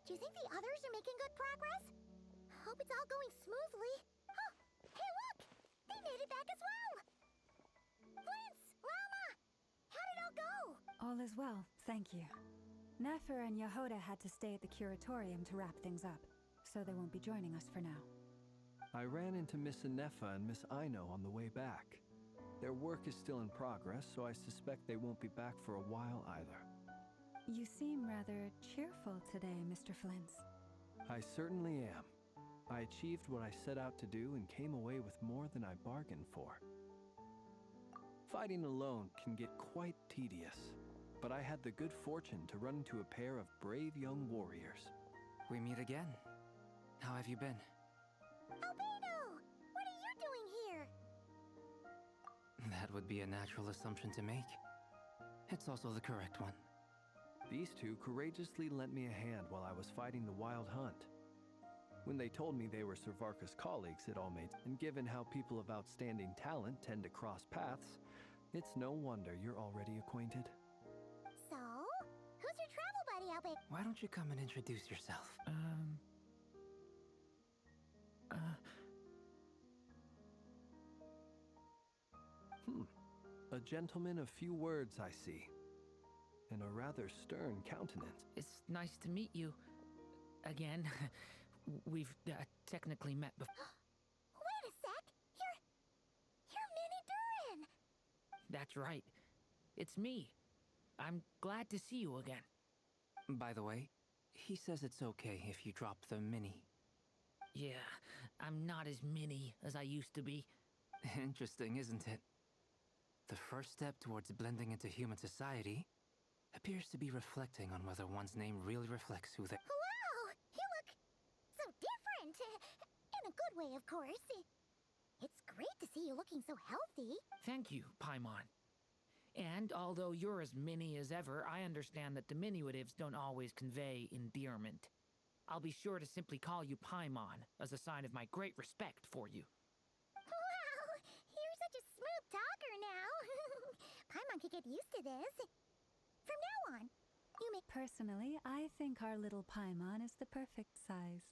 Do you think the others are making good progress? Hope it's all going smoothly. Oh, hey look! They made it back as well! Flintz! Lama! How did it all go? All is well, thank you. Nefer and Yehoda had to stay at the curatorium to wrap things up, so they won't be joining us for now. I ran into Miss Nefa and Miss Aino on the way back. Their work is still in progress, so I suspect they won't be back for a while either. You seem rather cheerful today, Mr. Flintz. I certainly am. I achieved what I set out to do and came away with more than I bargained for. Fighting alone can get quite tedious, but I had the good fortune to run into a pair of brave young warriors. We meet again. How have you been? Albedo! What are you doing here? That would be a natural assumption to make. It's also the correct one. These two courageously lent me a hand while I was fighting the wild hunt. When they told me they were Servarka's colleagues, it all made sense. And given how people of outstanding talent tend to cross paths, it's no wonder you're already acquainted. So, who's your travel buddy, Albedo? Why don't you come and introduce yourself? A gentleman of few words, I see. And a rather stern countenance. It's nice to meet you again. We've technically met before. Wait a sec! You're Minnie Durin! That's right. It's me. I'm glad to see you again. By the way, he says it's okay if you drop the mini. Yeah, I'm not as mini as I used to be. Interesting, isn't it? The first step towards blending into human society appears to be reflecting on whether one's name really reflects who they... Wow! You look so different! In a good way, of course. It's great to see you looking so healthy. Thank you, Paimon. And although you're as mini as ever, I understand that diminutives don't always convey endearment. I'll be sure to simply call you Paimon as a sign of my great respect for you. Wow! You're such a smooth talker now. Paimon could get used to this. From now on, you may... Personally, I think our little Paimon is the perfect size.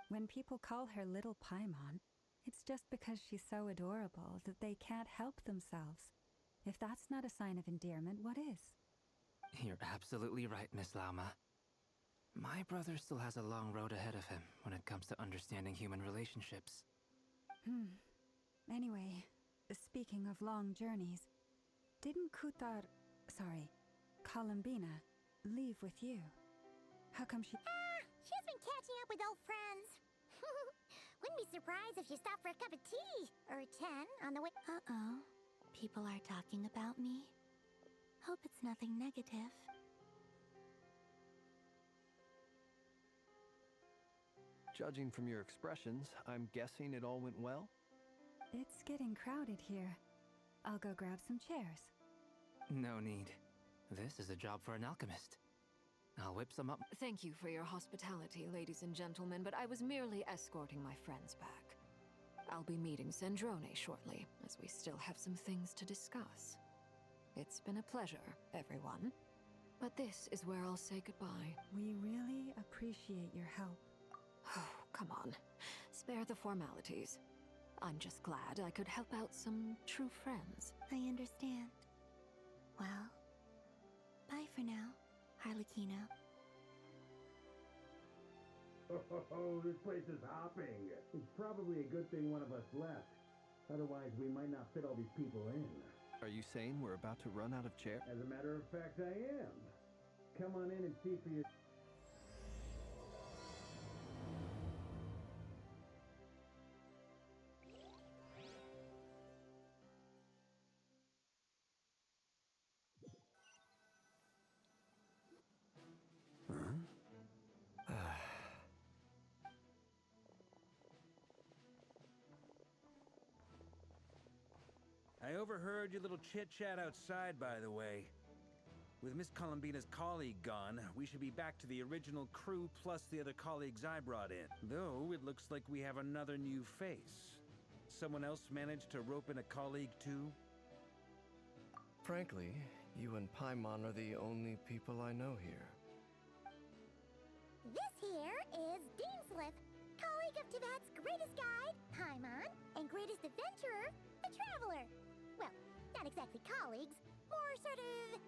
When people call her Little Paimon, it's just because she's so adorable that they can't help themselves. If that's not a sign of endearment, what is? You're absolutely right, Miss Lauma. My brother still has a long road ahead of him when it comes to understanding human relationships. Anyway, speaking of long journeys, didn't Columbina leave with you? How come she... She's been catching up with old friends. Wouldn't be surprised if you stopped for a cup of tea or 10 on the way. Uh-oh. People are talking about me. Hope it's nothing negative. Judging from your expressions, I'm guessing it all went well? It's getting crowded here. I'll go grab some chairs. No need. This is a job for an alchemist. I'll whip some up. Thank you for your hospitality, ladies and gentlemen, but I was merely escorting my friends back. I'll be meeting Zendrone shortly, as we still have some things to discuss. It's been a pleasure, everyone. But this is where I'll say goodbye. We really appreciate your help. Oh, come on. Spare the formalities. I'm just glad I could help out some true friends. I understand. Well, bye for now, Harlequino. Oh, this place is hopping. It's probably a good thing one of us left. Otherwise, we might not fit all these people in. Are you saying we're about to run out of chairs? As a matter of fact, I am. Come on in and see for yourself. I overheard your little chit-chat outside, by the way. With Miss Columbina's colleague gone, we should be back to the original crew plus the other colleagues I brought in. Though, it looks like we have another new face. Someone else managed to rope in a colleague too? Frankly, you and Paimon are the only people I know here. This here is Deansliff, colleague of Tibet's greatest guide, Paimon, and greatest adventurer, the Traveler. Well, not exactly colleagues, more sort of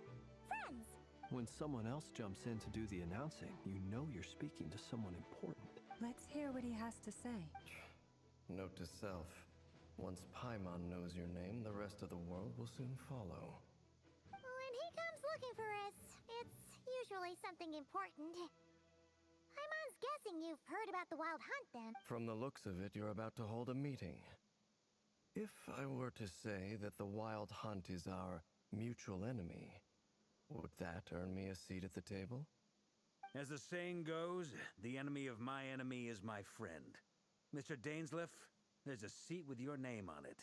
friends. When someone else jumps in to do the announcing, you know you're speaking to someone important. Let's hear what he has to say. Note to self, once Paimon knows your name, the rest of the world will soon follow. When he comes looking for us, it's usually something important. Paimon's guessing you've heard about the Wild Hunt, then. From the looks of it, you're about to hold a meeting. If I were to say that the Wild Hunt is our mutual enemy, would that earn me a seat at the table? As the saying goes, the enemy of my enemy is my friend. Mr. Dainsliff, there's a seat with your name on it.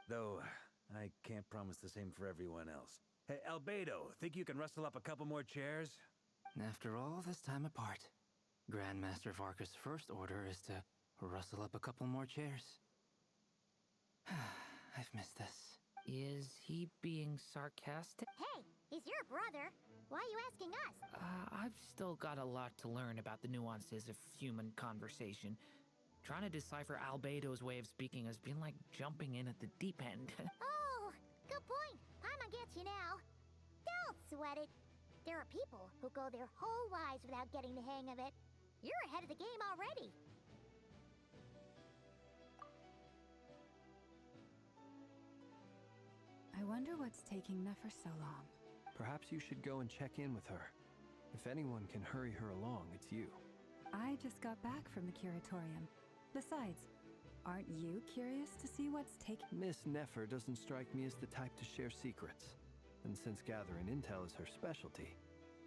Though, I can't promise the same for everyone else. Hey, Albedo, think you can rustle up a couple more chairs? After all this time apart, Grandmaster Varka's first order is to rustle up a couple more chairs. I've missed this. Is he being sarcastic? Hey, he's your brother. Why are you asking us? I've still got a lot to learn about the nuances of human conversation. Trying to decipher Albedo's way of speaking has been like jumping in at the deep end. Oh, good point. Paimon gets you now. Don't sweat it. There are people who go their whole lives without getting the hang of it. You're ahead of the game already. I wonder what's taking Nefer so long. Perhaps you should go and check in with her. If anyone can hurry her along, it's you. I just got back from the curatorium. Besides, aren't you curious to see what's taking... Miss Nefer doesn't strike me as the type to share secrets. And since gathering intel is her specialty,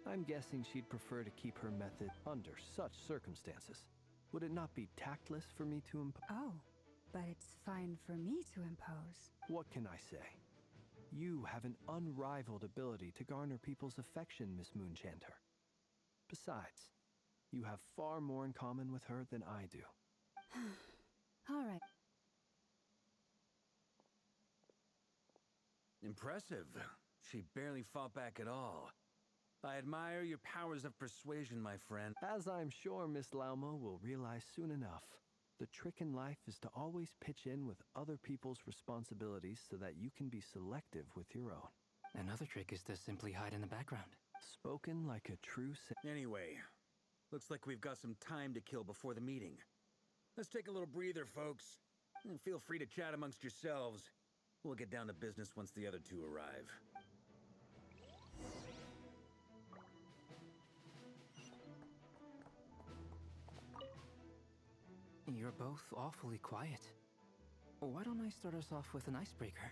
I'm guessing she'd prefer to keep her method under such circumstances. Would it not be tactless for me to Oh, but it's fine for me to impose. What can I say? You have an unrivaled ability to garner people's affection, Miss Moonchanter. Besides, you have far more in common with her than I do. All right. Impressive. She barely fought back at all. I admire your powers of persuasion, my friend. As I'm sure Miss Lauma will realize soon enough, the trick in life is to always pitch in with other people's responsibilities so that you can be selective with your own. Another trick is to simply hide in the background. Spoken like a true Anyway, looks like we've got some time to kill before the meeting. Let's take a little breather, folks. And feel free to chat amongst yourselves. We'll get down to business once the other two arrive. You're both awfully quiet. Why don't I start us off with an icebreaker?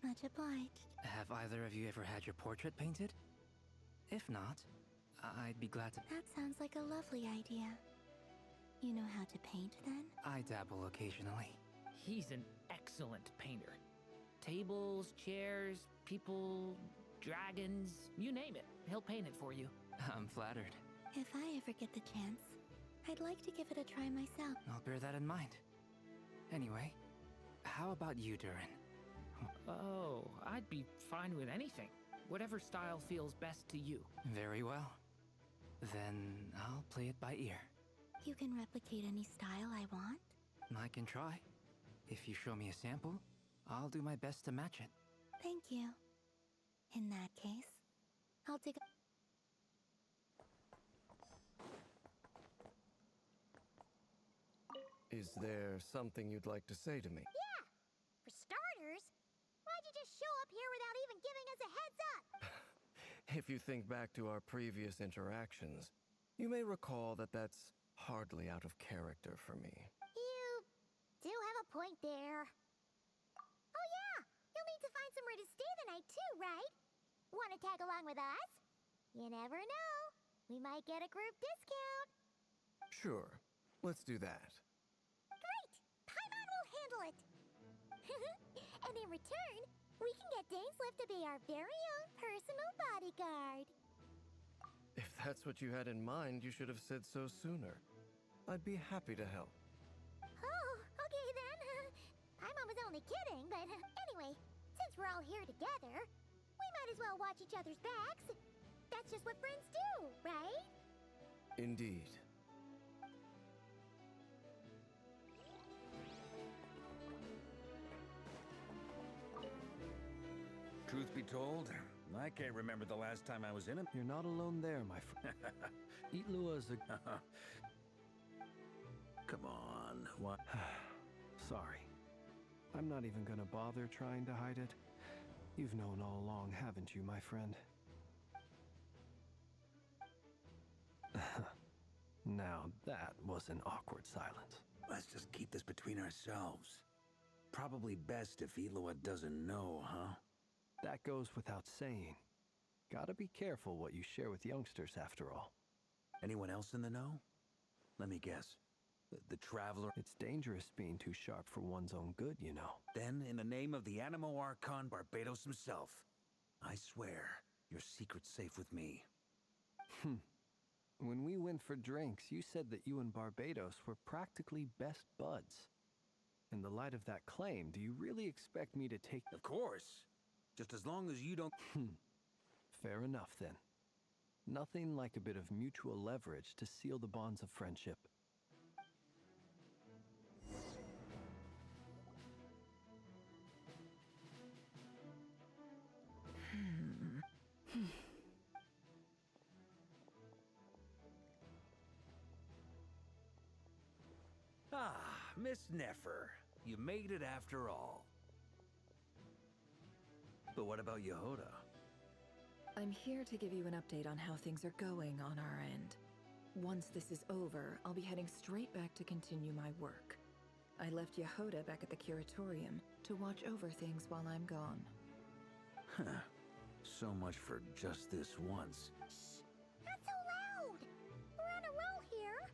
Much obliged. Have either of you ever had your portrait painted? If not, I'd be glad to... That sounds like a lovely idea. You know how to paint, then? I dabble occasionally. He's an excellent painter. Tables, chairs, people, dragons, you name it. He'll paint it for you. I'm flattered. If I ever get the chance, I'd like to give it a try myself. I'll bear that in mind. Anyway, how about you, Durin? Oh, I'd be fine with anything. Whatever style feels best to you. Very well. Then I'll play it by ear. You can replicate any style I want? I can try. If you show me a sample, I'll do my best to match it. Thank you. In that case, I'll take a... Is there something you'd like to say to me? Yeah! For starters, why'd you just show up here without even giving us a heads up? If you think back to our previous interactions, you may recall that that's hardly out of character for me. You do have a point there. Oh yeah! You'll need to find somewhere to stay the night too, right? Want to tag along with us? You never know. We might get a group discount. Sure, let's do that. Great! Paimon will handle it! And in return, we can get Dainslift to be our very own personal bodyguard. If that's what you had in mind, you should have said so sooner. I'd be happy to help. Oh, okay then. Paimon was only kidding, but anyway, since we're all here together, we might as well watch each other's backs. That's just what friends do, right? Indeed. Truth be told, I can't remember the last time I was in it. You're not alone there, my friend. Itlua is a... Come on, what? Sorry. I'm not even gonna bother trying to hide it. You've known all along, haven't you, my friend? Now, that was an awkward silence. Let's just keep this between ourselves. Probably best if Itlua doesn't know, huh? That goes without saying. Gotta be careful what you share with youngsters, after all. Anyone else in the know? Let me guess. The Traveler? It's dangerous being too sharp for one's own good, you know. Then, in the name of the Animo Archon Barbados himself, I swear, your secret's safe with me. When we went for drinks, you said that you and Barbados were practically best buds. In the light of that claim, do you really expect me to take... Of course! Just as long as you don't... Fair enough, then. Nothing like a bit of mutual leverage to seal the bonds of friendship. Ah, Miss Nefer. You made it after all. But what about Yehoda? I'm here to give you an update on how things are going on our end. Once this is over, I'll be heading straight back to continue my work. I left Yehoda back at the curatorium to watch over things while I'm gone. Huh. So much for just this once. Shh! Not so loud! We're on a roll here.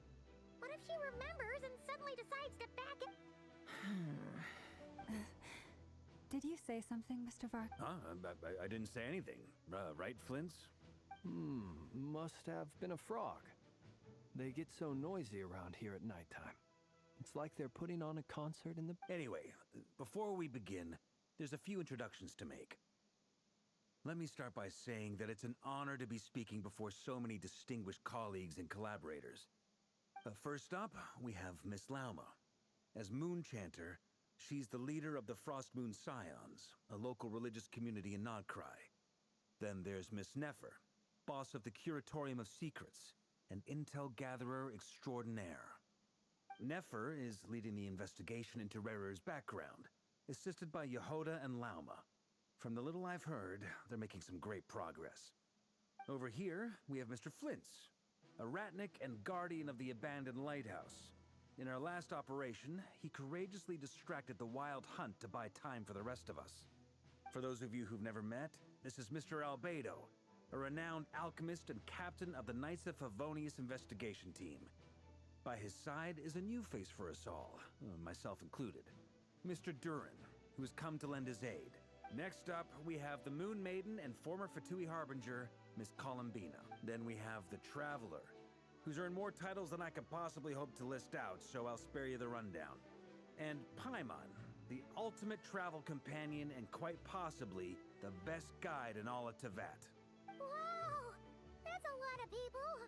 What if she remembers and suddenly decides to back it? Did you say something, Mr. Vark? Huh? I didn't say anything. Right, Flints? Must have been a frog. They get so noisy around here at nighttime. It's like they're putting on a concert in the... Anyway, before we begin, there's a few introductions to make. Let me start by saying that it's an honor to be speaking before so many distinguished colleagues and collaborators. First up, we have Miss Lauma. As Moon Chanter, she's the leader of the Frost Moon Scions, a local religious community in Nodcry. Then there's Miss Nefer, boss of the Curatorium of Secrets, an intel gatherer extraordinaire. Nefer is leading the investigation into rerira's background, assisted by Yehoda and Lauma. From the little I've heard, they're making some great progress. Over here, we have Mr. Flintz, a ratnik and guardian of the abandoned lighthouse. In our last operation, he courageously distracted the Wild Hunt to buy time for the rest of us. For those of you who've never met, this is Mr. Albedo, a renowned alchemist and captain of the Knights of Favonius investigation team. By his side is a new face for us all, myself included, Mr. Durin, who has come to lend his aid. Next up, we have the Moon Maiden and former Fatui Harbinger, Miss Columbina. Then we have the Traveler, who's earned more titles than I could possibly hope to list out, so I'll spare you the rundown. And Paimon, the ultimate travel companion and quite possibly the best guide in all of Tevat. Whoa! That's a lot of people!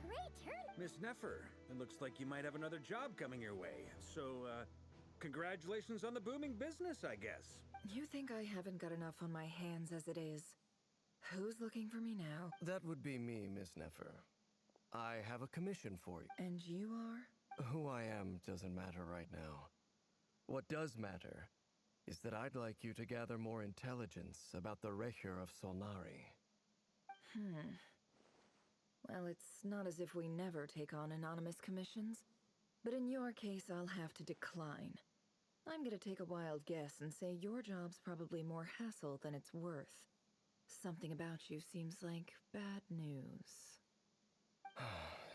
Great turn! Miss Nefer, it looks like you might have another job coming your way. So, congratulations on the booming business, I guess. You think I haven't got enough on my hands as it is? Who's looking for me now? That would be me, Miss Nefer. I have a commission for you. And you are? Who I am doesn't matter right now. What does matter is that I'd like you to gather more intelligence about the Rechir of Solnari. Well, it's not as if we never take on anonymous commissions, but in your case, I'll have to decline. I'm gonna take a wild guess and say your job's probably more hassle than it's worth. Something about you seems like bad news.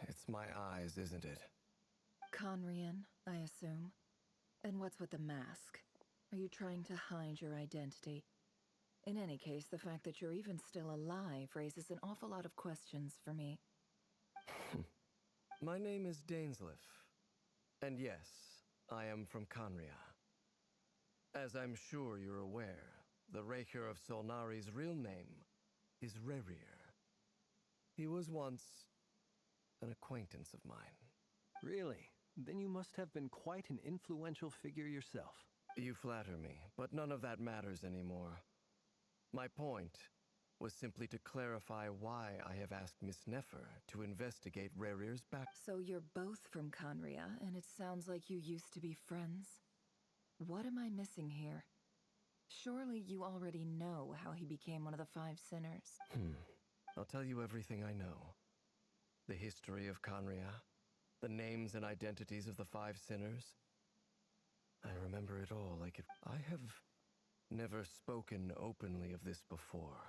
It's my eyes, isn't it? Conrian, I assume. And what's with the mask? Are you trying to hide your identity? In any case, the fact that you're even still alive raises an awful lot of questions for me. My name is Dainsleif. And yes, I am from Conria. As I'm sure you're aware, the Rechir of Solnari's real name is Rerir. He was once an acquaintance of mine. Really? Then you must have been quite an influential figure yourself. You flatter me, but none of that matters anymore. My point was simply to clarify why I have asked Miss Nefer to investigate Rerir's back. So you're both from Conria, and it sounds like you used to be friends? What am I missing here? Surely you already know how he became one of the Five Sinners. I'll tell you everything I know. The history of Conria, the names and identities of the Five Sinners. I remember it all like it... I have never spoken openly of this before.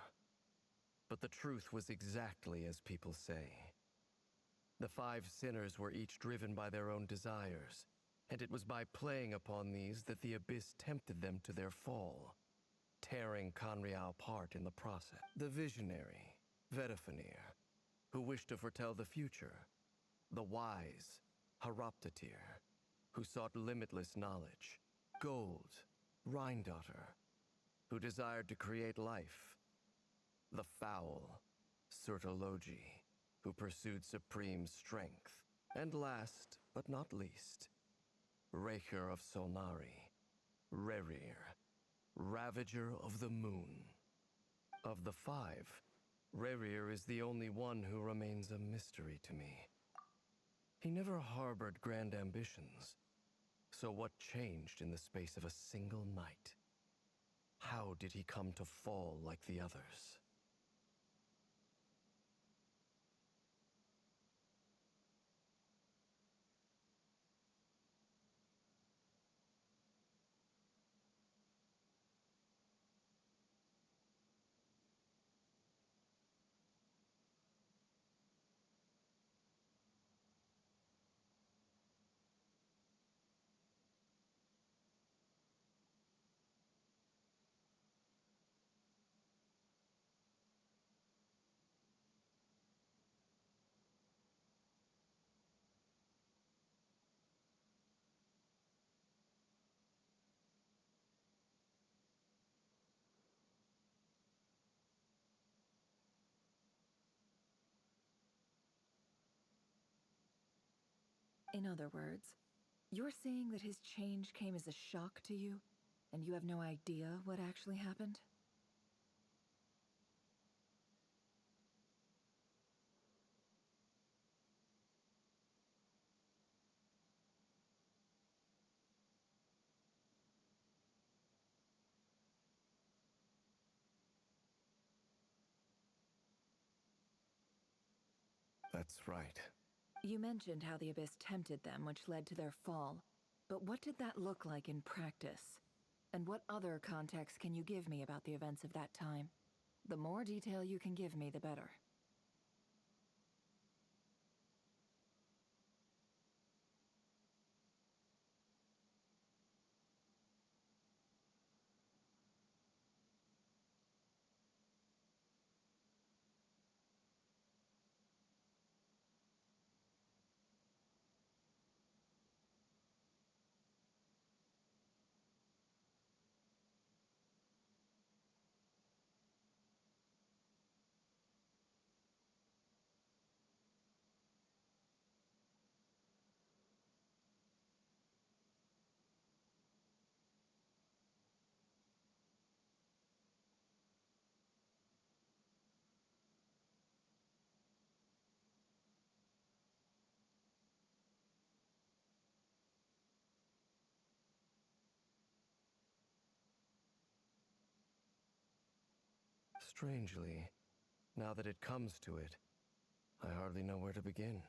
But the truth was exactly as people say. The Five Sinners were each driven by their own desires, and it was by playing upon these that the Abyss tempted them to their fall, tearing Conria apart in the process. The visionary, Vedafinir, who wished to foretell the future. The wise, Haroptatir, who sought limitless knowledge. Gold, Rhindaughter, who desired to create life. The foul, Sertologi, who pursued supreme strength. And last, but not least, Rechir of Solnari, Rerir, Ravager of the Moon. Of the five, Rerir is the only one who remains a mystery to me. He never harbored grand ambitions. So what changed in the space of a single night? How did he come to fall like the others? In other words, you're saying that his change came as a shock to you, and you have no idea what actually happened? That's right. You mentioned how the Abyss tempted them, which led to their fall. But what did that look like in practice? And what other context can you give me about the events of that time? The more detail you can give me, the better. Strangely, now that it comes to it, I hardly know where to begin.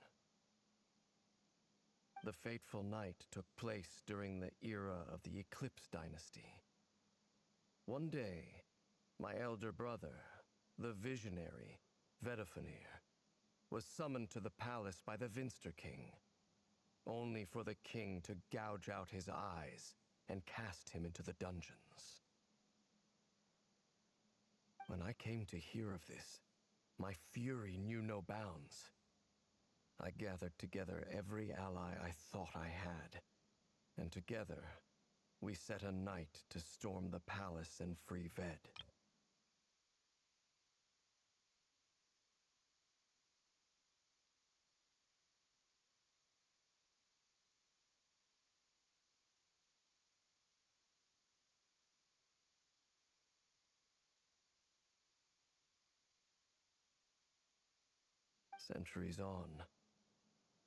The fateful night took place during the era of the Eclipse Dynasty. One day, my elder brother, the visionary, Vedifenir, was summoned to the palace by the Vinster King, only for the king to gouge out his eyes and cast him into the dungeons. When I came to hear of this, my fury knew no bounds. I gathered together every ally I thought I had, and together we set a night to storm the palace and free Ved. Centuries on,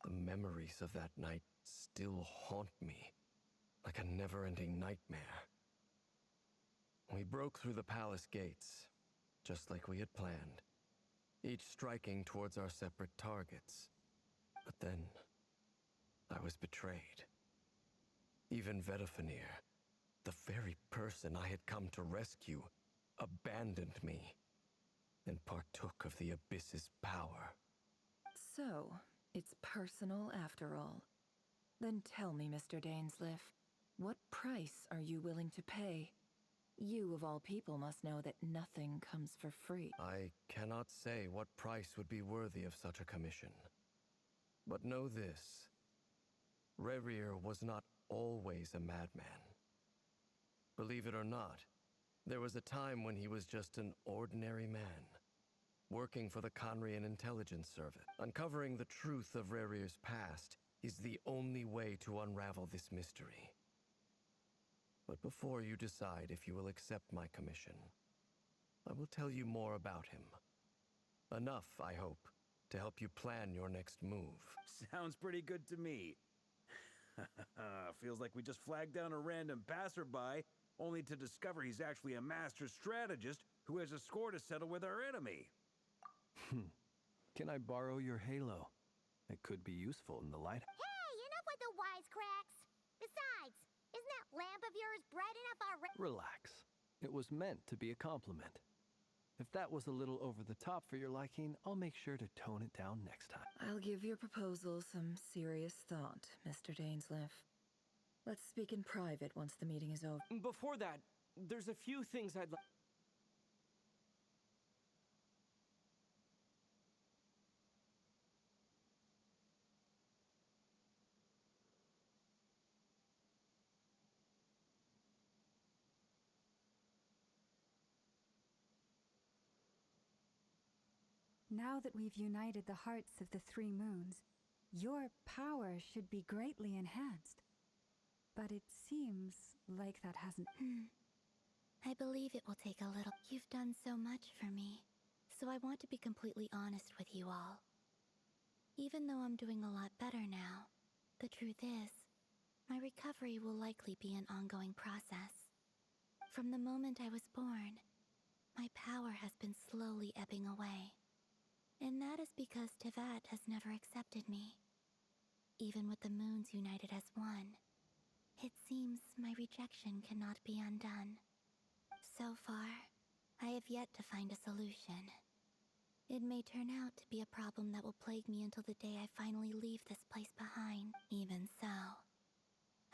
the memories of that night still haunt me like a never-ending nightmare. We broke through the palace gates, just like we had planned, each striking towards our separate targets. But then, I was betrayed. Even Vedifenir, the very person I had come to rescue, abandoned me and partook of the Abyss's power. So, it's personal after all. Then tell me, Mr. Dainsleif, what price are you willing to pay? You, of all people, must know that nothing comes for free. I cannot say what price would be worthy of such a commission. But know this. Rerira was not always a madman. Believe it or not, there was a time when he was just an ordinary man, working for the Conrian Intelligence Service. Uncovering the truth of Rerira's past is the only way to unravel this mystery. But before you decide if you will accept my commission, I will tell you more about him. Enough, I hope, to help you plan your next move. Sounds pretty good to me. Feels like we just flagged down a random passerby, only to discover he's actually a master strategist who has a score to settle with our enemy. Can I borrow your halo? It could be useful in the light. Hey, enough with the wisecracks! Besides, isn't that lamp of yours bright enough already? Relax. It was meant to be a compliment. If that was a little over the top for your liking, I'll make sure to tone it down next time. I'll give your proposal some serious thought, Mr. Dainsleif. Let's speak in private once the meeting is over. Before that, there's a few things I'd like. Now that we've united the hearts of the three moons, your power should be greatly enhanced. But it seems like that hasn't... I believe it will take a little. You've done so much for me, so I want to be completely honest with you all. Even though I'm doing a lot better now, the truth is, my recovery will likely be an ongoing process. From the moment I was born, my power has been slowly ebbing away. And that is because Tevat has never accepted me. Even with the moons united as one, it seems my rejection cannot be undone. So far, I have yet to find a solution. It may turn out to be a problem that will plague me until the day I finally leave this place behind. Even so,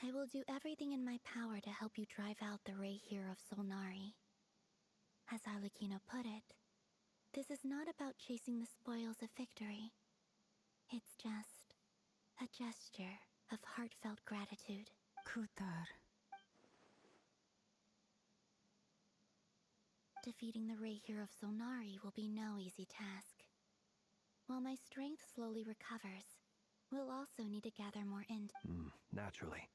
I will do everything in my power to help you drive out the rerira of Solnari. As Arlecchino put it, this is not about chasing the spoils of victory. It's just a gesture of heartfelt gratitude. Kutar. Defeating the rerira of Solnari will be no easy task. While my strength slowly recovers, we'll also need to gather more Naturally.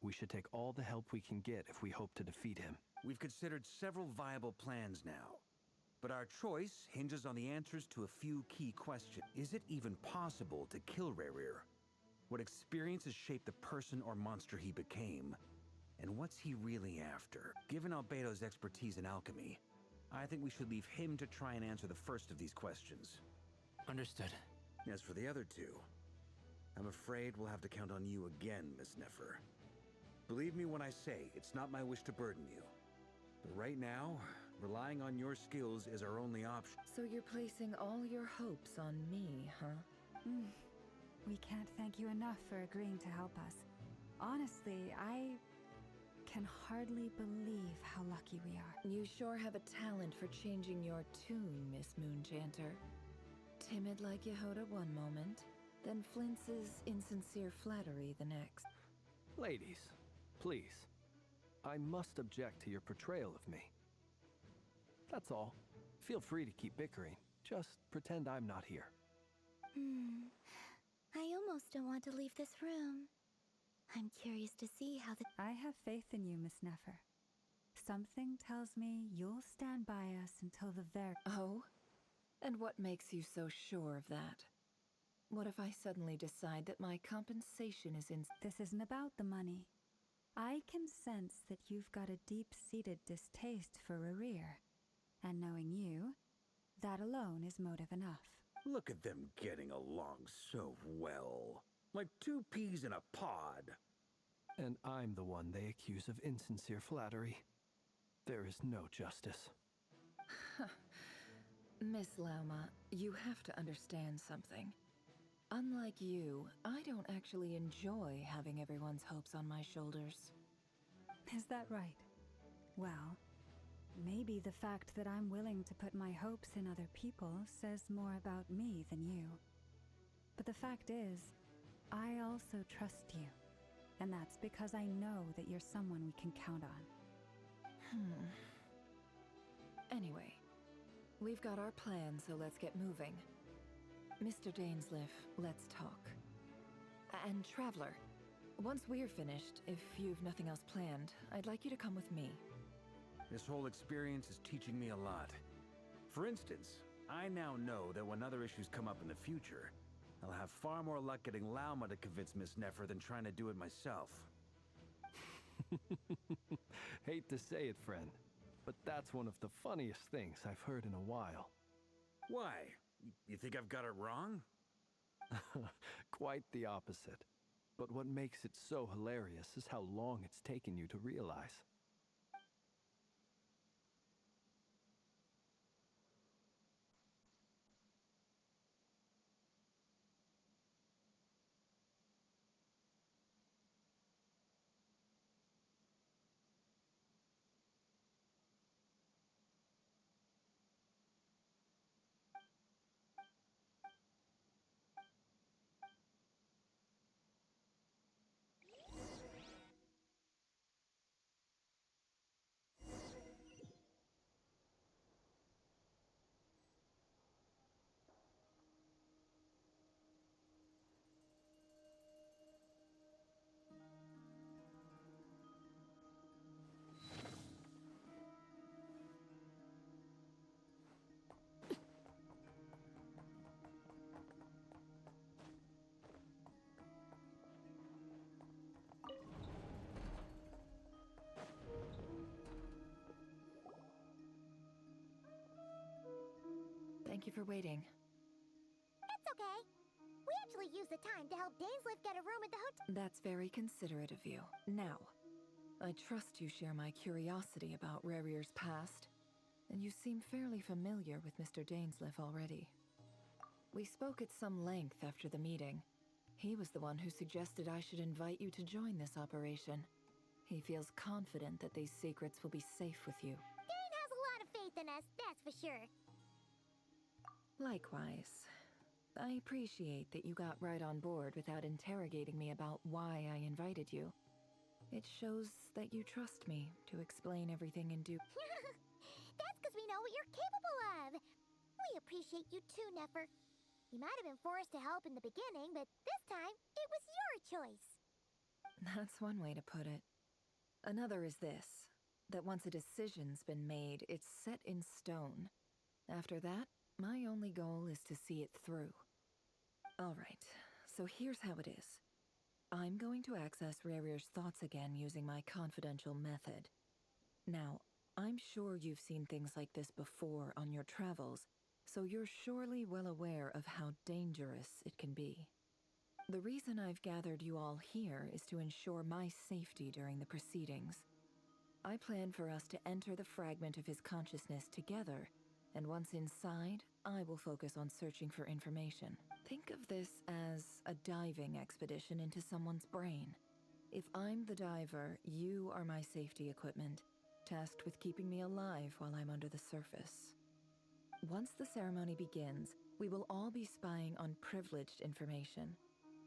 We should take all the help we can get if we hope to defeat him. We've considered several viable plans now, but our choice hinges on the answers to a few key questions. Is it even possible to kill Rerira? What experiences shaped the person or monster he became? And what's he really after? Given Albedo's expertise in alchemy, I think we should leave him to try and answer the first of these questions. Understood. As for the other two, I'm afraid we'll have to count on you again, Miss Nefer. Believe me when I say it's not my wish to burden you. But right now, relying on your skills is our only option. So you're placing all your hopes on me, huh? We can't thank you enough for agreeing to help us. Honestly, I can hardly believe how lucky we are. You sure have a talent for changing your tune, Miss Moonchanter. Timid like Yehoda one moment, then flinches insincere flattery the next. Ladies, please. I must object to your portrayal of me. That's all. Feel free to keep bickering. Just pretend I'm not here. I almost don't want to leave this room. I'm curious to see how the... I have faith in you, Miss Nefer. Something tells me you'll stand by us until the very... Oh? And what makes you so sure of that? What if I suddenly decide that my compensation is in... This isn't about the money. I can sense that you've got a deep-seated distaste for rerira. And knowing you, that alone is motive enough. Look at them getting along so well. Like two peas in a pod. And I'm the one they accuse of insincere flattery. There is no justice. Miss Lauma, you have to understand something. Unlike you, I don't actually enjoy having everyone's hopes on my shoulders. Is that right? Well, maybe the fact that I'm willing to put my hopes in other people says more about me than you. But the fact is, I also trust you. And that's because I know that you're someone we can count on. Anyway, we've got our plan, so let's get moving. Mr. Dainsliff, let's talk. And Traveler, once we're finished, if you've nothing else planned, I'd like you to come with me. This whole experience is teaching me a lot. For instance, I now know that when other issues come up in the future, I'll have far more luck getting Lauma to convince Miss Nefer than trying to do it myself. Hate to say it, friend, but that's one of the funniest things I've heard in a while. Why? You think I've got it wrong? Quite the opposite. But what makes it so hilarious is how long it's taken you to realize. Thank you for waiting. It's okay. We actually used the time to help Dainsliff get a room at the hotel. That's very considerate of you. Now, I trust you share my curiosity about Rerira's past, and you seem fairly familiar with Mr. Dainsliff already. We spoke at some length after the meeting. He was the one who suggested I should invite you to join this operation. He feels confident that these secrets will be safe with you. Dane has a lot of faith in us, that's for sure. Likewise. I appreciate that you got right on board without interrogating me about why I invited you. It shows that you trust me to explain everything in due... That's because we know what you're capable of. We appreciate you too, Nefer. You might have been forced to help in the beginning, but this time, it was your choice. That's one way to put it. Another is this, that once a decision's been made, it's set in stone. After that, my only goal is to see it through. Alright, so here's how it is. I'm going to access Rerira's thoughts again using my confidential method. Now, I'm sure you've seen things like this before on your travels, so you're surely well aware of how dangerous it can be. The reason I've gathered you all here is to ensure my safety during the proceedings. I plan for us to enter the fragment of his consciousness together, and once inside, I will focus on searching for information. Think of this as a diving expedition into someone's brain. If I'm the diver, you are my safety equipment, tasked with keeping me alive while I'm under the surface. Once the ceremony begins, we will all be spying on privileged information.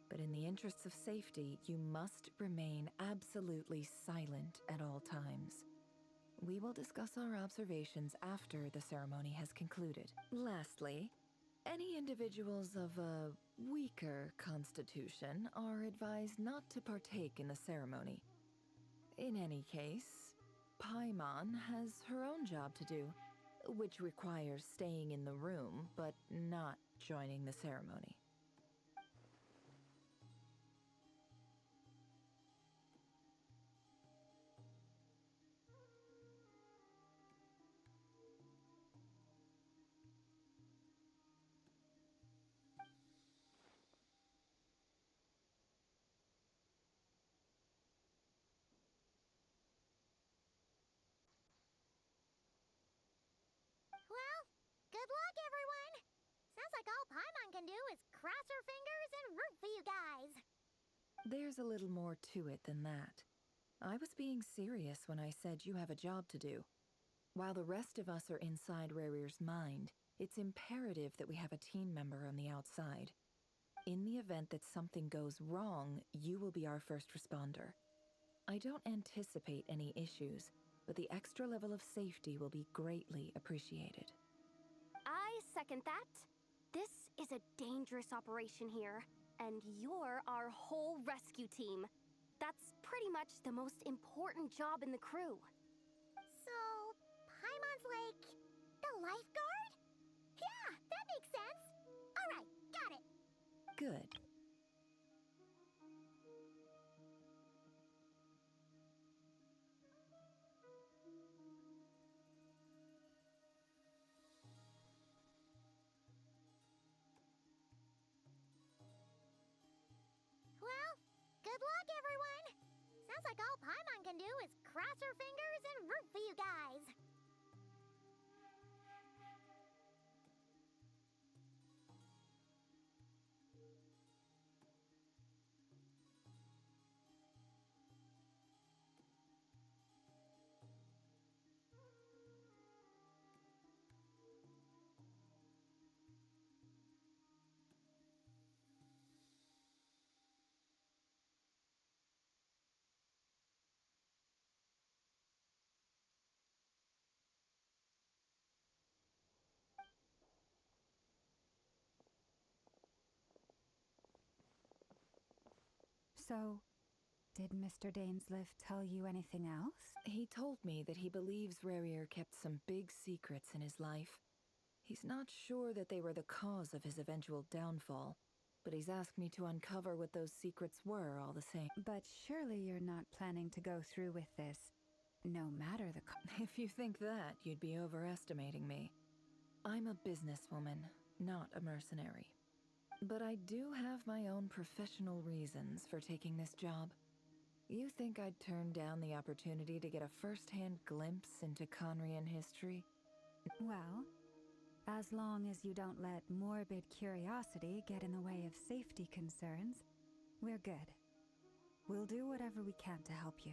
But in the interests of safety, you must remain absolutely silent at all times. We will discuss our observations after the ceremony has concluded. Lastly, any individuals of a weaker constitution are advised not to partake in the ceremony. In any case, Paimon has her own job to do, which requires staying in the room but not joining the ceremony. Well, good luck, everyone. Sounds like all Paimon can do is cross her fingers and root for you guys. There's a little more to it than that. I was being serious when I said you have a job to do. While the rest of us are inside Rerir's mind, it's imperative that we have a team member on the outside. In the event that something goes wrong, you will be our first responder. I don't anticipate any issues, but the extra level of safety will be greatly appreciated. I second that. This is a dangerous operation here, and you're our whole rescue team. That's pretty much the most important job in the crew. So, Paimon's like the lifeguard? Yeah, that makes sense. All right, got it. Good. Well, good luck, everyone. Sounds like all Paimon can do is cross her fingers and root for you guys. So, did Mr. Dainsliff tell you anything else? He told me that he believes Rerir kept some big secrets in his life. He's not sure that they were the cause of his eventual downfall, but he's asked me to uncover what those secrets were all the same. But surely you're not planning to go through with this, no matter the If you think that, you'd be overestimating me. I'm a businesswoman, not a mercenary. But I do have my own professional reasons for taking this job. You think I'd turn down the opportunity to get a first-hand glimpse into Conrian history? Well, as long as you don't let morbid curiosity get in the way of safety concerns, we're good. We'll do whatever we can to help you.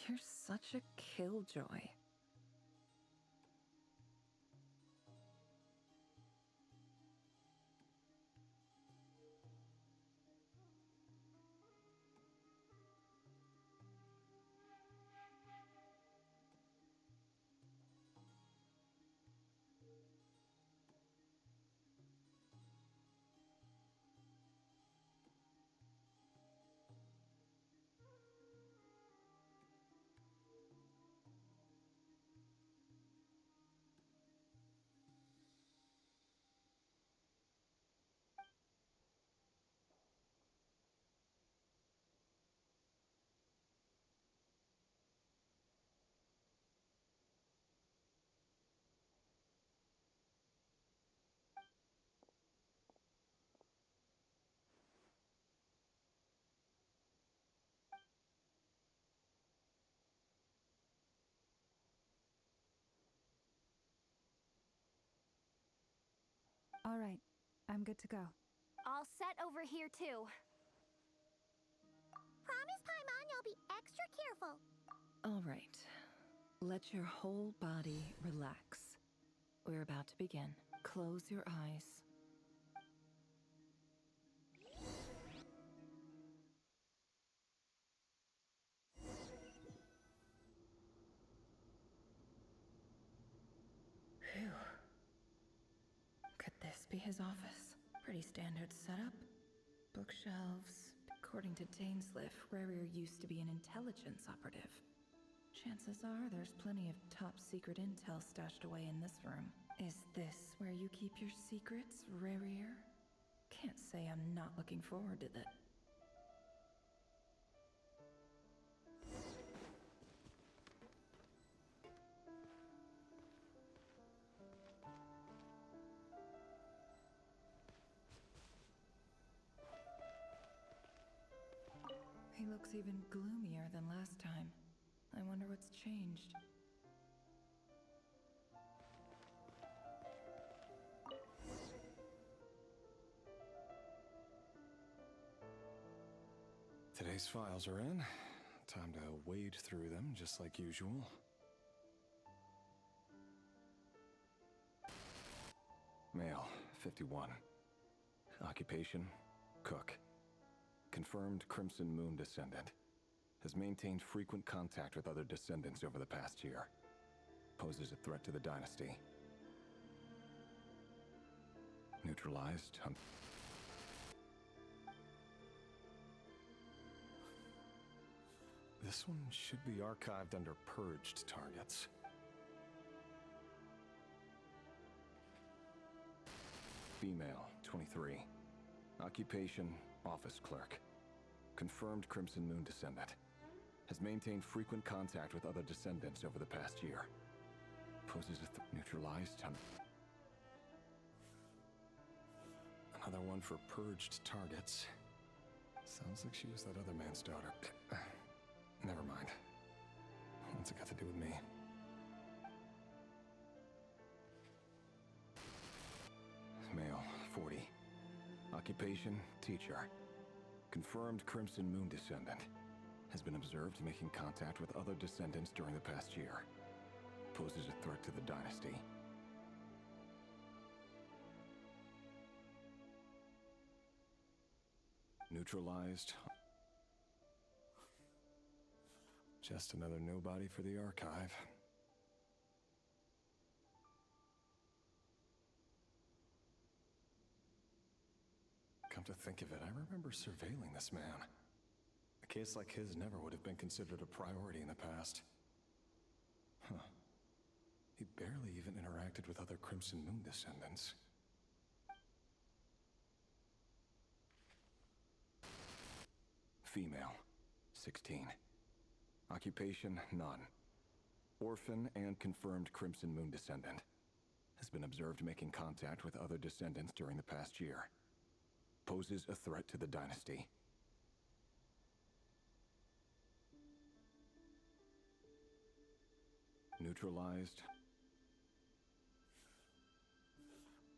You're such a killjoy. All right, I'm good to go. All set over here, too. Promise, Paimon, you'll be extra careful. All right. Let your whole body relax. We're about to begin. Close your eyes. Phew. Could this be his office? Pretty standard setup. Bookshelves. According to Dainsliff, Rerira used to be an intelligence operative. Chances are there's plenty of top secret intel stashed away in this room. Is this where you keep your secrets, Rerira? Can't say I'm not looking forward to that. He looks even gloomier than last time. I wonder what's changed. Today's files are in. Time to wade through them, just like usual. Male, 51. Occupation, cook. Confirmed Crimson Moon descendant. Has maintained frequent contact with other descendants over the past year. Poses a threat to the dynasty. Neutralized. This one should be archived under purged targets. Female, 23. Occupation, office clerk. Confirmed Crimson Moon descendant. Has maintained frequent contact with other descendants over the past year. Poses a neutralized. Another one for purged targets. Sounds like she was that other man's daughter. Never mind. What's it got to do with me? Male, 40. Occupation, teacher. Confirmed Crimson Moon descendant. Has been observed making contact with other descendants during the past year. Poses a threat to the dynasty. Neutralized. Just another nobody for the archive. Come to think of it, I remember surveilling this man. A case like his never would have been considered a priority in the past. Huh. He barely even interacted with other Crimson Moon descendants. Female, 16. Occupation, none. Orphan and confirmed Crimson Moon descendant. Has been observed making contact with other descendants during the past year. Poses a threat to the dynasty. Neutralized.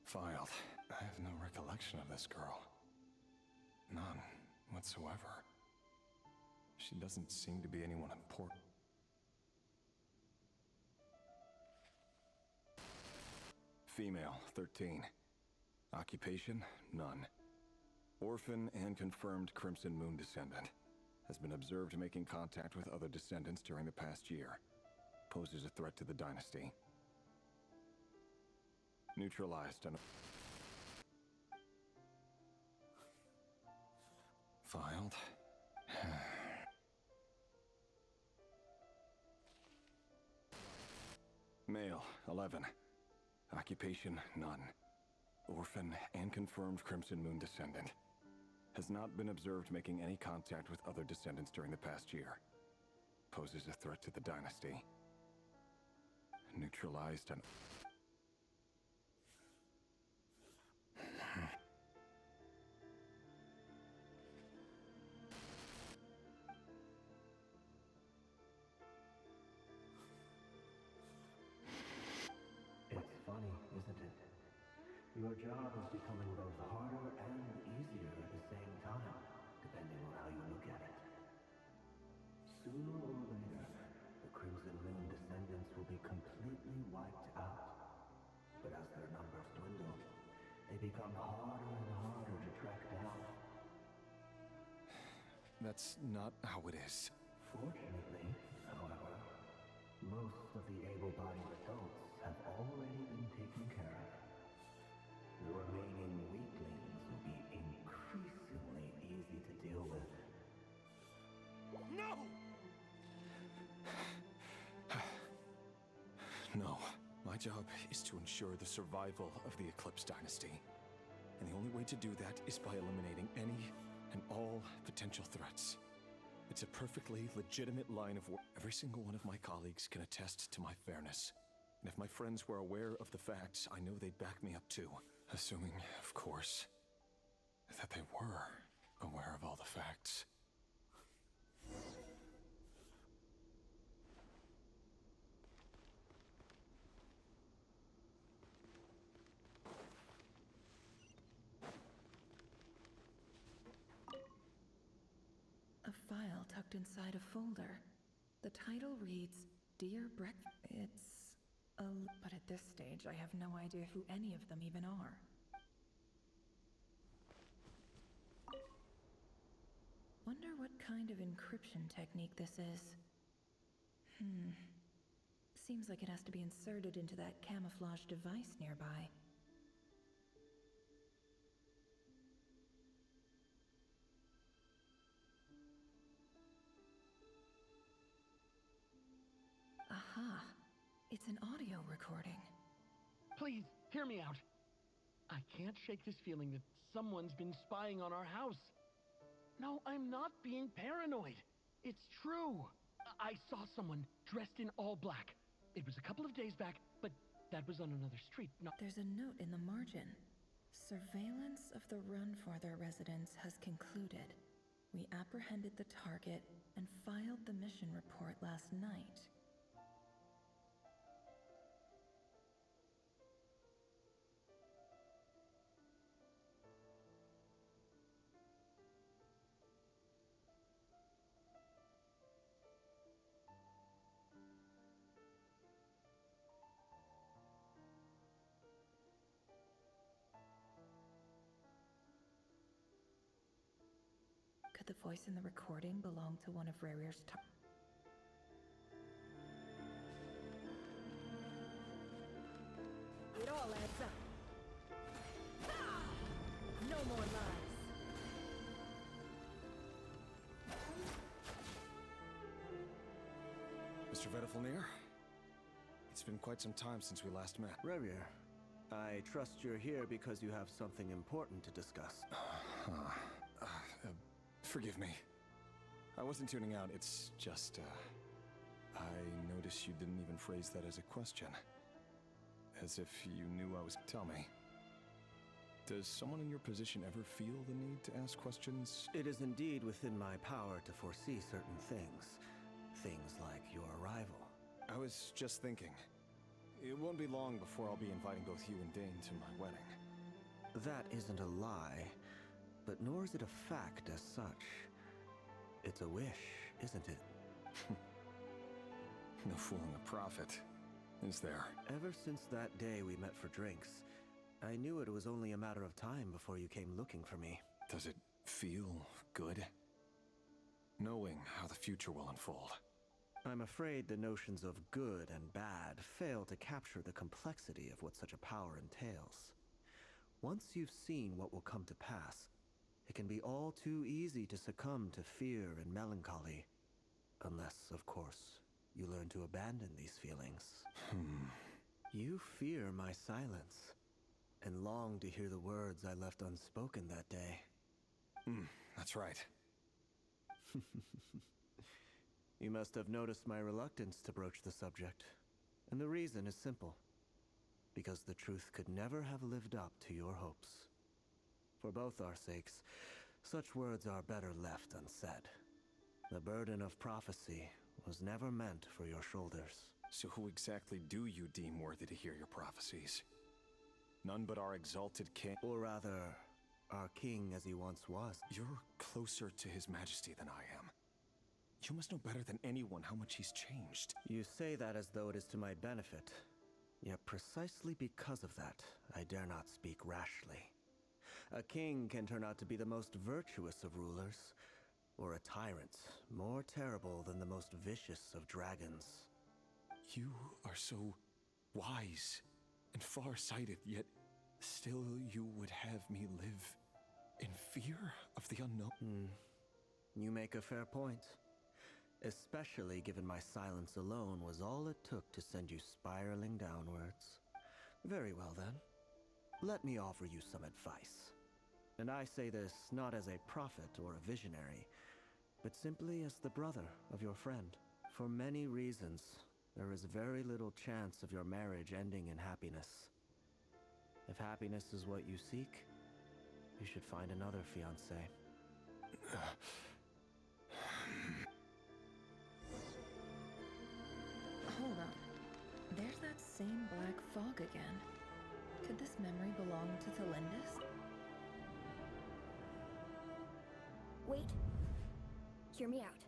Filed. I have no recollection of this girl. None whatsoever. She doesn't seem to be anyone important. Female, 13. Occupation, none. Orphan and confirmed Crimson Moon descendant. Has been observed making contact with other descendants during the past year. Poses a threat to the dynasty. Neutralized and... Filed. Male, 11. Occupation, none. Orphan and confirmed Crimson Moon descendant. Has not been observed making any contact with other descendants during the past year. Poses a threat to the dynasty. Neutralized and... It's funny, isn't it? Your job is becoming both harder and easier at the same time, depending on how you look at it. Sooner or later, the Crimson Moon descendants will be completely wiped out. But as their numbers dwindle, they become harder and harder to track down. That's not how it is. Fortunately, however, most of the able-bodied adults have already been taken care of. The remaining weaklings will be increasingly easy to deal with. No! No. My job is to ensure the survival of the Eclipse Dynasty. And the only way to do that is by eliminating any and all potential threats. It's a perfectly legitimate line of work. Every single one of my colleagues can attest to my fairness. And if my friends were aware of the facts, I know they'd back me up too. Assuming, of course, that they were aware of all the facts. A file tucked inside a folder. The title reads, Dear It's but at this stage, I have no idea who any of them even are. Wonder what kind of encryption technique this is. Seems like it has to be inserted into that camouflage device nearby. Aha! It's an audio recording. Please, hear me out. I can't shake this feeling that someone's been spying on our house. No, I'm not being paranoid. It's true. I saw someone dressed in all black. It was a couple of days back, but that was on another street. There's a note in the margin. Surveillance of the run for their residence has concluded. We apprehended the target and filed the mission report last night. Could the voice in the recording belong to one of Rerir's It all adds up. Ah! No more lies. Mr. Vedifalnir? It's been quite some time since we last met. Rerir, I trust you're here because you have something important to discuss. Forgive me. I wasn't tuning out, it's just, I noticed you didn't even phrase that as a question. As if you knew I was... Tell me. Does someone in your position ever feel the need to ask questions? It is indeed within my power to foresee certain things. Things like your arrival. I was just thinking. It won't be long before I'll be inviting both you and Dane to my wedding. That isn't a lie, but nor is it a fact as such. It's a wish, isn't it? No fooling a prophet, is there? Ever since that day we met for drinks, I knew it was only a matter of time before you came looking for me. Does it feel good? Knowing how the future will unfold. I'm afraid the notions of good and bad fail to capture the complexity of what such a power entails. Once you've seen what will come to pass, it can be all too easy to succumb to fear and melancholy. Unless, of course, you learn to abandon these feelings. You fear my silence, and long to hear the words I left unspoken that day. That's right. You must have noticed my reluctance to broach the subject. And the reason is simple. Because the truth could never have lived up to your hopes. For both our sakes, such words are better left unsaid. The burden of prophecy was never meant for your shoulders. So who exactly do you deem worthy to hear your prophecies? None but our exalted king. Or rather, our king as he once was. You're closer to His Majesty than I am. You must know better than anyone how much he's changed. You say that as though it is to my benefit. Yet precisely because of that, I dare not speak rashly. A king can turn out to be the most virtuous of rulers, or a tyrant more terrible than the most vicious of dragons. You are so wise and far-sighted, yet still you would have me live in fear of the unknown. You make a fair point. Especially given my silence alone was all it took to send you spiraling downwards. Very well then. Let me offer you some advice. And I say this not as a prophet or a visionary, but simply as the brother of your friend. For many reasons, there is very little chance of your marriage ending in happiness. If happiness is what you seek, you should find another fiancé. Hold on. There's that same black fog again. Could this memory belong to Thelindis? Wait. Hear me out.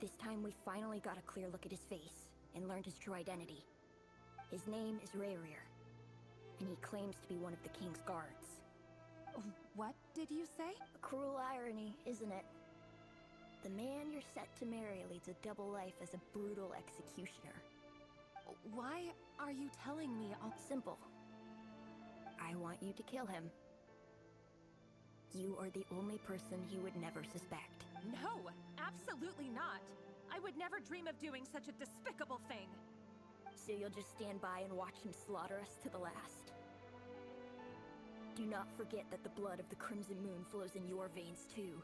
This time we finally got a clear look at his face and learned his true identity. His name is rerira, and he claims to be one of the king's guards. What did you say? A cruel irony, isn't it? The man you're set to marry leads a double life as a brutal executioner. Why are you telling me all... Simple. I want you to kill him. You are the only person he would never suspect. No, absolutely not. I would never dream of doing such a despicable thing. So you'll just stand by and watch him slaughter us to the last. Do not forget that the blood of the Crimson Moon flows in your veins too.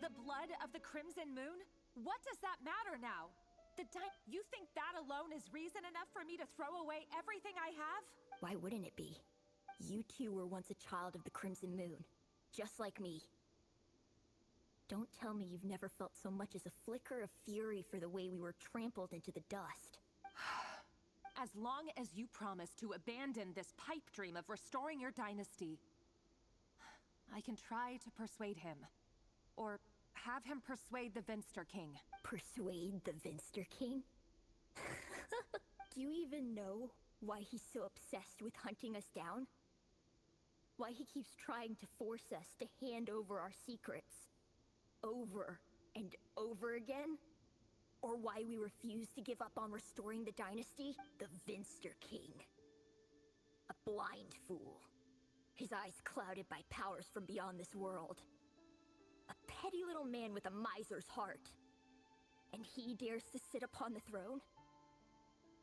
The blood of the Crimson Moon? What does that matter now? You think that alone is reason enough for me to throw away everything I have? Why wouldn't it be? You two were once a child of the Crimson Moon, just like me. Don't tell me you've never felt so much as a flicker of fury for the way we were trampled into the dust. As long as you promise to abandon this pipe dream of restoring your dynasty, I can try to persuade him. Or have him persuade the Vinster King. Persuade the Vinster King? Do you even know why he's so obsessed with hunting us down? Why he keeps trying to force us to hand over our secrets? Over and over again? Or why we refuse to give up on restoring the dynasty? The Vinster King. A blind fool. His eyes clouded by powers from beyond this world. A petty little man with a miser's heart. And he dares to sit upon the throne?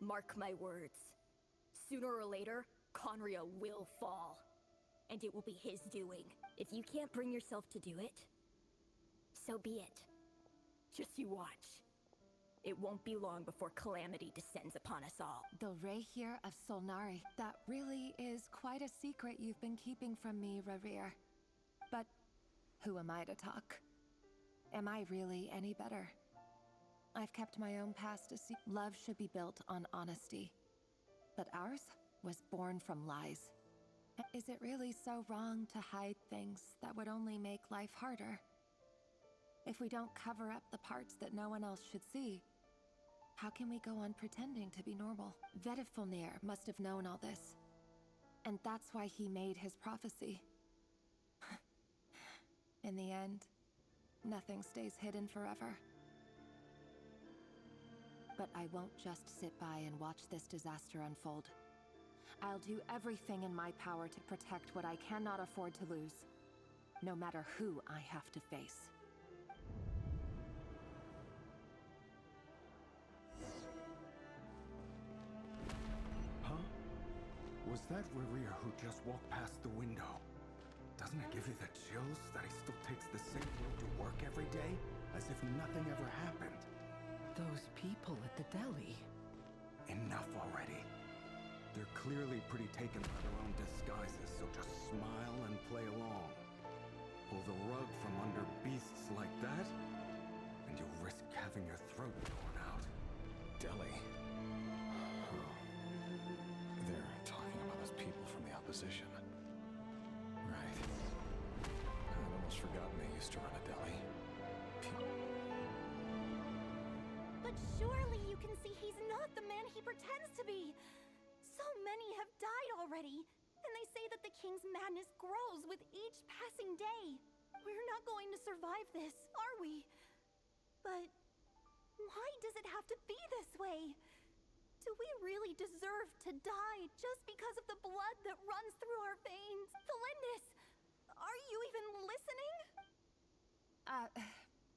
Mark my words. Sooner or later, Khaenri'ah will fall. And it will be his doing. If you can't bring yourself to do it, so be it. Just you watch. It won't be long before calamity descends upon us all. The rerira of Solnari. That really is quite a secret you've been keeping from me, rerira. But who am I to talk? Am I really any better? I've kept my own past a secret. Love should be built on honesty. But ours was born from lies. Is it really so wrong to hide things that would only make life harder? If we don't cover up the parts that no one else should see, how can we go on pretending to be normal? Vedifulnir must have known all this. And that's why he made his prophecy. In the end, nothing stays hidden forever. But I won't just sit by and watch this disaster unfold. I'll do everything in my power to protect what I cannot afford to lose, no matter who I have to face. Huh? Was that rerira who just walked past the window? Doesn't it give you the chills that he still takes the same road to work every day, as if nothing ever happened? Those people at the deli. Enough already. They're clearly pretty taken by their own disguises, so just smile and play along. Pull the rug from under beasts like that, and you'll risk having your throat torn out. Deli? Oh. They're talking about those people from the used to run a deli. But surely you can see he's not the man he pretends to be. So many have died already, and they say that the king's madness grows with each passing day. We're not going to survive this, are we? But why does it have to be this way? Do we really deserve to die just because of the blood that runs through our veins? Felindis, are you even listening?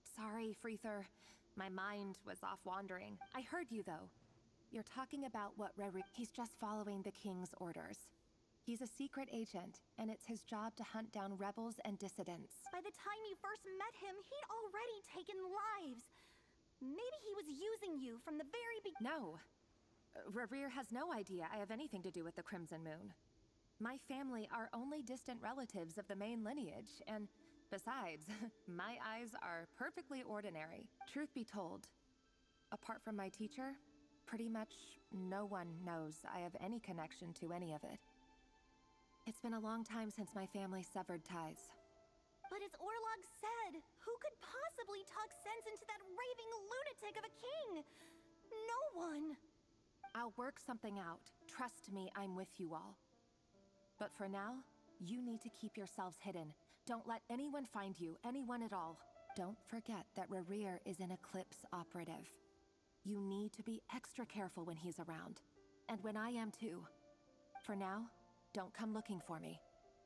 Sorry, Freether. My mind was off wandering. I heard you, though. You're talking about what He's just following the king's orders. He's a secret agent, and it's his job to hunt down rebels and dissidents. By the time you first met him, he'd already taken lives. Maybe he was using you from the very beginning. No. Rerir has no idea I have anything to do with the Crimson Moon. My family are only distant relatives of the main lineage, and besides, my eyes are perfectly ordinary. Truth be told, apart from my teacher, pretty much no one knows I have any connection to any of it. It's been a long time since my family severed ties. But as Orlog said, who could possibly talk sense into that raving lunatic of a king? No one. I'll work something out. Trust me, I'm with you all. But for now, you need to keep yourselves hidden. Don't let anyone find you, anyone at all. Don't forget that Rerir is an Eclipse operative. You need to be extra careful when he's around. And when I am too. For now, don't come looking for me.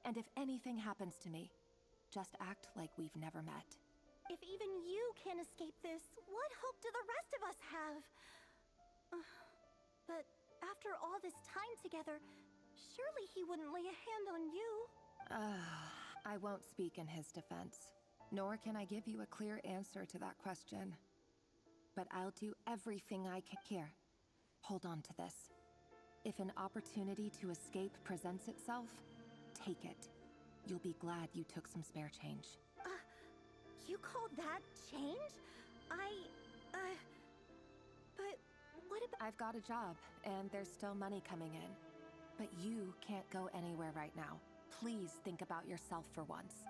And if anything happens to me, just act like we've never met. If even you can't escape this, what hope do the rest of us have? But after all this time together, surely he wouldn't lay a hand on you. I won't speak in his defense. Nor can I give you a clear answer to that question. But I'll do everything I can. Here, hold on to this. If an opportunity to escape presents itself, take it. You'll be glad you took some spare change. You call that change? But what about— I've got a job, and there's still money coming in. But you can't go anywhere right now. Please think about yourself for once.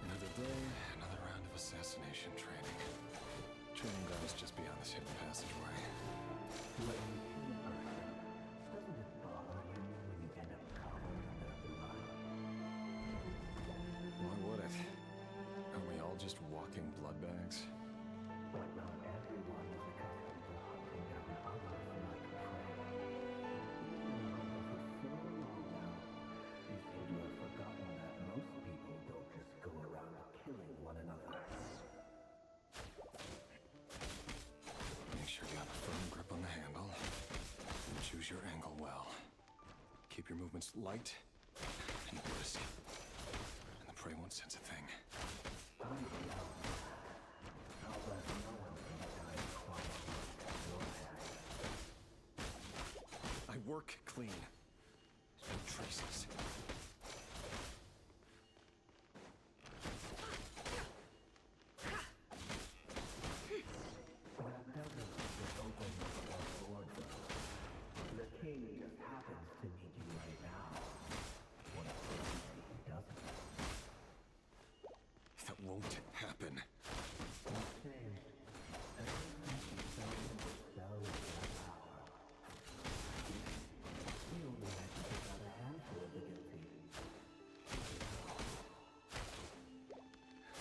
Another day, another round of assassination training. Training grounds just beyond this hidden passageway. Doesn't it bother you when you end up covered in their blood? Why would it? Aren't we all just walking blood bags? But not everyone is accustomed to hunting down others like prey. You've been a hunter for so long now, you seem to have forgotten that most people don't just go around killing one another. Make sure you have a firm grip on the handle. And choose your angle well. Keep your movements light and brisk. And the prey won't sense a thing. I work clean. No traces. The king just happens to need you right now. What if he doesn't? That won't happen.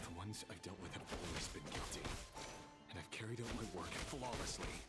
The ones I've dealt with have always been guilty. And I've carried out my work flawlessly.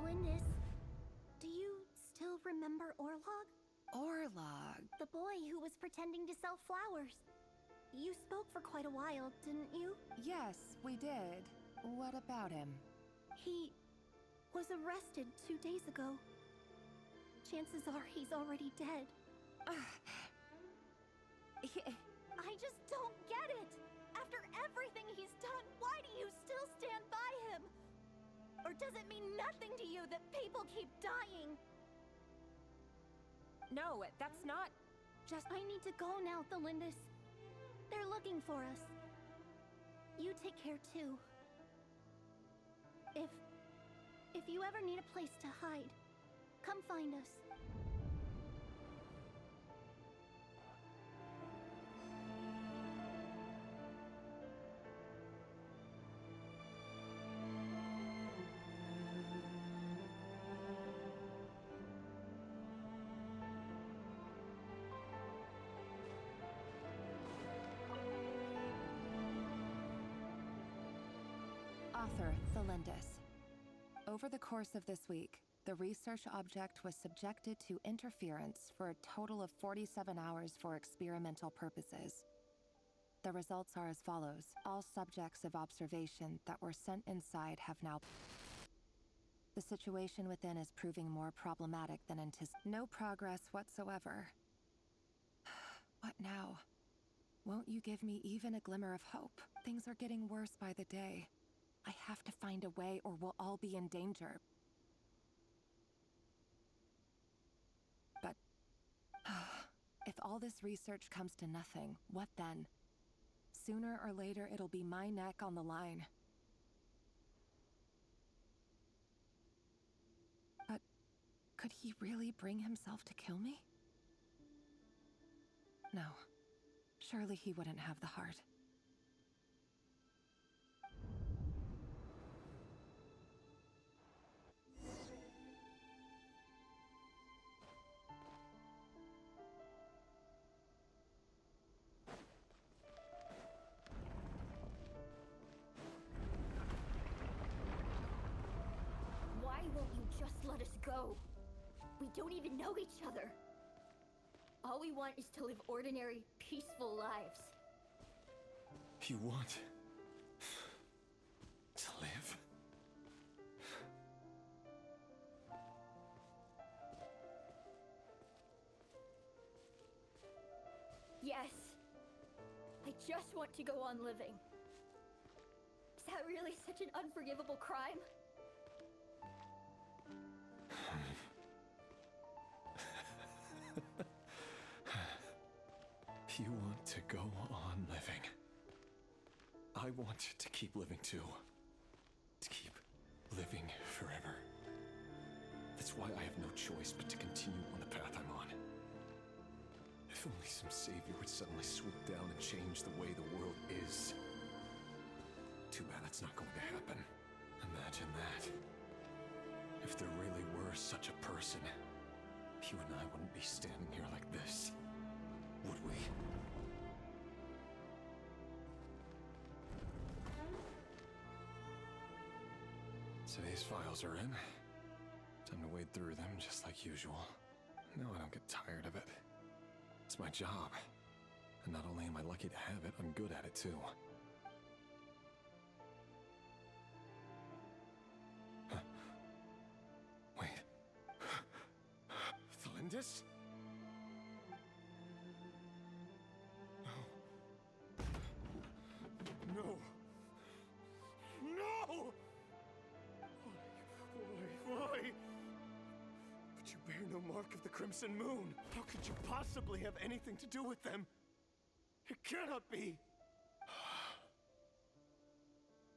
Lindis, do you still remember Orlog? Orlog? The boy who was pretending to sell flowers. You spoke for quite a while, didn't you? Yes, we did. What about him? He was arrested 2 days ago. Chances are he's already dead. I just don't get it! After everything he's done, why do you still stand by him? Or does it mean nothing to you that people keep dying? No, that's not... I need to go now, Thelindis. They're looking for us. You take care too. If you ever need a place to hide, come find us. Author, Thelindis. Over the course of this week, the research object was subjected to interference for a total of 47 hours for experimental purposes. The results are as follows. All subjects of observation that were sent inside have now... The situation within is proving more problematic than anticipated. No progress whatsoever. What now? Won't you give me even a glimmer of hope? Things are getting worse by the day. I have to find a way or we'll all be in danger. But... if all this research comes to nothing, what then? Sooner or later, it'll be my neck on the line. But could he really bring himself to kill me? No. Surely he wouldn't have the heart. Why won't you just let us go? We don't even know each other. All we want is to live ordinary, peaceful lives. You want to live? Yes. I just want to go on living. Is that really such an unforgivable crime? You want to go on living. I want to keep living too. To keep living forever. That's why I have no choice but to continue on the path I'm on. If only some savior would suddenly swoop down and change the way the world is. Too bad that's not going to happen. Imagine that. If there really were such a person, you and I wouldn't be standing here like this, would we? Today's files are in. Time to wade through them just like usual. No, I don't get tired of it. It's my job. And not only am I lucky to have it, I'm good at it too. Huh. Wait. Thelindis? No. No! Why? But you bear no mark of the Crimson Moon. How could you possibly have anything to do with them? It cannot be!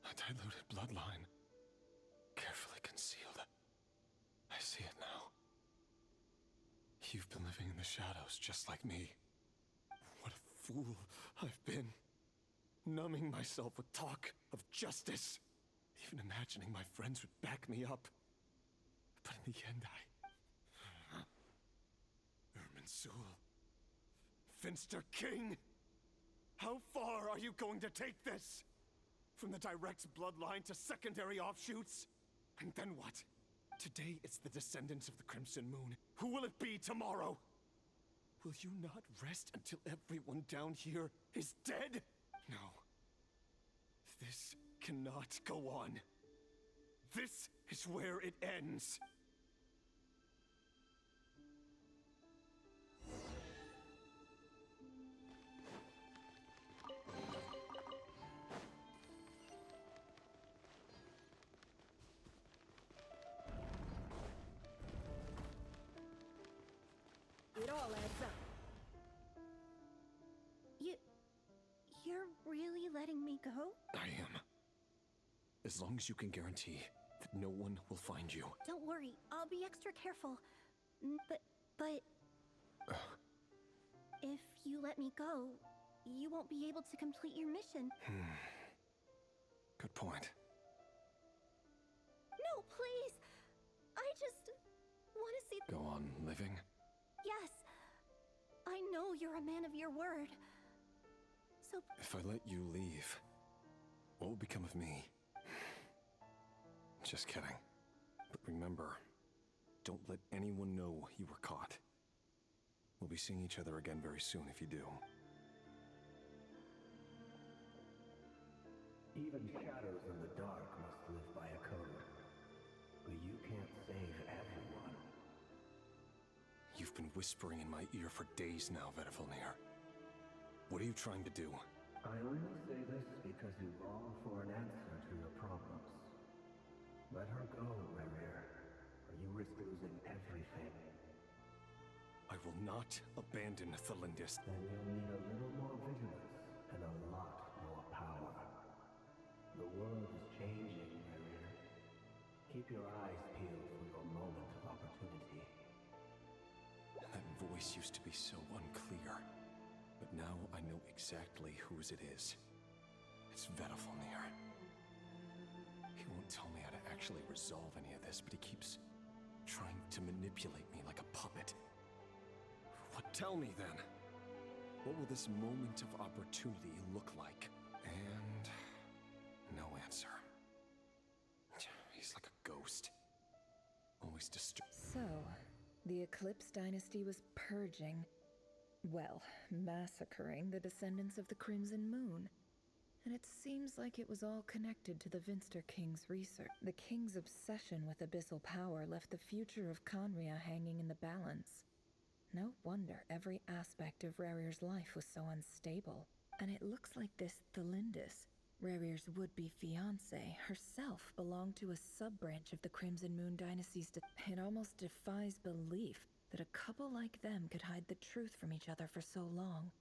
A diluted bloodline. Carefully concealed. I see it now. You've been living in the shadows just like me. What a fool I've been. Numbing myself with talk of justice. Even imagining my friends would back me up. But in the end, Irminsul. Finster King! How far are you going to take this? From the direct bloodline to secondary offshoots? And then what? Today it's the descendants of the Crimson Moon. Who will it be tomorrow? Will you not rest until everyone down here is dead? No. This cannot go on. This is where it ends. It all adds up. You're really letting me go? I am. As long as you can guarantee that no one will find you. Don't worry, I'll be extra careful. But... If you let me go, you won't be able to complete your mission. Good point. No, please! I just want to see... Go on living? Yes. I know you're a man of your word. So... If I let you leave, what will become of me? Just kidding. But remember, don't let anyone know you were caught. We'll be seeing each other again very soon if you do. Even shadows in the dark must live by a code. But you can't save everyone. You've been whispering in my ear for days now, Vedifalnir. What are you trying to do? I only say this because you long for an answer to your problems. Let her go, Rerira, or you risk losing everything. I will not abandon Thalindis. Then you'll need a little more vigilance and a lot more power. The world is changing, Rerira. Keep your eyes peeled for your moment of opportunity. That voice used to be so unclear. But now I know exactly whose it is. It's Vedifalnir. He won't tell me how to actually resolve any of this, but he keeps trying to manipulate me like a puppet. What? Tell me then. What will this moment of opportunity look like? And no answer. He's like a ghost. Always So, the Eclipse Dynasty was purging, well, massacring the descendants of the Crimson Moon. And it seems like it was all connected to the Vinster King's research. The King's obsession with abyssal power left the future of Khaenri'ah hanging in the balance. No wonder every aspect of Rerir's life was so unstable. And it looks like this Thalindis, Rerir's would-be fiancé, herself belonged to a sub-branch of the Crimson Moon Dynasty's. It almost defies belief that a couple like them could hide the truth from each other for so long.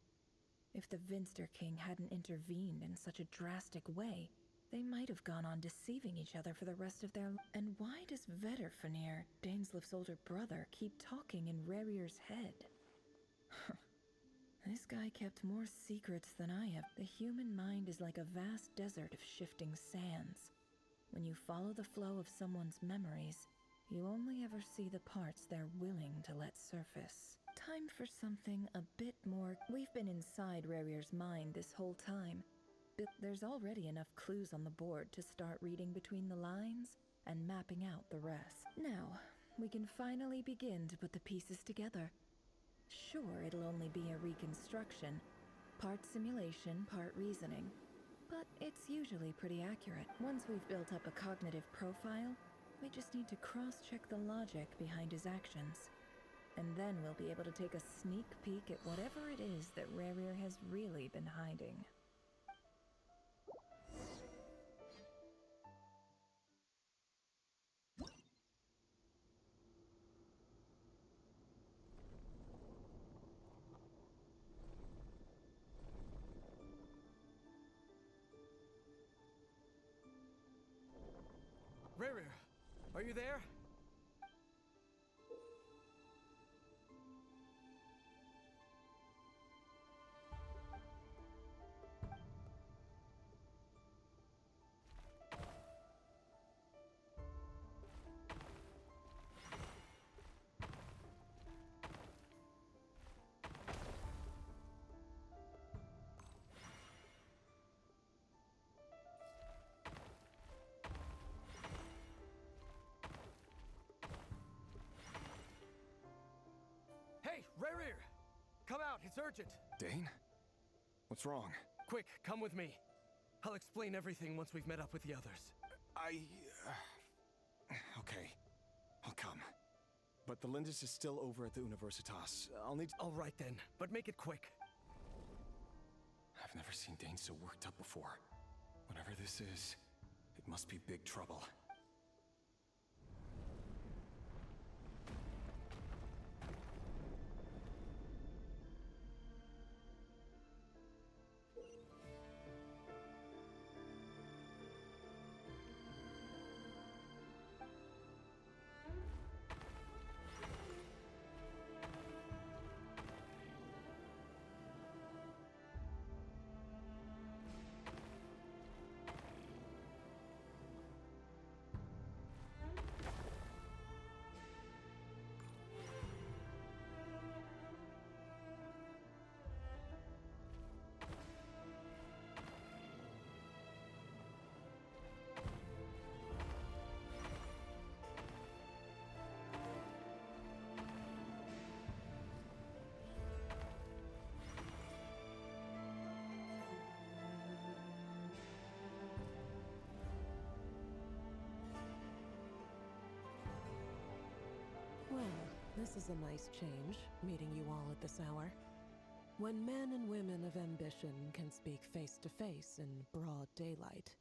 If the Vinster King hadn't intervened in such a drastic way, they might have gone on deceiving each other for the rest of their lives. And why does Vedifalnir, Daneslif's older brother, keep talking in Rerir's head? This guy kept more secrets than I have. The human mind is like a vast desert of shifting sands. When you follow the flow of someone's memories, you only ever see the parts they're willing to let surface. Time for something a bit more. We've been inside Rerir's mind this whole time, but there's already enough clues on the board to start reading between the lines and mapping out the rest. Now, we can finally begin to put the pieces together. Sure, it'll only be a reconstruction, part simulation, part reasoning, but it's usually pretty accurate. Once we've built up a cognitive profile, we just need to cross-check the logic behind his actions. And then we'll be able to take a sneak peek at whatever it is that Rerir has really been hiding. Rerir, are you there? come out. It's urgent. Dane? What's wrong? Quick, come with me. I'll explain everything once we've met up with the others. Okay. I'll come. But the Lindis is still over at the Universitas. I'll need... All right then, but make it quick. I've never seen Dane so worked up before. Whatever this is, it must be big trouble. Well, this is a nice change, meeting you all at this hour. When men and women of ambition can speak face to face in broad daylight,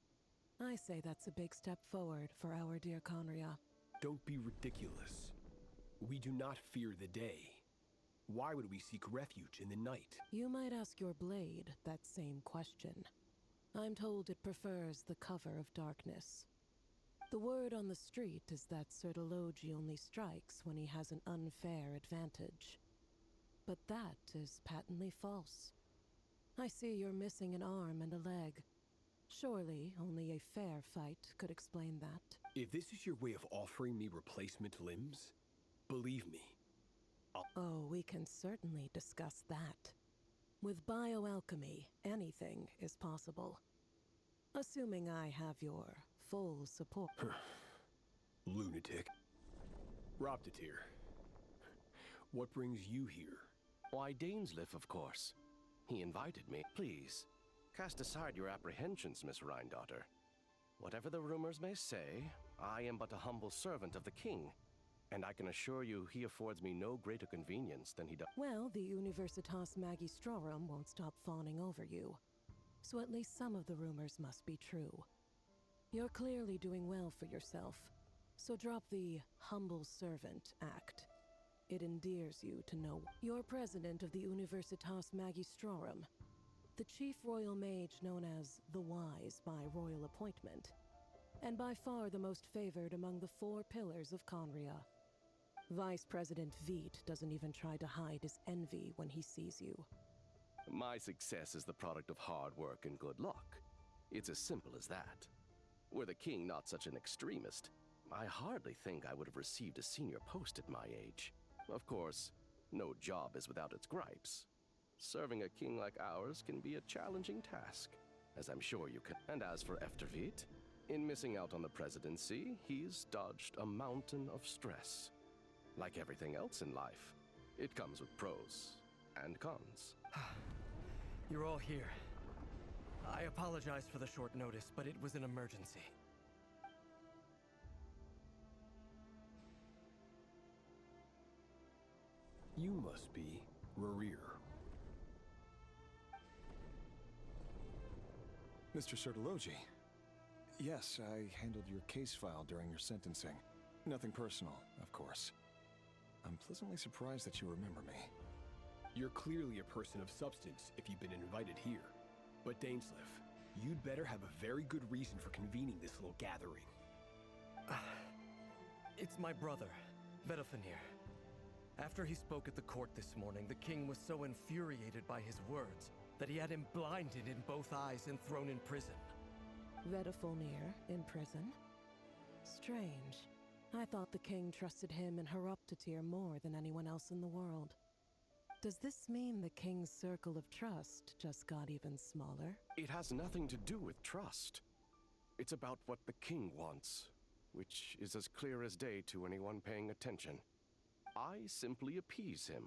I say that's a big step forward for our dear Conria. Don't be ridiculous. We do not fear the day. Why would we seek refuge in the night? You might ask your blade that same question. I'm told it prefers the cover of darkness. The word on the street is that Sertologi only strikes when he has an unfair advantage. But that is patently false. I see you're missing an arm and a leg. Surely only a fair fight could explain that. If this is your way of offering me replacement limbs, believe me, Oh, we can certainly discuss that. With bioalchemy, anything is possible. Assuming I have your full support. Lunatic. Roptatir. What brings you here? Why, Dainsliff, of course. He invited me. Please, cast aside your apprehensions, Miss Rhine-daughter. Whatever the rumors may say, I am but a humble servant of the king, and I can assure you he affords me no greater convenience than he does. Well, the Universitas Magistrorum won't stop fawning over you. So at least some of the rumors must be true. You're clearly doing well for yourself, so drop the humble servant act. It endears you to know you're president of the Universitas Magistrorum, the chief royal mage known as the Wise by royal appointment, and by far the most favored among the 4 pillars of Conria. Vice President Veet doesn't even try to hide his envy when he sees you. My success is the product of hard work and good luck. It's as simple as that. Were the king not such an extremist, I hardly think I would have received a senior post at my age. Of course, no job is without its gripes. Serving a king like ours can be a challenging task, as I'm sure you can. And as for Eftervit, in missing out on the presidency, he's dodged a mountain of stress. Like everything else in life, it comes with pros and cons. You're all here. I apologize for the short notice, but it was an emergency. You must be rerira. Mr. Sertologi. Yes, I handled your case file during your sentencing. Nothing personal, of course. I'm pleasantly surprised that you remember me. You're clearly a person of substance if you've been invited here. But Dainsliff, you'd better have a very good reason for convening this little gathering. It's my brother, Vedafinir. After he spoke at the court this morning, the king was so infuriated by his words that he had him blinded in both eyes and thrown in prison. Vedafinir in prison? Strange. I thought the king trusted him and Horoptatir more than anyone else in the world. Does this mean the king's circle of trust just got even smaller? It has nothing to do with trust. It's about what the king wants, which is as clear as day to anyone paying attention. I simply appease him,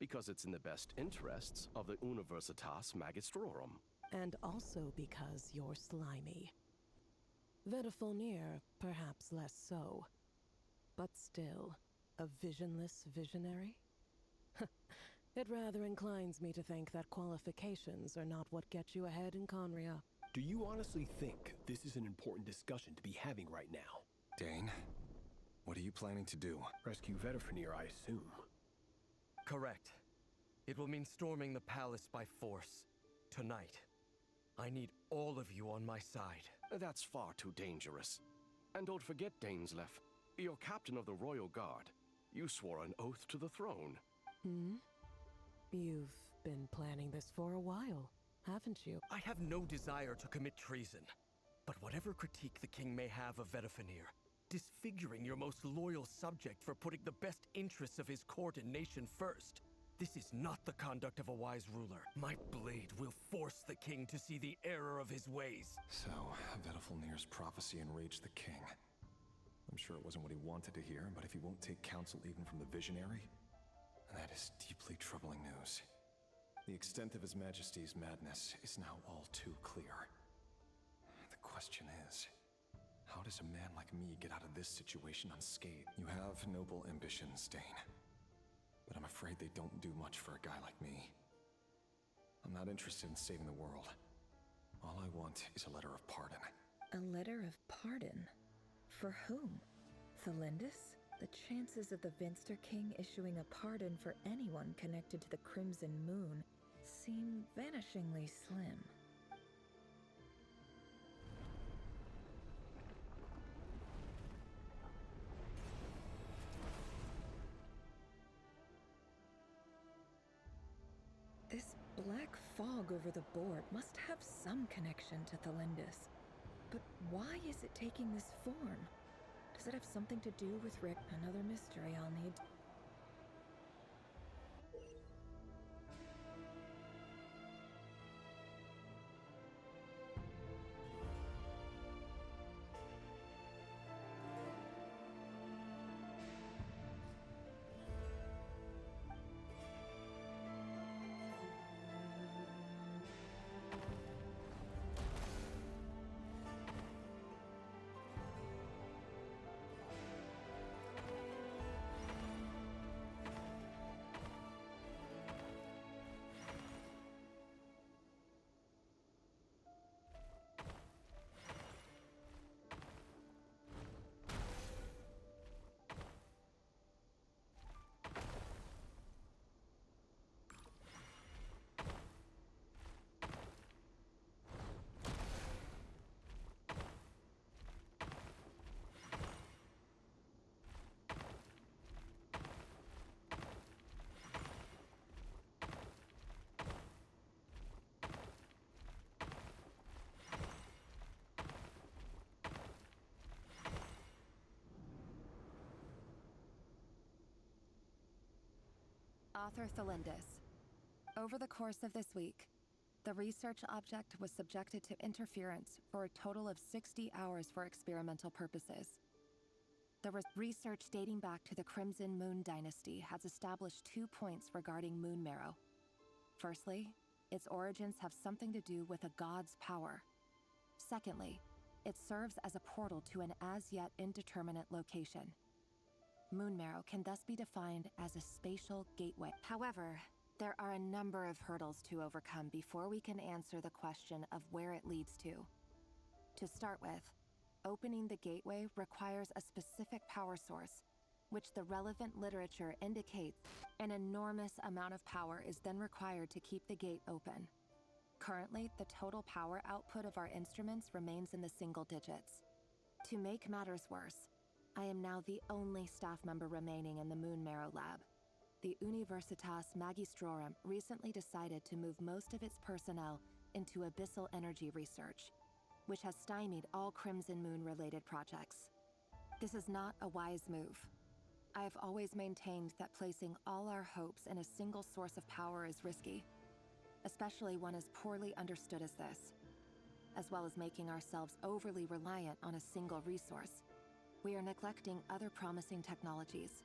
because it's in the best interests of the Universitas Magistrorum. And also because you're slimy. Vetifolnir, perhaps less so. But still, a visionless visionary? It rather inclines me to think that qualifications are not what get you ahead in Conria. Do you honestly think this is an important discussion to be having right now? Dane, what are you planning to do? Rescue Vetifolnir, I assume. Correct. It will mean storming the palace by force. Tonight. I need all of you on my side. That's far too dangerous. And don't forget, Dainsleif, you're captain of the Royal Guard. You swore an oath to the throne. Hmm? You've been planning this for a while, haven't you? I have no desire to commit treason. But whatever critique the king may have of Vetifolnir, disfiguring your most loyal subject for putting the best interests of his court and nation first, this is not the conduct of a wise ruler. My blade will force the king to see the error of his ways. So, Vetifolnir's prophecy enraged the king. I'm sure it wasn't what he wanted to hear, but if he won't take counsel even from the visionary, that is deeply troubling news. The extent of His Majesty's madness is now all too clear. The question is, how does a man like me get out of this situation unscathed? You have noble ambitions, Dane. But I'm afraid they don't do much for a guy like me. I'm not interested in saving the world. All I want is a letter of pardon. A letter of pardon? For whom? Thelindis? The chances of the Vinster King issuing a pardon for anyone connected to the Crimson Moon seem vanishingly slim. This black fog over the board must have some connection to Thelindis. But why is it taking this form? Does it have something to do with Rick? Another mystery I'll need. Author Thelindis. Over the course of this week, the research object was subjected to interference for a total of 60 hours for experimental purposes. The research dating back to the Crimson Moon Dynasty has established 2 points regarding Moon Marrow. Firstly, its origins have something to do with a god's power. Secondly, it serves as a portal to an as-yet indeterminate location. Moon Marrow can thus be defined as a spatial gateway. However, there are a number of hurdles to overcome before we can answer the question of where it leads to. To start with, opening the gateway requires a specific power source, which the relevant literature indicates an enormous amount of power is then required to keep the gate open. Currently, the total power output of our instruments remains in the single digits. To make matters worse, I am now the only staff member remaining in the Moon Marrow lab. The Universitas Magistrorum recently decided to move most of its personnel into abyssal energy research, which has stymied all Crimson Moon-related projects. This is not a wise move. I have always maintained that placing all our hopes in a single source of power is risky, especially one as poorly understood as this. As well as making ourselves overly reliant on a single resource, we are neglecting other promising technologies.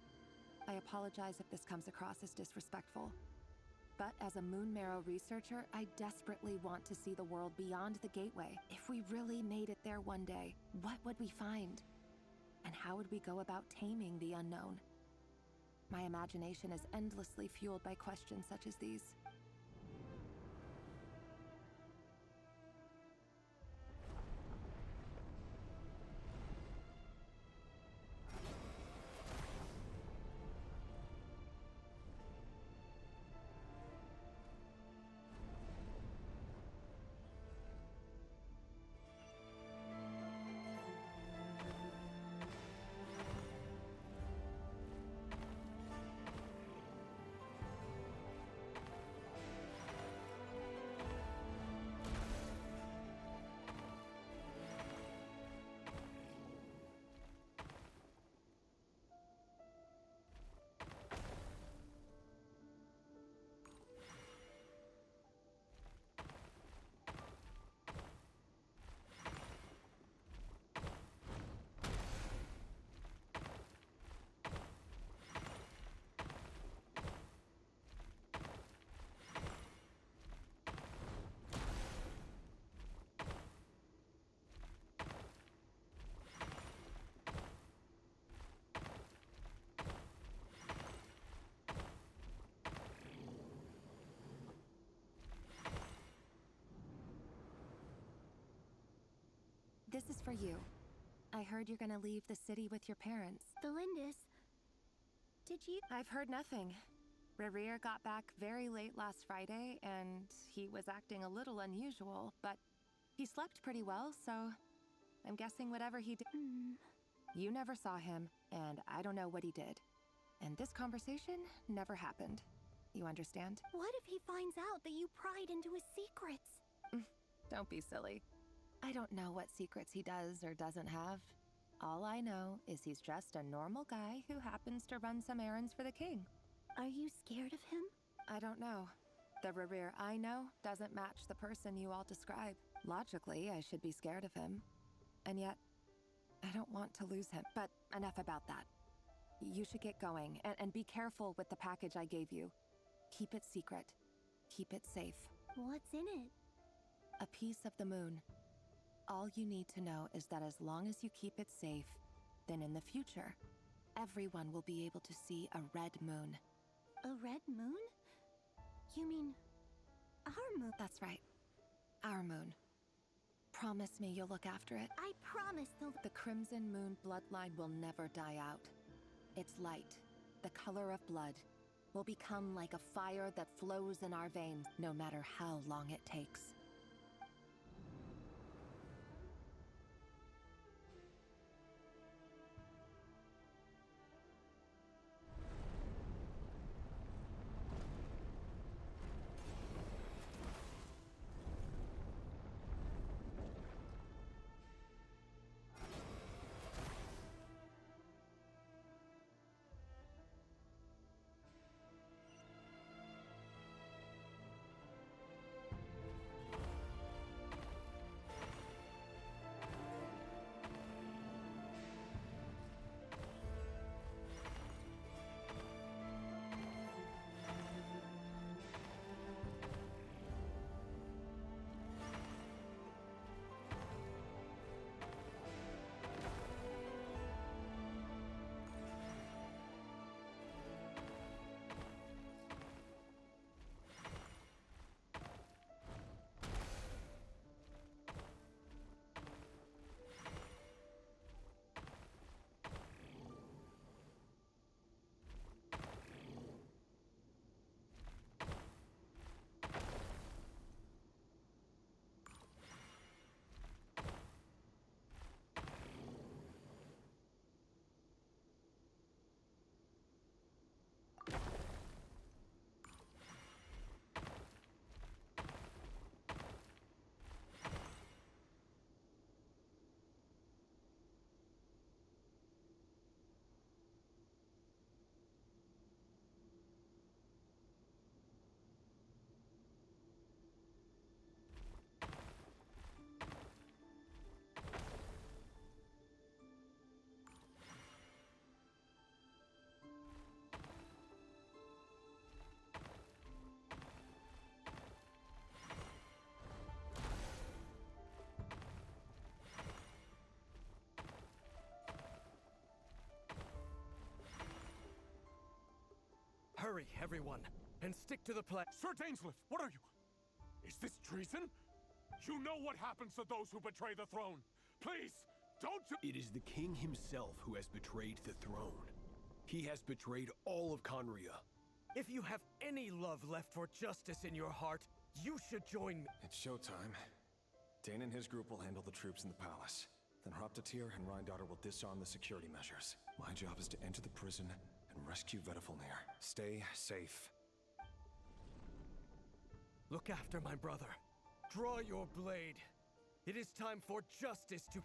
I apologize if this comes across as disrespectful. But as a Moon Marrow researcher, I desperately want to see the world beyond the gateway. If we really made it there one day, what would we find? And how would we go about taming the unknown? My imagination is endlessly fueled by questions such as these. This is for you. I heard you're gonna leave the city with your parents. Belindis, did you? I've heard nothing. Rerira got back very late last Friday, and he was acting a little unusual, but he slept pretty well, so I'm guessing whatever he did. You never saw him, and I don't know what he did. And this conversation never happened. You understand? What if he finds out that you pried into his secrets? Don't be silly. I don't know what secrets he does or doesn't have. All I know is he's just a normal guy who happens to run some errands for the king. Are you scared of him? I don't know. The Rerira I know doesn't match the person you all describe. Logically, I should be scared of him. And yet, I don't want to lose him. But enough about that. You should get going, and be careful with the package I gave you. Keep it secret. Keep it safe. What's in it? A piece of the moon. All you need to know is that as long as you keep it safe, then in the future, everyone will be able to see a red moon. A red moon? You mean our moon? That's right. Our moon. Promise me you'll look after it. I promise The Crimson Moon bloodline will never die out. Its light, the color of blood, will become like a fire that flows in our veins, no matter how long it takes. Hurry, everyone, and stick to the plan. Sir Dainsleif, what are you? Is this treason? You know what happens to those who betray the throne. Please, don't do— It is the king himself who has betrayed the throne. He has betrayed all of Conria. If you have any love left for justice in your heart, you should join me. It's showtime. Dane and his group will handle the troops in the palace. Then Hraptatyr and Rhindaughter will disarm the security measures. My job is to enter the prison and rescue Vedifalnir. Stay safe. Look after my brother. Draw your blade. It is time for justice to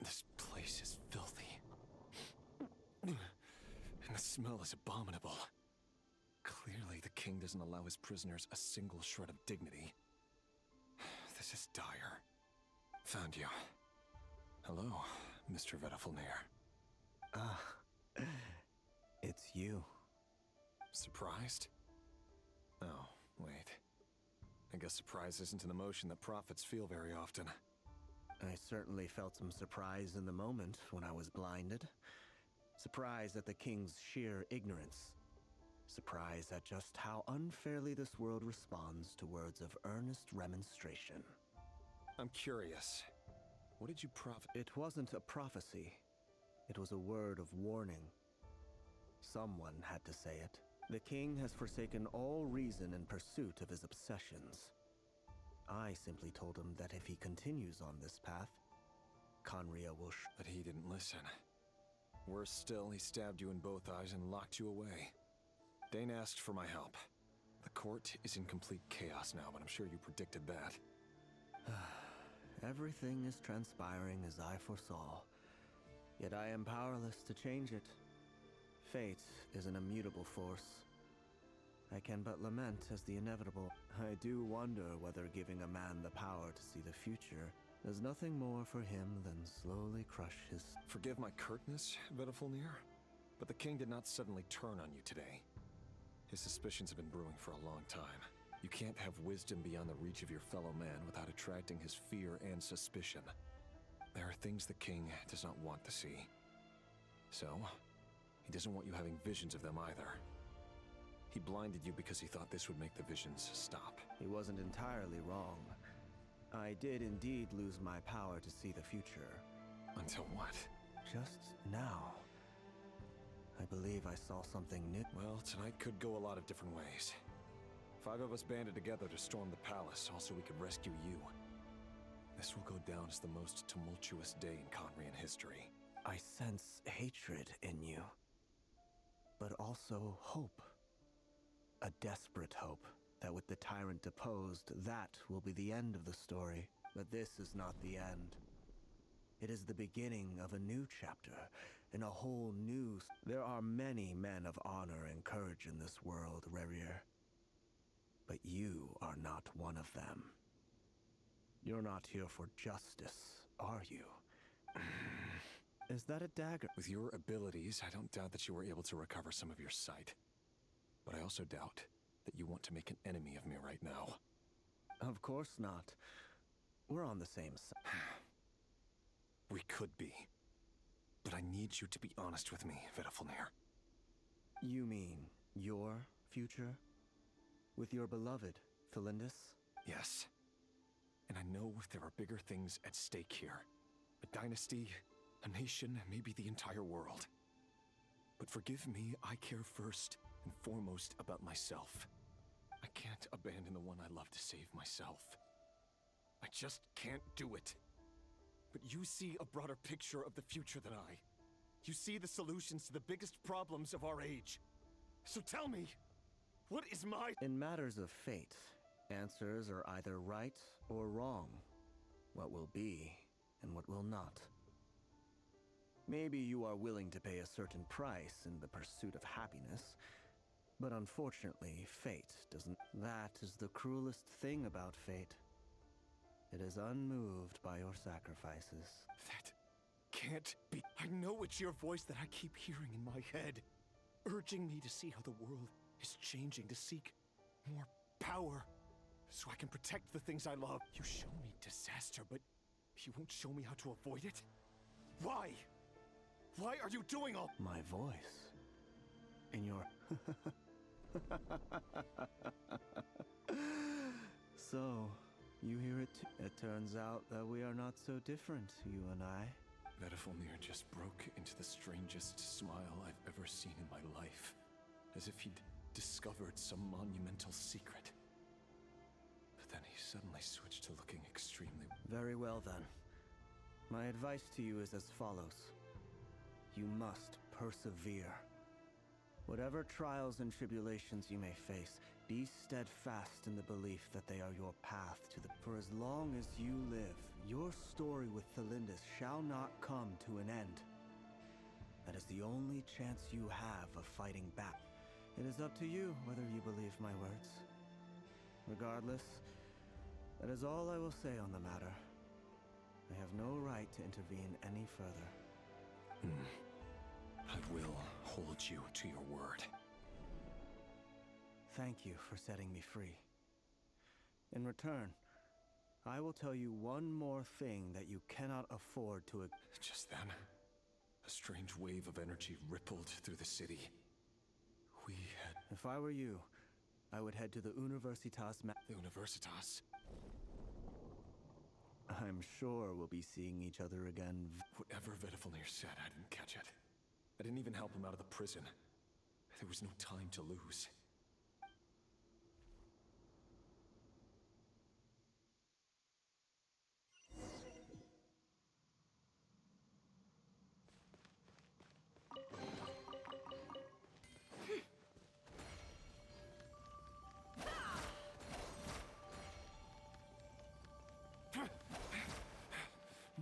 This place is filthy. And the smell is abominable. Clearly, the king doesn't allow his prisoners a single shred of dignity. This is dire. Found you. Hello, Mr. Vedifalnir. It's you. Surprised? Oh, wait. I guess surprise isn't an emotion that prophets feel very often. I certainly felt some surprise in the moment when I was blinded. Surprise at the king's sheer ignorance. Surprise at just how unfairly this world responds to words of earnest remonstration. I'm curious. What did you prophet? It wasn't a prophecy. It was a word of warning. Someone had to say it. The king has forsaken all reason in pursuit of his obsessions. I simply told him that if he continues on this path, Conria will But he didn't listen. Worse still, he stabbed you in both eyes and locked you away. Dane asked for my help. The court is in complete chaos now, but I'm sure you predicted that. Everything is transpiring as I foresaw. Yet I am powerless to change it. Fate is an immutable force. I can but lament as the inevitable. I do wonder whether giving a man the power to see the future does nothing more for him than slowly crush his... Forgive my curtness, Vedifalnir, but the king did not suddenly turn on you today. His suspicions have been brewing for a long time. You can't have wisdom beyond the reach of your fellow man without attracting his fear and suspicion. There are things the king does not want to see. So, he doesn't want you having visions of them either. He blinded you because he thought this would make the visions stop. He wasn't entirely wrong. I did indeed lose my power to see the future. Until what? Just now. I believe I saw something new. Well, tonight could go a lot of different ways. 5 of us banded together to storm the palace, also we could rescue you. This will go down as the most tumultuous day in Conrian history. I sense hatred in you, but also hope. A desperate hope that with the tyrant deposed, that will be the end of the story. But this is not the end. It is the beginning of a new chapter, in a whole new... There are many men of honor and courage in this world, rerira. But you are not one of them. You're not here for justice, are you? Is that a dagger? With your abilities, I don't doubt that you were able to recover some of your sight. But I also doubt that you want to make an enemy of me right now. Of course not. We're on the same side. We could be. But I need you to be honest with me, Vedafalnir. You mean your future? With your beloved, Felindis? Yes. And I know there are bigger things at stake here. A dynasty, a nation, maybe the entire world. But forgive me, I care first and foremost about myself. I can't abandon the one I love to save myself. I just can't do it. But you see a broader picture of the future than I. You see the solutions to the biggest problems of our age. So tell me, what is my... In matters of fate, answers are either right or wrong. What will be and what will not. Maybe you are willing to pay a certain price in the pursuit of happiness, but unfortunately, fate doesn't... That is the cruelest thing about fate. It is unmoved by your sacrifices. That can't be... I know it's your voice that I keep hearing in my head, urging me to see how the world is changing, to seek more power, so I can protect the things I love. You show me disaster, but you won't show me how to avoid it? Why? Why are you doing all... My voice. In your... So, you hear it too? It turns out that we are not so different, you and I. Vedafalnir just broke into the strangest smile I've ever seen in my life. As if he'd discovered some monumental secret. But then he suddenly switched to looking extremely... Very well then. My advice to you is as follows. You must persevere. Whatever trials and tribulations you may face, be steadfast in the belief that they are your path to the... For as long as you live, your story with Felindis shall not come to an end. That is the only chance you have of fighting back. It is up to you whether you believe my words. Regardless, that is all I will say on the matter. I have no right to intervene any further. I will hold you to your word. Thank you for setting me free. In return, I will tell you one more thing that you cannot afford to... Just then, a strange wave of energy rippled through the city. We had... If I were you, I would head to the Universitas The Universitas? I'm sure we'll be seeing each other again. Whatever Vedafalnir said, I didn't catch it. I didn't even help him out of the prison. There was no time to lose.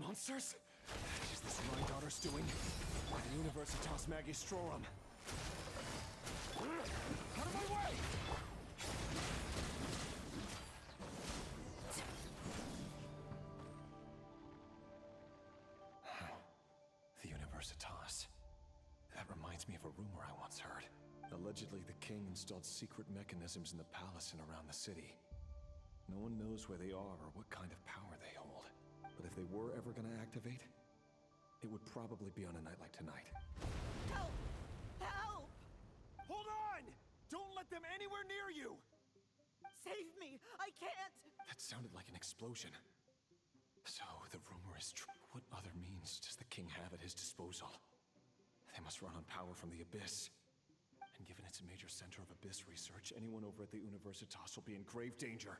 Monsters? Is this my daughter's doing? By the Universitas Magistrorum. Out of my way! The Universitas. That reminds me of a rumor I once heard. Allegedly, the king installed secret mechanisms in the palace and around the city. No one knows where they are or what kind of power they hold. But if they were ever gonna activate, it would probably be on a night like tonight. Help! Help! Hold on! Don't let them anywhere near you! Save me! I can't! That sounded like an explosion. So, the rumor is true. What other means does the king have at his disposal? They must run on power from the Abyss. And given it's a major center of Abyss research, anyone over at the Universitas will be in grave danger.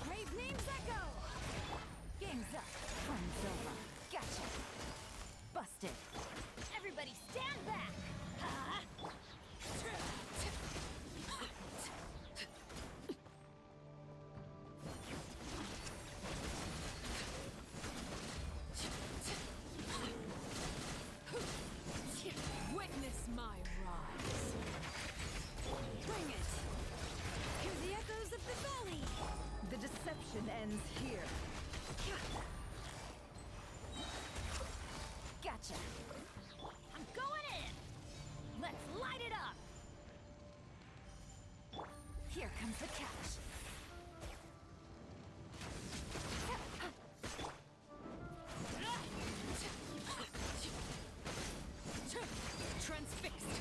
Brave names echo! Game's up. Fun's over. Gotcha. Busted. Everybody stand back! Ha! Witness my rise. Bring it! Hear the echoes of the valley! The deception ends here. Gotcha! I'm going in! Let's light it up! Here comes the catch. Transfixed!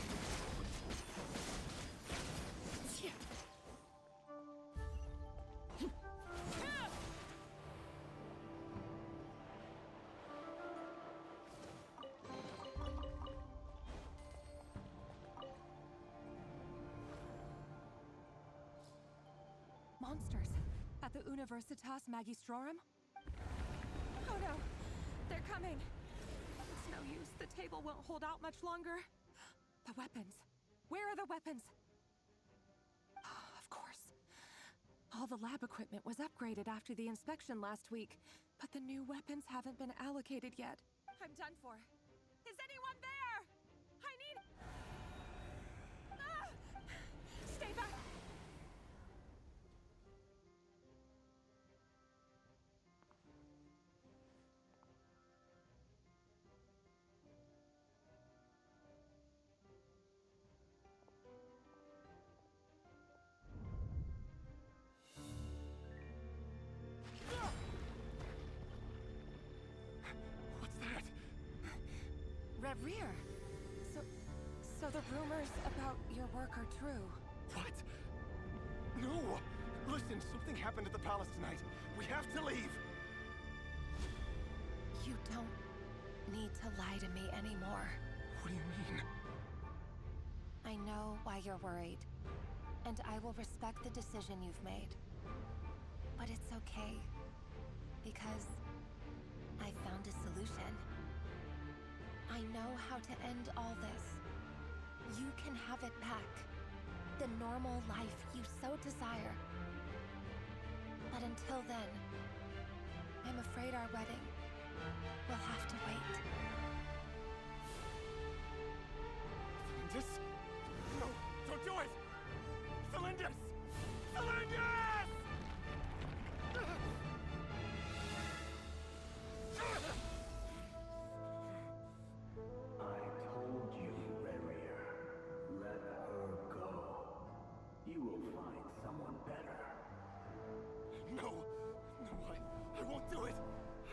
Monsters! At the Universitas Magistrorum? Oh no! They're coming! It's no use. The table won't hold out much longer. The weapons. Where are the weapons? Of course. All the lab equipment was upgraded after the inspection last week, but the new weapons haven't been allocated yet. I'm done for. Is anyone there? I need... Ah! Stay back! What's that? Rerira. So the rumors about your work are true. What? No! Listen, something happened at the palace tonight. We have to leave! You don't need to lie to me anymore. What do you mean? I know why you're worried, and I will respect the decision you've made. But it's okay, because I found a solution. I know how to end all this. You can have it back. The normal life you so desire. But until then, I'm afraid our wedding will have to wait. Cylindus? No, don't do it! Cylindus! Cylindus! I told you, rerira. Let her go. You will find someone better. No! No, I won't do it!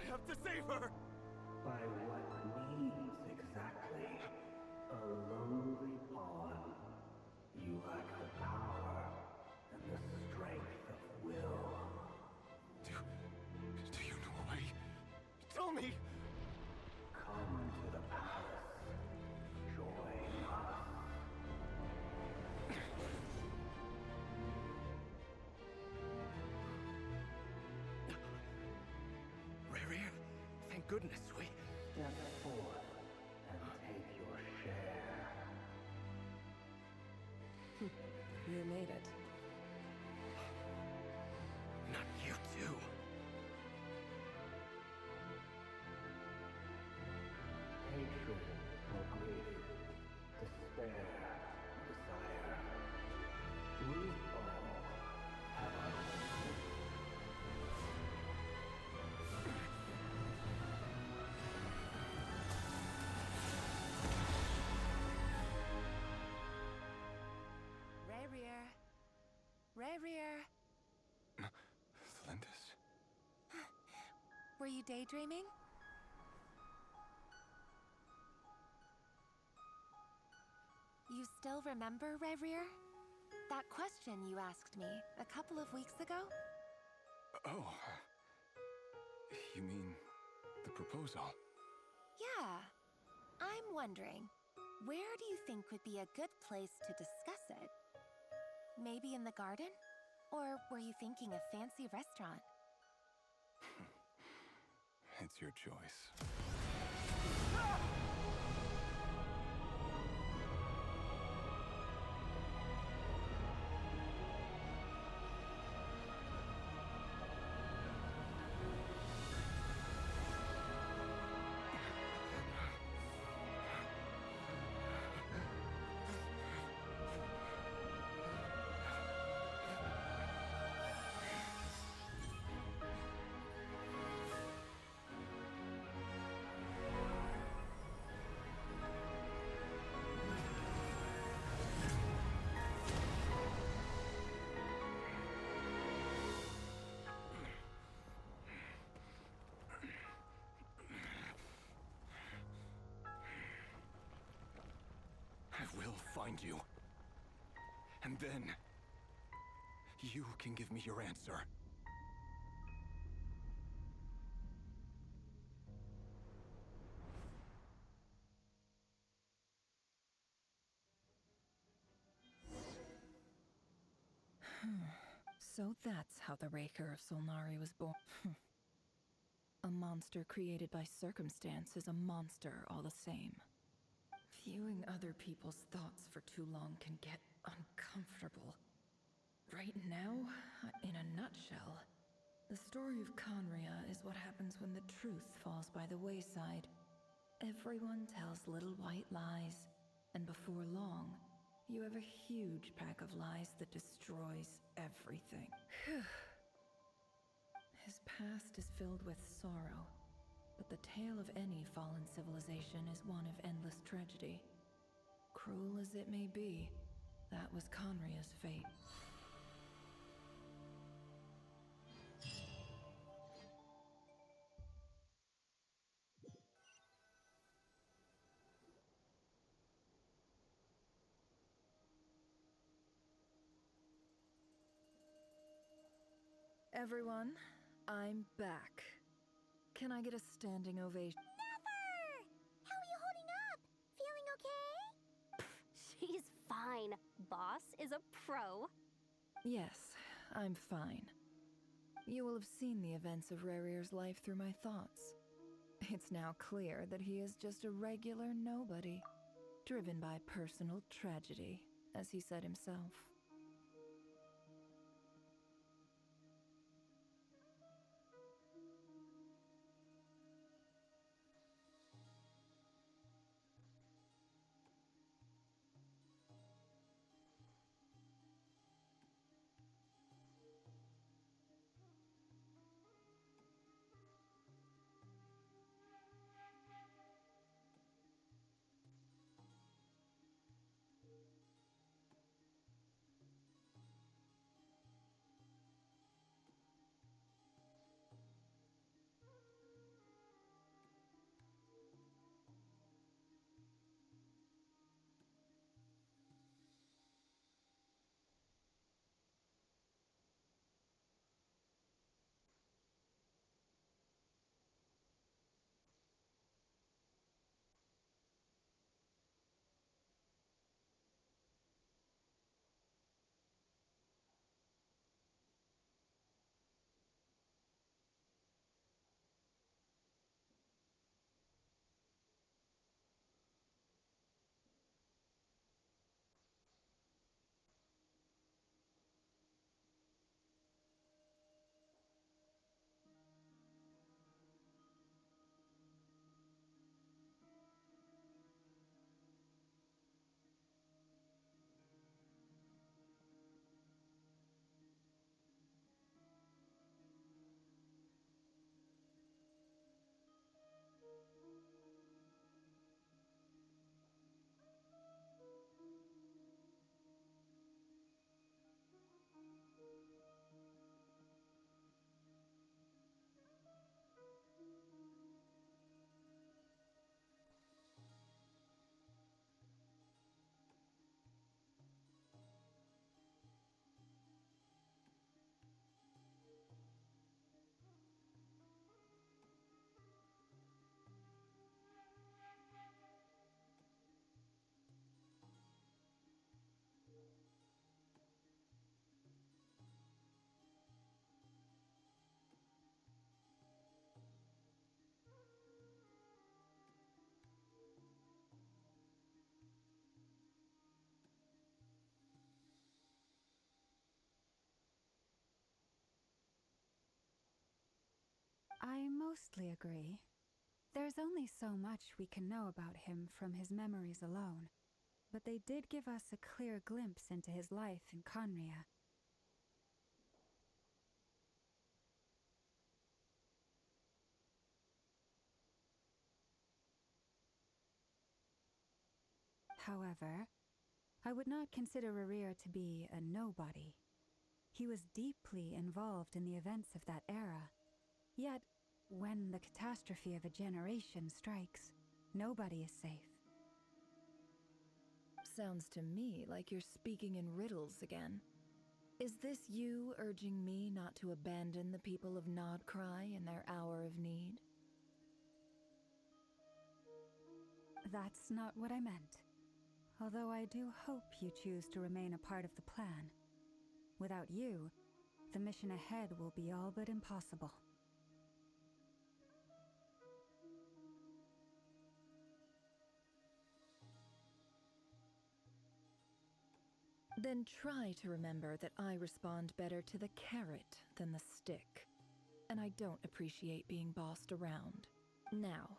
I have to save her! By what means exactly? A lowly pawn. You lack the power and the strength of will. Do you know a way? Tell me! Come to the palace. Join us. Rerira, thank goodness we... Step forth and take your share. You made it. Not you too. Hatred or grief, despair or desire. We all have our own. Rerira. Rerira. Cylindus? Were you daydreaming? You still remember, Rerira? That question you asked me a couple of weeks ago? Oh. You mean the proposal? Yeah. I'm wondering, where do you think would be a good place to discuss it? Maybe in the garden? Or were you thinking a fancy restaurant? It's your choice. I will find you. And then, you can give me your answer. So that's how the Raker of Solnari was born. A monster created by circumstance is a monster all the same. Viewing other people's thoughts for too long can get uncomfortable. Right now, in a nutshell, the story of Conria is what happens when the truth falls by the wayside. Everyone tells little white lies, and before long, you have a huge pack of lies that destroys everything. His past is filled with sorrow, but the tale of any fallen civilization is one of endless tragedy. Cruel as it may be, that was Conria's fate. Everyone, I'm back. Can I get a standing ovation? Never! How are you holding up? Feeling okay? She's fine. Boss is a pro. Yes, I'm fine. You will have seen the events of Rerir's life through my thoughts. It's now clear that he is just a regular nobody, driven by personal tragedy, as he said himself. I mostly agree. There's only so much we can know about him from his memories alone, but they did give us a clear glimpse into his life in Koniec. However, I would not consider rerira to be a nobody. He was deeply involved in the events of that era. Yet, when the catastrophe of a generation strikes, nobody is safe. Sounds to me like you're speaking in riddles again. Is this you urging me not to abandon the people of Nodcry in their hour of need? That's not what I meant. Although I do hope you choose to remain a part of the plan. Without you, the mission ahead will be all but impossible. Then try to remember that I respond better to the carrot than the stick. And I don't appreciate being bossed around. Now,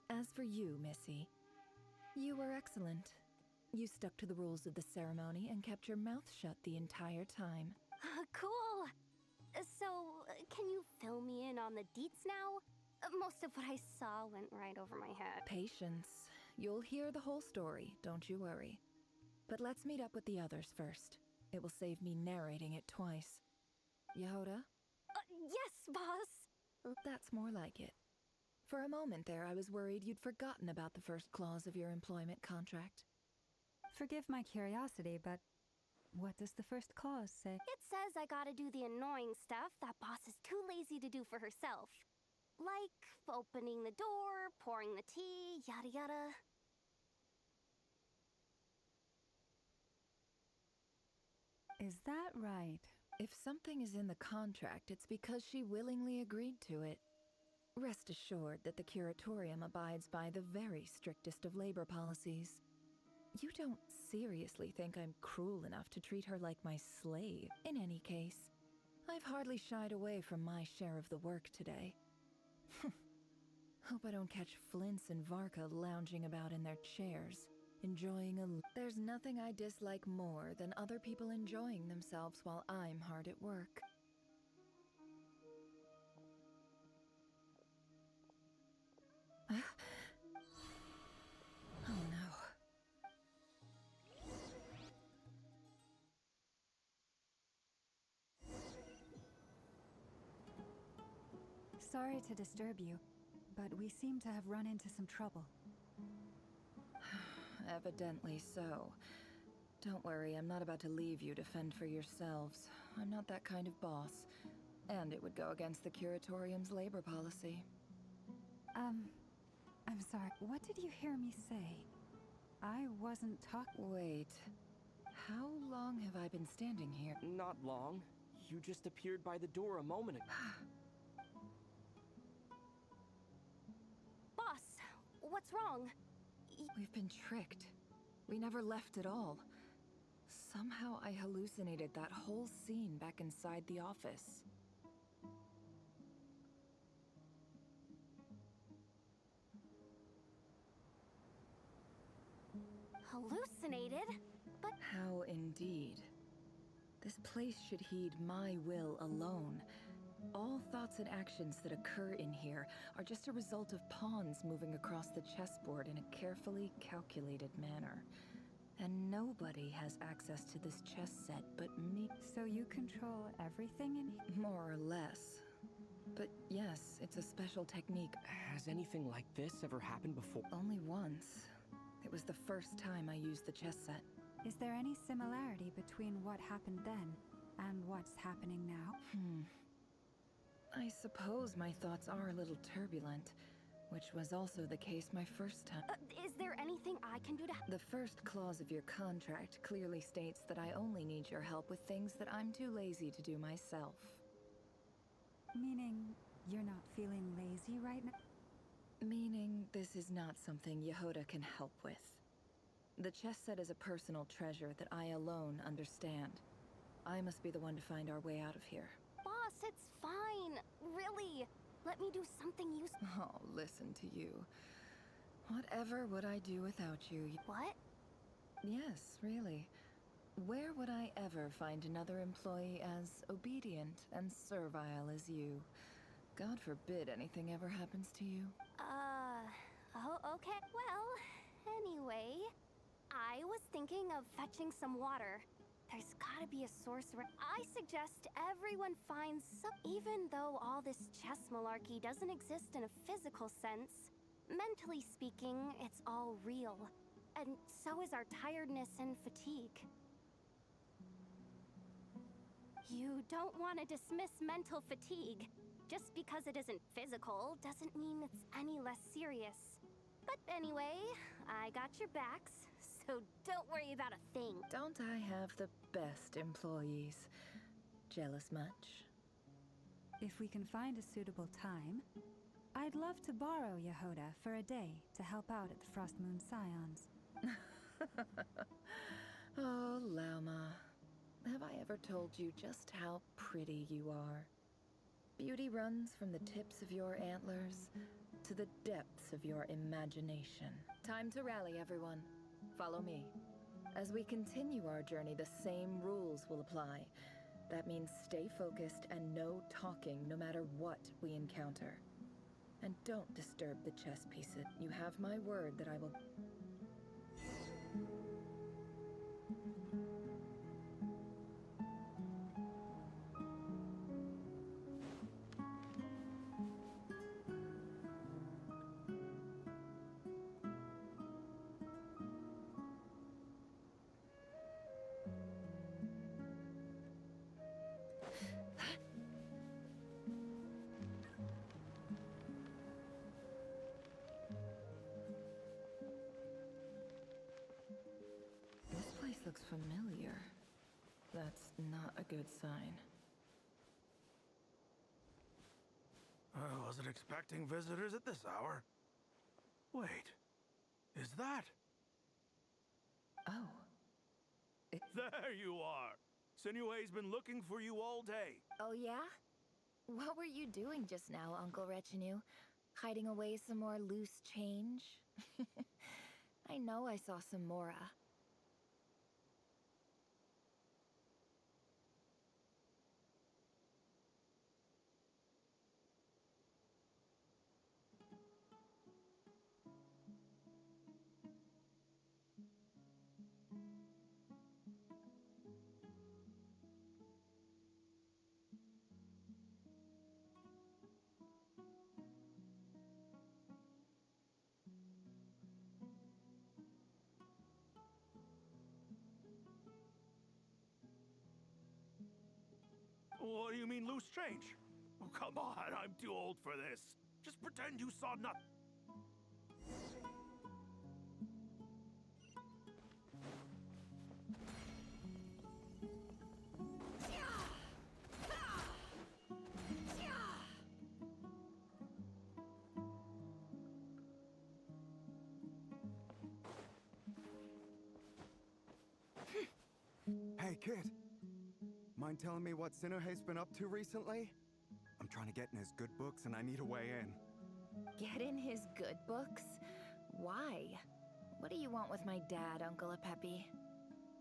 as for you, Missy, you were excellent. You stuck to the rules of the ceremony and kept your mouth shut the entire time. Cool! So, can you fill me in on the deets now? Most of what I saw went right over my head. Patience. You'll hear the whole story, don't you worry. But let's meet up with the others first. It will save me narrating it twice. Yehoda? Yes, boss! That's more like it. For a moment there, I was worried you'd forgotten about the first clause of your employment contract. Forgive my curiosity, but what does the first clause say? It says I gotta do the annoying stuff that boss is too lazy to do for herself. Like opening the door, pouring the tea, yada yada. Is that right? If something is in the contract, it's because she willingly agreed to it. Rest assured that the Curatorium abides by the very strictest of labor policies. You don't seriously think I'm cruel enough to treat her like my slave? In any case, I've hardly shied away from my share of the work today. Hope I don't catch Flints and Varka lounging about in their chairs, enjoying a... There's nothing I dislike more than other people enjoying themselves while I'm hard at work. Oh no. Sorry to disturb you, but we seem to have run into some trouble. Evidently so. Don't worry, I'm not about to leave you to fend for yourselves. I'm not that kind of boss. And it would go against the Curatorium's labor policy. I'm sorry, what did you hear me say? I wasn't talking. Wait. How long have I been standing here? Not long. You just appeared by the door a moment ago. Boss, what's wrong? We've been tricked. We never left at all. Somehow I hallucinated that whole scene back inside the office. Hallucinated? But... How indeed. This place should heed my will alone. All thoughts and actions that occur in here are just a result of pawns moving across the chessboard in a carefully calculated manner. And nobody has access to this chess set but me. So you control everything in here? More or less. But yes, it's a special technique. Has anything like this ever happened before? Only once. It was the first time I used the chess set. Is there any similarity between what happened then and what's happening now? I suppose my thoughts are a little turbulent, which was also the case my first time. Is there anything I can do to... The first clause of your contract clearly states that I only need your help with things that I'm too lazy to do myself. Meaning, you're not feeling lazy right now? Meaning, this is not something Yehoda can help with. The chess set is a personal treasure that I alone understand. I must be the one to find our way out of here. Boss, it's fine. Really. Let me do something useful. Oh, listen to you. Whatever would I do without you? What? Yes, really. Where would I ever find another employee as obedient and servile as you? God forbid anything ever happens to you. Oh, okay. Well, anyway, I was thinking of fetching some water. There's gotta be a source where I suggest everyone finds some. Even though all this chess malarkey doesn't exist in a physical sense, mentally speaking, it's all real. And so is our tiredness and fatigue. You don't want to dismiss mental fatigue. Just because it isn't physical doesn't mean it's any less serious. But anyway, I got your backs, so don't worry about a thing. Don't I have the best employees? Jealous much? If we can find a suitable time, I'd love to borrow Yehoda for a day to help out at the Frost Moon Scions. Oh, Lauma. Have I ever told you just how pretty you are? Beauty runs from the tips of your antlers to the depths of your imagination. Time to rally, everyone. Follow me. As we continue our journey, the same rules will apply. That means stay focused and no talking no matter what we encounter. And don't disturb the chess pieces. You have my word that I will... Looks familiar. That's not a good sign. I wasn't expecting visitors at this hour. Wait, is that? Oh. There you are! Sinue's been looking for you all day. Oh, yeah? What were you doing just now, Uncle Retinue? Hiding away some more loose change? I know I saw some Mora. What do you mean loose change? Oh, come on, I'm too old for this. Just pretend you saw nothing. Hey, kid. Mind telling me what Sinuhe's been up to recently? I'm trying to get in his good books and I need a way in. Get in his good books? Why? What do you want with my dad, Uncle Apepi?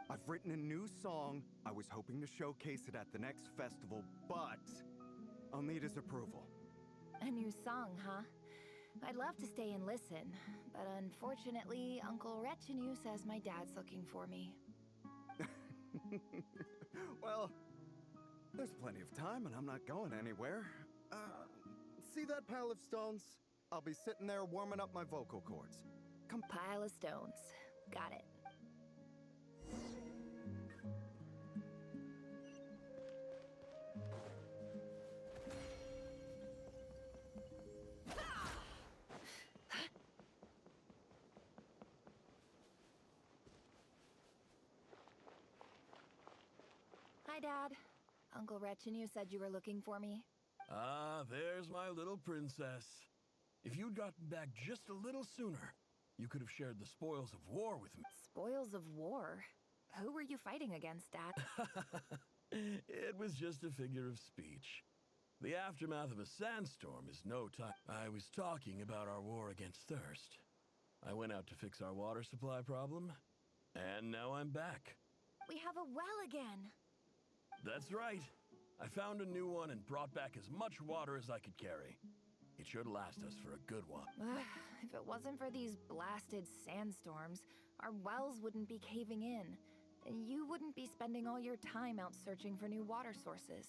I've written a new song. I was hoping to showcase it at the next festival, but I'll need his approval. A new song, huh? I'd love to stay and listen, but unfortunately, Uncle Retinue says my dad's looking for me. Well, there's plenty of time and I'm not going anywhere. See that pile of stones? I'll be sitting there warming up my vocal cords. Come. Pile of stones. Got it. Hi, Dad. Uncle Retinue said you were looking for me. Ah, there's my little princess. If you'd gotten back just a little sooner, you could have shared the spoils of war with me. Spoils of war? Who were you fighting against, Dad? It was just a figure of speech. The aftermath of a sandstorm is no time. I was talking about our war against thirst. I went out to fix our water supply problem, and now I'm back. We have a well again. That's right. I found a new one and brought back as much water as I could carry. It should last us for a good while. If it wasn't for these blasted sandstorms, our wells wouldn't be caving in. And you wouldn't be spending all your time out searching for new water sources.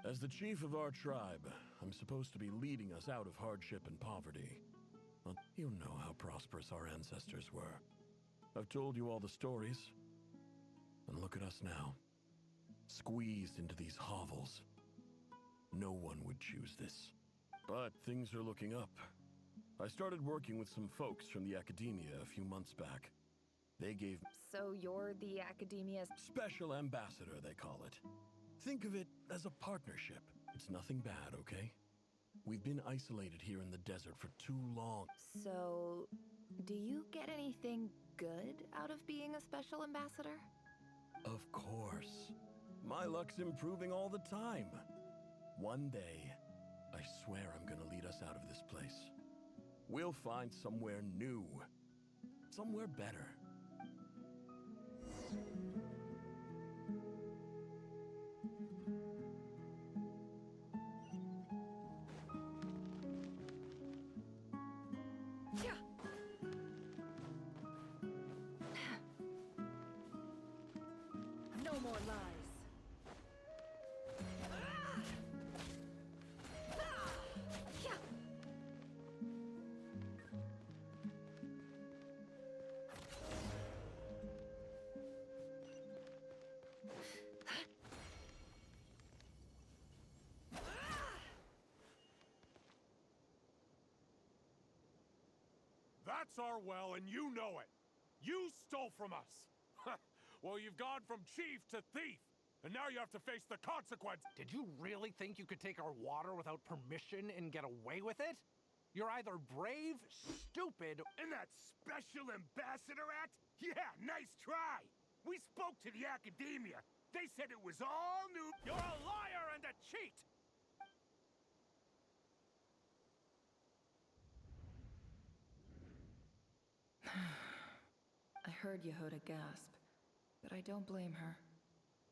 As the chief of our tribe, I'm supposed to be leading us out of hardship and poverty. Well, you know how prosperous our ancestors were. I've told you all the stories. And look at us now. Squeezed into these hovels. No one would choose this. But things are looking up. I started working with some folks from the academia a few months back. They gave... So you're the academia's... Special ambassador, they call it. Think of it as a partnership. It's nothing bad, okay? We've been isolated here in the desert for too long. So, do you get anything good out of being a special ambassador? Of course. My luck's improving all the time. One day, I swear I'm gonna lead us out of this place. We'll find somewhere new. Somewhere better. No more lies. That's our well, and you know it. You stole from us. Well, you've gone from chief to thief, and now you have to face the consequence. Did you really think you could take our water without permission and get away with it? You're either brave, stupid, And that special ambassador act? Yeah, nice try. We spoke to the academia. They said it was all new. You're a liar and a cheat. I heard Yehoda gasp, but I don't blame her.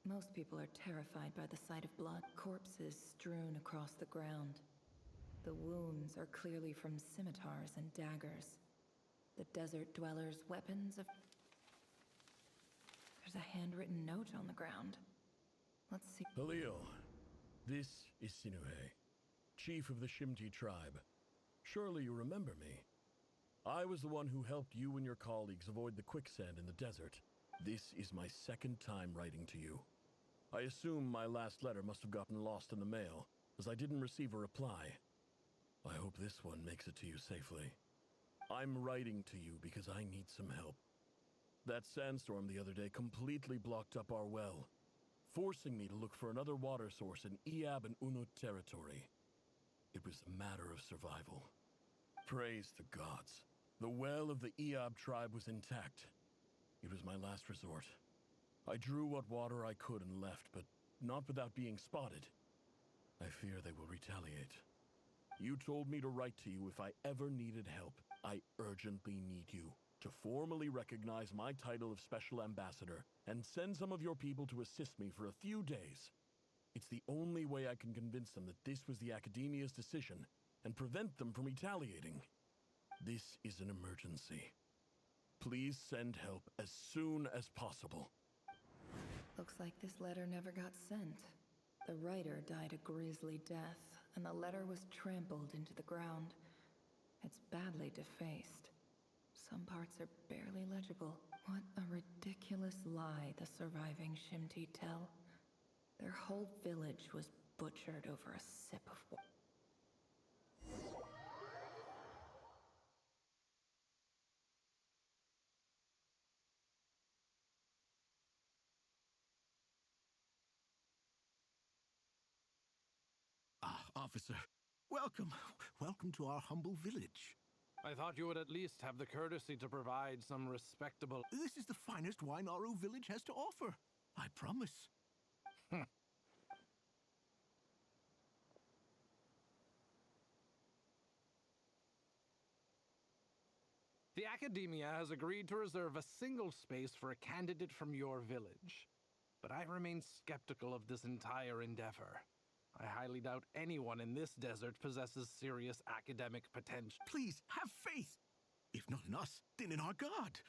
Most people are terrified by the sight of blood, corpses strewn across the ground. The wounds are clearly from scimitars and daggers. The desert dwellers' weapons of... There's a handwritten note on the ground. Let's see. Halil, this is Sinuhe, chief of the Shimti tribe. Surely you remember me. I was the one who helped you and your colleagues avoid the quicksand in the desert. This is my second time writing to you. I assume my last letter must have gotten lost in the mail, as I didn't receive a reply. I hope this one makes it to you safely. I'm writing to you because I need some help. That sandstorm the other day completely blocked up our well, forcing me to look for another water source in Iab and Unut territory. It was a matter of survival. Praise the gods. The well of the Iab tribe was intact. It was my last resort. I drew what water I could and left, but not without being spotted. I fear they will retaliate. You told me to write to you if I ever needed help. I urgently need you to formally recognize my title of Special Ambassador and send some of your people to assist me for a few days. It's the only way I can convince them that this was the Academia's decision and prevent them from retaliating. This is an emergency. Please send help as soon as possible. Looks like this letter never got sent. The writer died a grisly death, and the letter was trampled into the ground. It's badly defaced. Some parts are barely legible. What a ridiculous lie the surviving Shimti tell. Their whole village was butchered over a sip of water. Officer, welcome. Welcome to our humble village. I thought you would at least have the courtesy to provide some respectable... This is the finest wine Aru village has to offer. I promise. The Academia has agreed to reserve a single space for a candidate from your village. But I remain skeptical of this entire endeavor. I highly doubt anyone in this desert possesses serious academic potential. Please, have faith. If not in us, then in our god.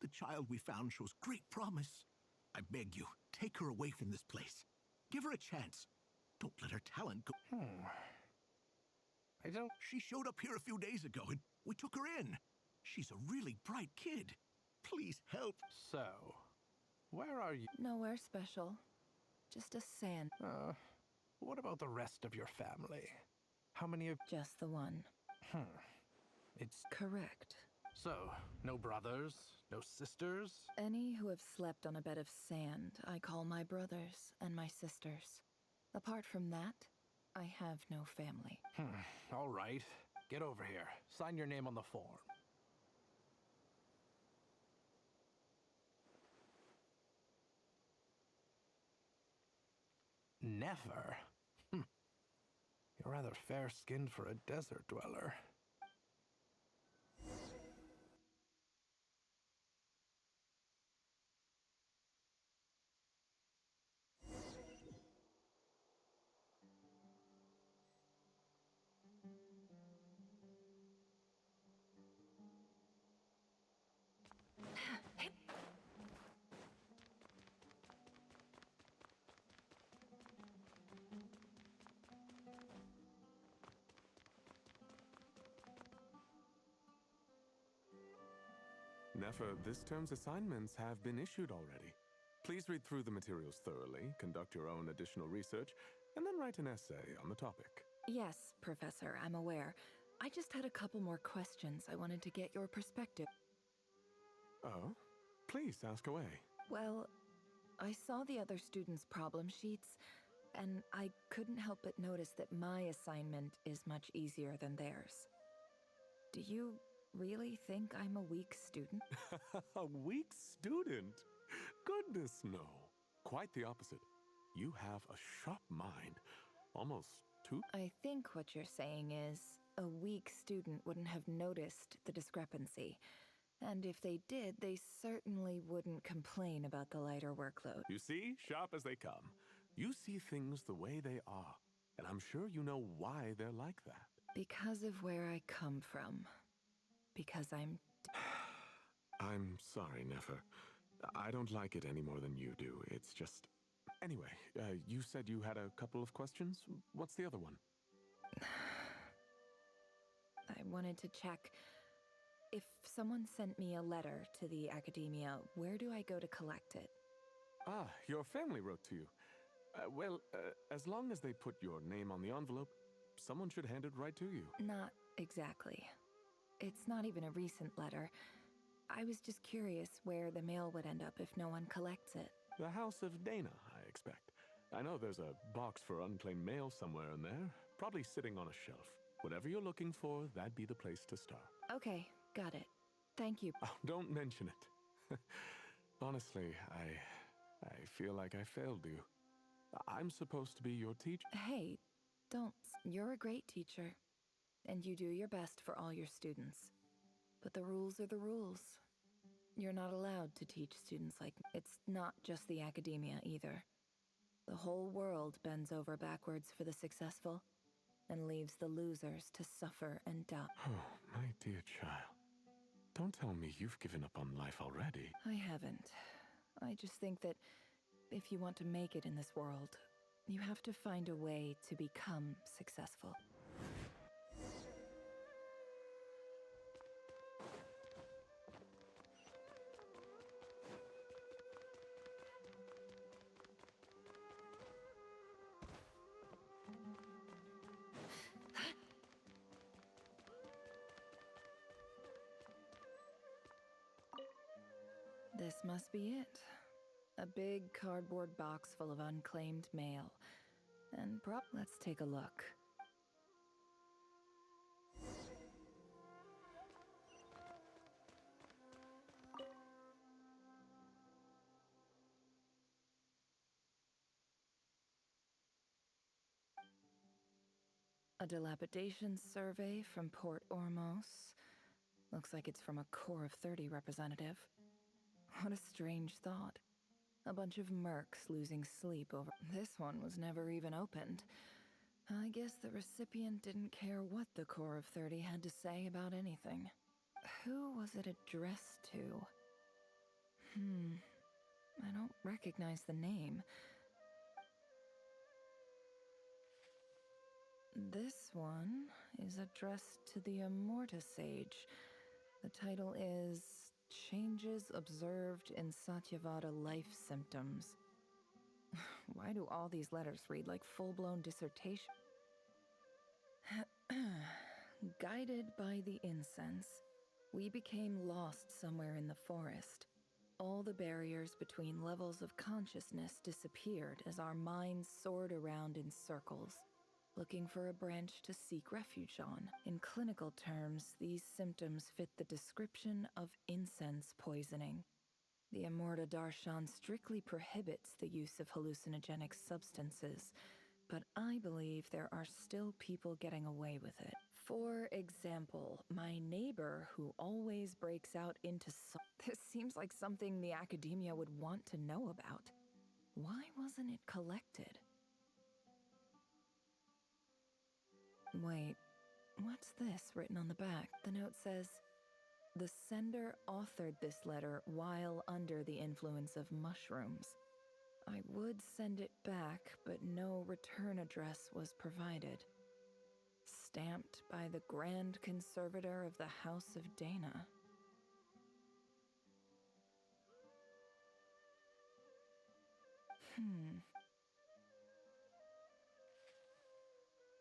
The child we found shows great promise. I beg you, take her away from this place. Give her a chance. Don't let her talent go. I don't... She showed up here a few days ago, and we took her in. She's a really bright kid. Please help. So, where are you? Nowhere special. Just a sand. What about the rest of your family? How many of... Just the one. It's... Correct. So, no brothers? No sisters? Any who have slept on a bed of sand, I call my brothers and my sisters. Apart from that, I have no family. All right. Get over here. Sign your name on the form. Never? You're rather fair-skinned for a desert dweller. Nefer, this term's assignments have been issued already. Please read through the materials thoroughly, conduct your own additional research, and then write an essay on the topic. Yes, Professor, I'm aware. I just had a couple more questions. I wanted to get your perspective. Oh? Please, ask away. Well, I saw the other students' problem sheets, and I couldn't help but notice that my assignment is much easier than theirs. Do you really think I'm a weak student? A weak student? Goodness, no. Quite the opposite. You have a sharp mind. Almost too... I think what you're saying is, a weak student wouldn't have noticed the discrepancy. And if they did, they certainly wouldn't complain about the lighter workload. You see, sharp as they come. You see things the way they are. And I'm sure you know why they're like that. Because of where I come from. Because I'm sorry, Nefer. I don't like it any more than you do. It's just... Anyway, you said you had a couple of questions? What's the other one? I wanted to check. If someone sent me a letter to the Academia, where do I go to collect it? Ah, your family wrote to you. Well, as long as they put your name on the envelope, someone should hand it right to you. Not exactly. It's not even a recent letter. I was just curious where the mail would end up if no one collects it. The House of Dana, I expect. I know there's a box for unclaimed mail somewhere in there, probably sitting on a shelf. Whatever you're looking for, that'd be the place to start. Okay, got it. Thank you. Oh, don't mention it. Honestly, I feel like I failed you. I'm supposed to be your teacher. Hey, don't. You're a great teacher. And you do your best for all your students. But the rules are the rules. You're not allowed to teach students like me. It's not just the Academia either. The whole world bends over backwards for the successful and leaves the losers to suffer and die. Oh, my dear child. Don't tell me you've given up on life already. I haven't. I just think that if you want to make it in this world, you have to find a way to become successful. This must be it. A big cardboard box full of unclaimed mail. And let's take a look. A dilapidation survey from Port Ormos. Looks like it's from a Core of 30 representative. What a strange thought. A bunch of mercs losing sleep over... This one was never even opened. I guess the recipient didn't care what the Core of 30 had to say about anything. Who was it addressed to? I don't recognize the name. This one is addressed to the Immorta Sage. The title is Changes Observed in Satyavada Life Symptoms. Why do all these letters read like full-blown dissertation? Guided by the incense, we became lost somewhere in the forest. All the barriers between levels of consciousness disappeared as our minds soared around in circles, looking for a branch to seek refuge on. In clinical terms, these symptoms fit the description of incense poisoning. The Immorta Darshan strictly prohibits the use of hallucinogenic substances, but I believe there are still people getting away with it. For example, my neighbor who always breaks out into this seems like something the academia would want to know about. Why wasn't it collected? Wait, what's this written on the back? The note says, "The sender authored this letter while under the influence of mushrooms. I would send it back, but no return address was provided. Stamped by the Grand Conservator of the House of Dana."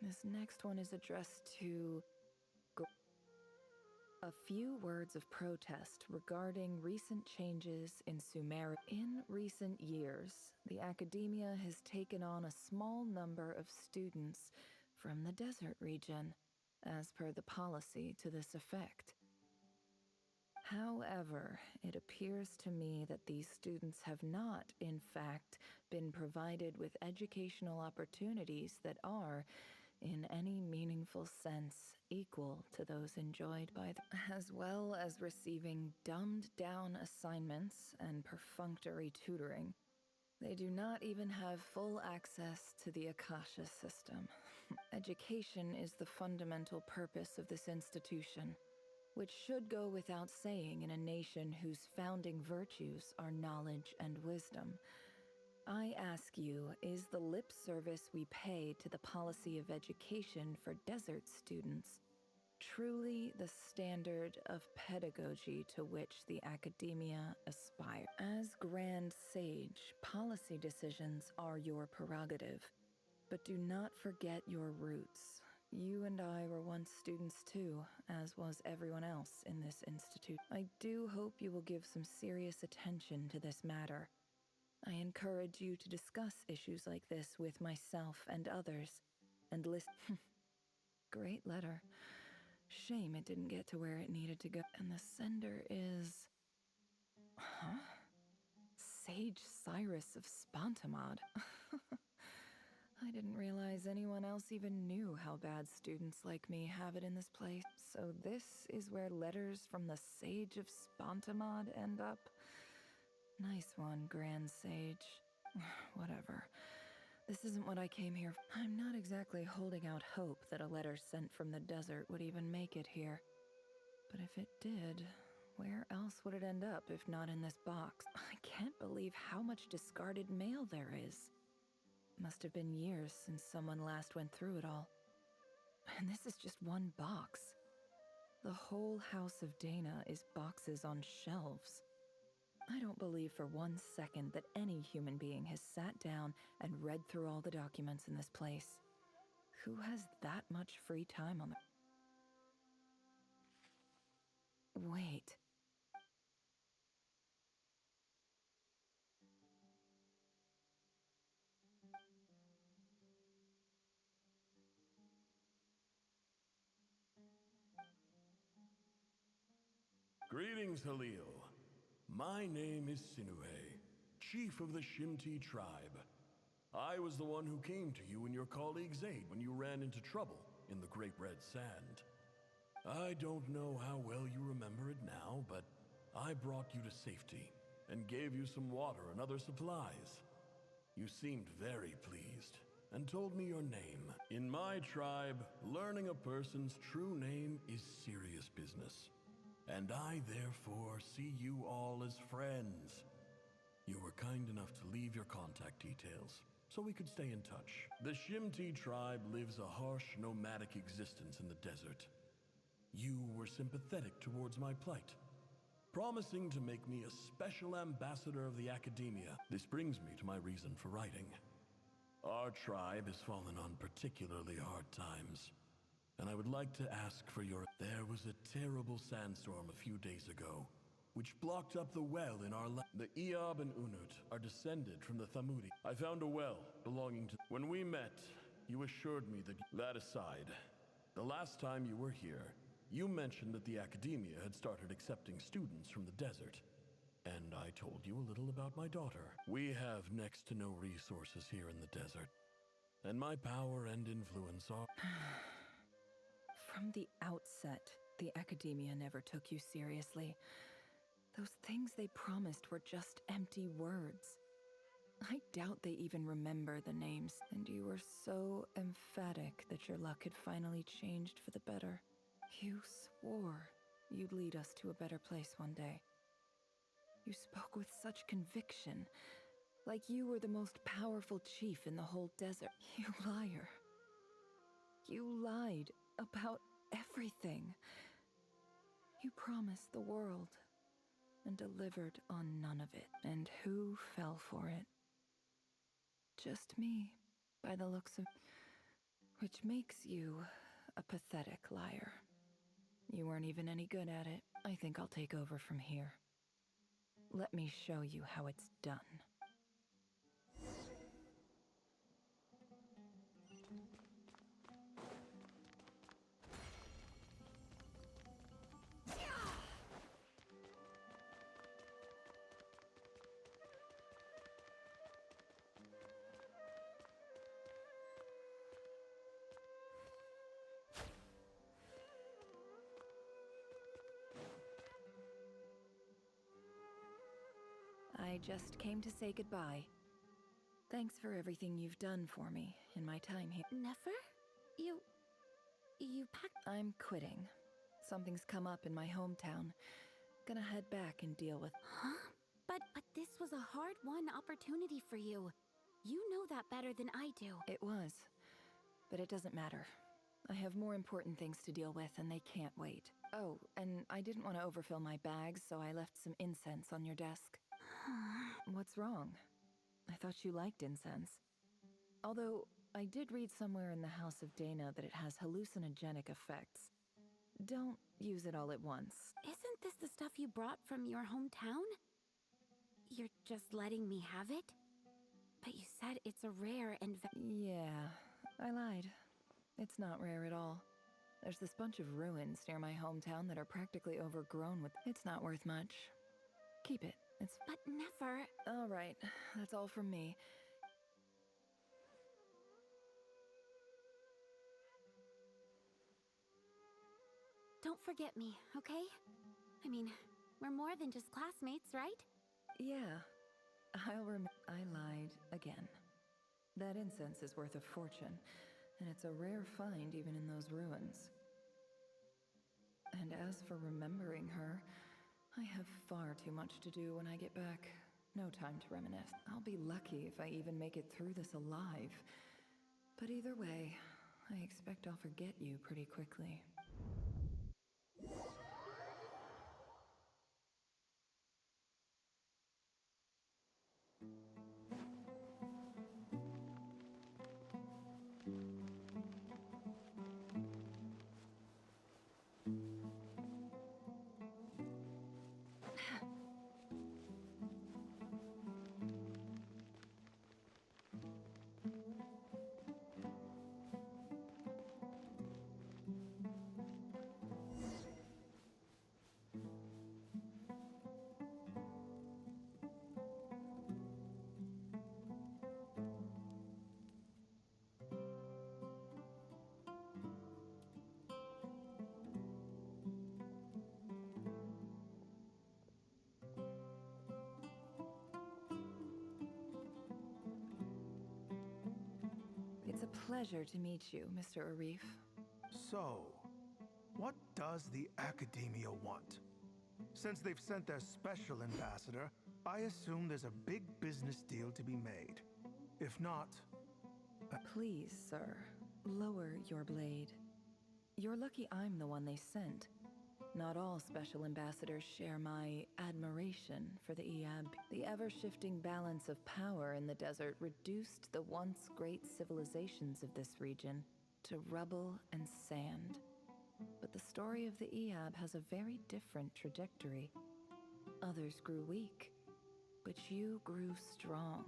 This next one is addressed to... A few words of protest regarding recent changes in Sumeria. In recent years, the academia has taken on a small number of students from the desert region, as per the policy to this effect. However, it appears to me that these students have not, in fact, been provided with educational opportunities that are, in any meaningful sense, equal to those enjoyed by them, as well as receiving dumbed-down assignments and perfunctory tutoring. They do not even have full access to the Akasha system. Education is the fundamental purpose of this institution, which should go without saying in a nation whose founding virtues are knowledge and wisdom. I ask you, is the lip service we pay to the policy of education for desert students truly the standard of pedagogy to which the academia aspire? As Grand Sage, policy decisions are your prerogative, but do not forget your roots. You and I were once students too, as was everyone else in this institute. I do hope you will give some serious attention to this matter. I encourage you to discuss issues like this with myself and others, and listen. Great letter. Shame it didn't get to where it needed to go. And the sender is... Huh? Sage Cyrus of Spontamod. I didn't realize anyone else even knew how bad students like me have it in this place. So this is where letters from the Sage of Spontamod end up? Nice one, Grand Sage. Whatever. This isn't what I came here for. I'm not exactly holding out hope that a letter sent from the desert would even make it here. But if it did, where else would it end up if not in this box? I can't believe how much discarded mail there is. Must have been years since someone last went through it all. And this is just one box. The whole House of Dana is boxes on shelves. I don't believe for 1 second that any human being has sat down and read through all the documents in this place. Who has that much free time on the... Wait. Greetings, Halil. My name is Sinuhe, chief of the Shimti tribe. I was the one who came to you and your colleague's aid when you ran into trouble in the Great Red Sand. I don't know how well you remember it now, but I brought you to safety and gave you some water and other supplies. You seemed very pleased and told me your name. In my tribe, learning a person's true name is serious business, and I therefore see you all as friends. You were kind enough to leave your contact details so we could stay in touch. The Shimti tribe lives a harsh, nomadic existence in the desert. You were sympathetic towards my plight, promising to make me a special ambassador of the academia. This brings me to my reason for writing. Our tribe has fallen on particularly hard times, and I would like to ask for your... There was a terrible sandstorm a few days ago, which blocked up the well in our land. The Eob and Unut are descended from the Thamudi. I found a well belonging to... When we met, you assured me that... That aside, the last time you were here, you mentioned that the academia had started accepting students from the desert, and I told you a little about my daughter. We have next to no resources here in the desert, and my power and influence are... From the outset, the academia never took you seriously. Those things they promised were just empty words. I doubt they even remember the names, and you were so emphatic that your luck had finally changed for the better. You swore you'd lead us to a better place one day. You spoke with such conviction, like you were the most powerful chief in the whole desert. You liar. You lied about everything. You promised the world and delivered on none of it. And who fell for it? Just me, by the looks of... Which makes you a pathetic liar. You weren't even any good at it. I think I'll take over from here. Let me show you how it's done. I just came to say goodbye. Thanks for everything you've done for me in my time here. Nefer? You packed... I'm quitting. Something's come up in my hometown. Gonna head back and deal with... Huh? But this was a hard-won opportunity for you. You know that better than I do. It was. But it doesn't matter. I have more important things to deal with, and they can't wait. Oh, and I didn't want to overfill my bags, so I left some incense on your desk. What's wrong? I thought you liked incense. Although, I did read somewhere in the House of Dana that it has hallucinogenic effects. Don't use it all at once. Isn't this the stuff you brought from your hometown? You're just letting me have it? But you said it's a rare and... Yeah, I lied. It's not rare at all. There's this bunch of ruins near my hometown that are practically overgrown with... It's not worth much. Keep it. It's... But never... All right, that's all from me. Don't forget me, okay? I mean, we're more than just classmates, right? Yeah, I lied again. That incense is worth a fortune, and it's a rare find even in those ruins. And as for remembering her, I have far too much to do when I get back. No time to reminisce. I'll be lucky if I even make it through this alive. But either way, I expect I'll forget you pretty quickly. pleasure to meet you, Mr. Arif. So, what does the Academia want? Since they've sent their special ambassador, I assume there's a big business deal to be made. If not... Please, sir, lower your blade. You're lucky I'm the one they sent. Not all special ambassadors share my admiration for the Eab. The ever-shifting balance of power in the desert reduced the once great civilizations of this region to rubble and sand. But the story of the Eab has a very different trajectory. Others grew weak, but you grew strong,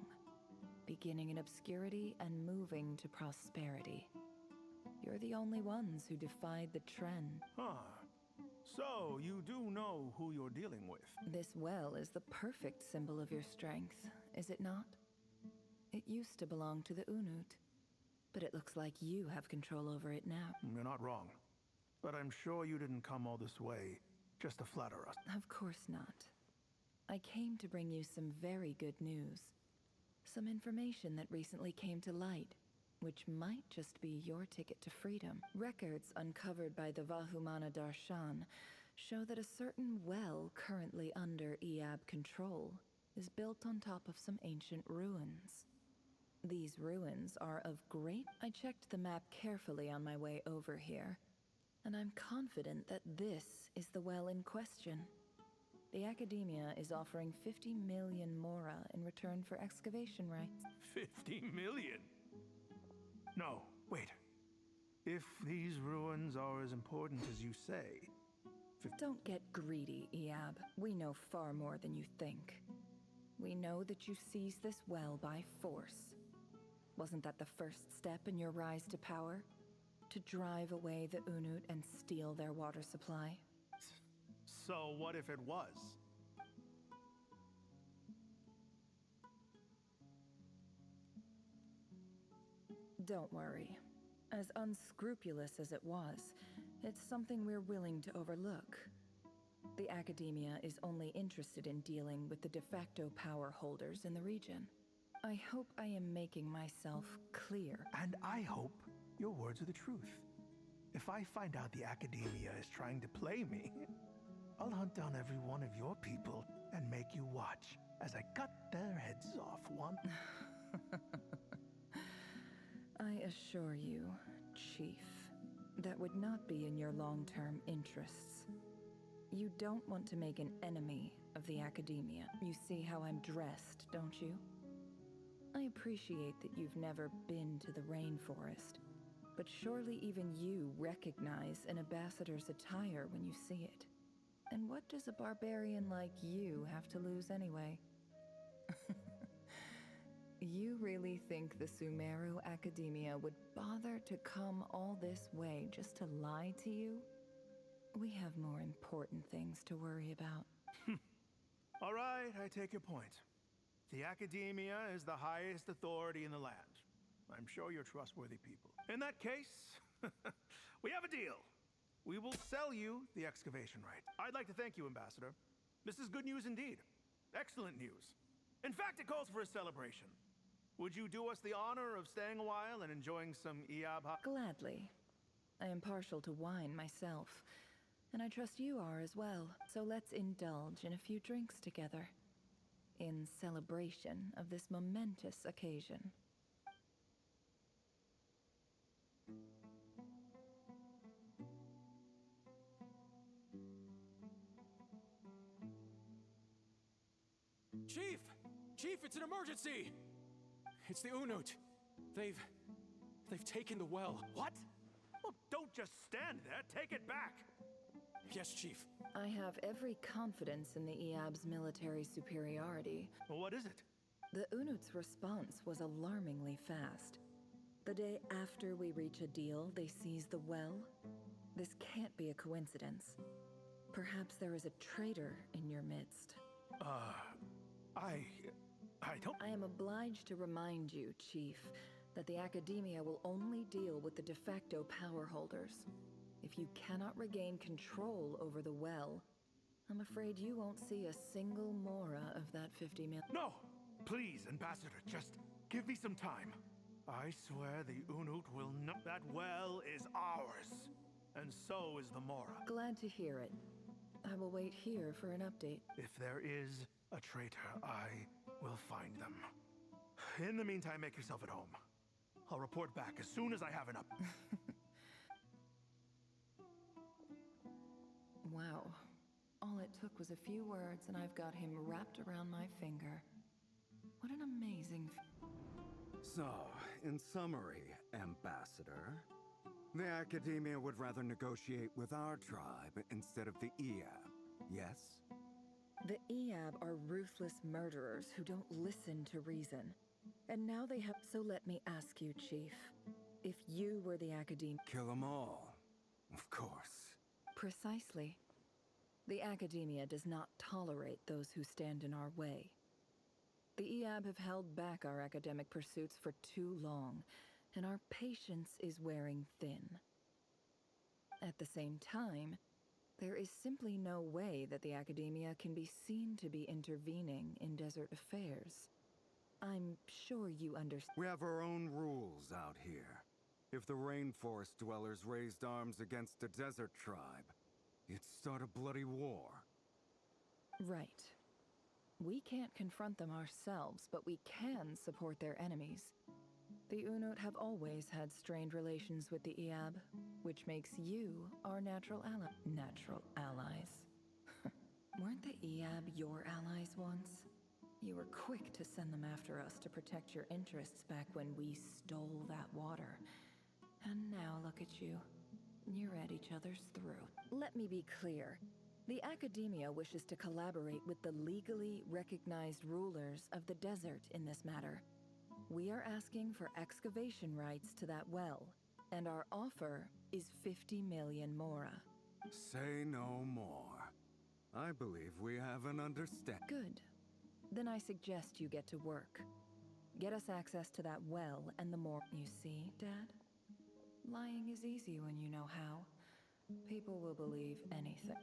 beginning in obscurity and moving to prosperity. You're the only ones who defied the trend. Huh. So, you do know who you're dealing with? This well is the perfect symbol of your strength, is it not? It used to belong to the Unut, but it looks like you have control over it now. You're not wrong. But I'm sure you didn't come all this way just to flatter us. Of course not. I came to bring you some very good news. Some information that recently came to light, which might just be your ticket to freedom. Records uncovered by the Vahumana Darshan show that a certain well currently under Eab control is built on top of some ancient ruins. These ruins are of great... I checked the map carefully on my way over here, and I'm confident that this is the well in question. The Academia is offering 50 million mora in return for excavation rights. 50 million? No, wait. If these ruins are as important as you say... Don't get greedy, Eab. We know far more than you think. We know that you seized this well by force. Wasn't that the first step in your rise to power? To drive away the Unut and steal their water supply? So what if it was? Don't worry. As unscrupulous as it was, it's something we're willing to overlook. The Academia is only interested in dealing with the de facto power holders in the region. I hope I am making myself clear. And I hope your words are the truth. If I find out the Academia is trying to play me, I'll hunt down every one of your people and make you watch as I cut their heads off one. I assure you, Chief, that would not be in your long-term interests. You don't want to make an enemy of the Academia. You see how I'm dressed, don't you? I appreciate that you've never been to the rainforest, but surely even you recognize an ambassador's attire when you see it. And what does a barbarian like you have to lose anyway? You really think the Sumeru Academia would bother to come all this way just to lie to you? We have more important things to worry about. All right, I take your point. The Academia is the highest authority in the land. I'm sure you're trustworthy people. In that case, we have a deal. We will sell you the excavation right. I'd like to thank you, Ambassador. This is good news indeed. Excellent news. In fact, it calls for a celebration. Would you do us the honor of staying a while and enjoying some Eab? Gladly. I am partial to wine myself, and I trust you are as well. So let's indulge in a few drinks together, in celebration of this momentous occasion. Chief! Chief, it's an emergency! It's the Unut. They've taken the well. What? Well, don't just stand there. Take it back. Yes, Chief. I have every confidence in the Eab's military superiority. Well, what is it? The Unut's response was alarmingly fast. The day after we reach a deal, they seize the well. This can't be a coincidence. Perhaps there is a traitor in your midst. I don't... I am obliged to remind you, Chief, that the Academia will only deal with the de facto power holders. If you cannot regain control over the well, I'm afraid you won't see a single mora of that 50 million. No! Please, Ambassador, just give me some time. I swear the Unut will not. That well is ours. And so is the Mora. Glad to hear it. I will wait here for an update. If there is a traitor, I will find them. In the meantime, make yourself at home. I'll report back as soon as I have an up. Wow. All it took was a few words, and I've got him wrapped around my finger. What an amazing... So, in summary, Ambassador, the Academia would rather negotiate with our tribe instead of the Eab, yes? The Eab are ruthless murderers who don't listen to reason. And now they have... So let me ask you, Chief. If you were the Academia... Kill them all, of course. Precisely. The Academia does not tolerate those who stand in our way. The Eab have held back our academic pursuits for too long, and our patience is wearing thin. At the same time, there is simply no way that the Academia can be seen to be intervening in desert affairs. I'm sure you understand. We have our own rules out here. If the rainforest dwellers raised arms against a desert tribe, it'd start a bloody war. Right. We can't confront them ourselves, but we can support their enemies. The Unut have always had strained relations with the Eab, which makes you our natural allies. Weren't the Eab your allies once? You were quick to send them after us to protect your interests back when we stole that water. And now look at you. You're at each other's throat. Let me be clear. The Academia wishes to collaborate with the legally recognized rulers of the desert in this matter. We are asking for excavation rights to that well, and our offer is 50 million mora. Say no more. I believe we have an understanding. Good. Then I suggest you get to work. Get us access to that well and the more... You see, Dad? Lying is easy when you know how. People will believe anything.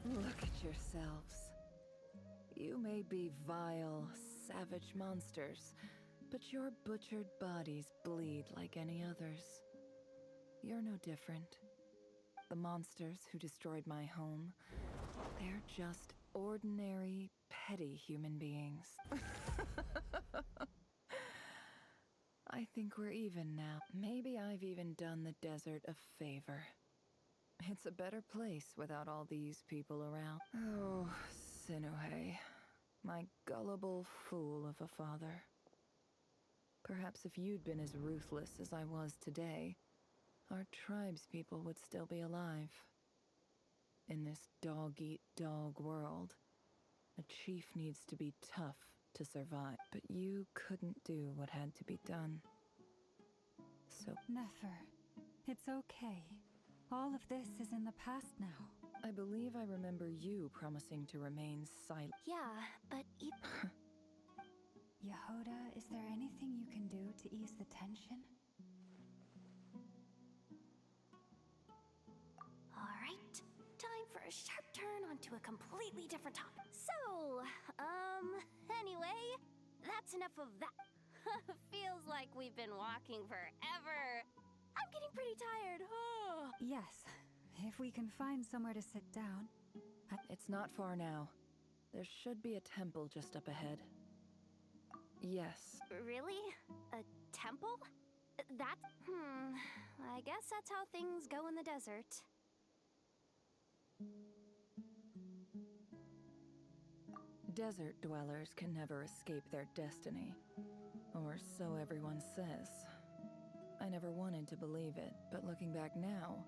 Look at yourselves. You may be vile, savage monsters, but your butchered bodies bleed like any others. You're no different. The monsters who destroyed my home, they're just ordinary, petty human beings. I think we're even now. Maybe I've even done the desert a favor. It's a better place without all these people around. Oh, Sinuhe, my gullible fool of a father. Perhaps if you'd been as ruthless as I was today, our tribespeople would still be alive. In this dog-eat-dog world, a chief needs to be tough to survive. But you couldn't do what had to be done. So... Nefer, it's okay. All of this is in the past now. I believe I remember you promising to remain silent. Yeah, but Yehoda, is there anything you can do to ease the tension? Alright, time for a sharp turn onto a completely different topic. So, anyway, that's enough of that. Feels like we've been walking forever. I'm getting pretty tired. Yes, if we can find somewhere to sit down. It's not far now. There should be a temple just up ahead. Yes. Really? A temple? That's... I guess that's how things go in the desert. Desert dwellers can never escape their destiny. Or so everyone says. I never wanted to believe it, but looking back now,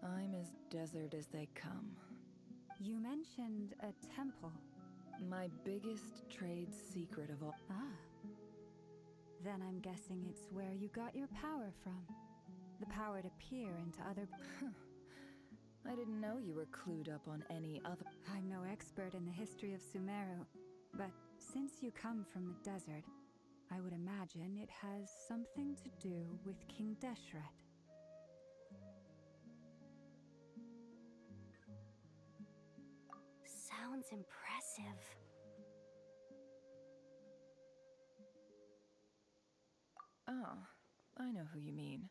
I'm as desert as they come. You mentioned a temple. My biggest trade secret of all. Ah. Then I'm guessing it's where you got your power from. The power to peer into other... I didn't know you were clued up on any other... I'm no expert in the history of Sumeru, but since you come from the desert, I would imagine it has something to do with King Deshret. Sounds impressive. Ah, I know who you mean.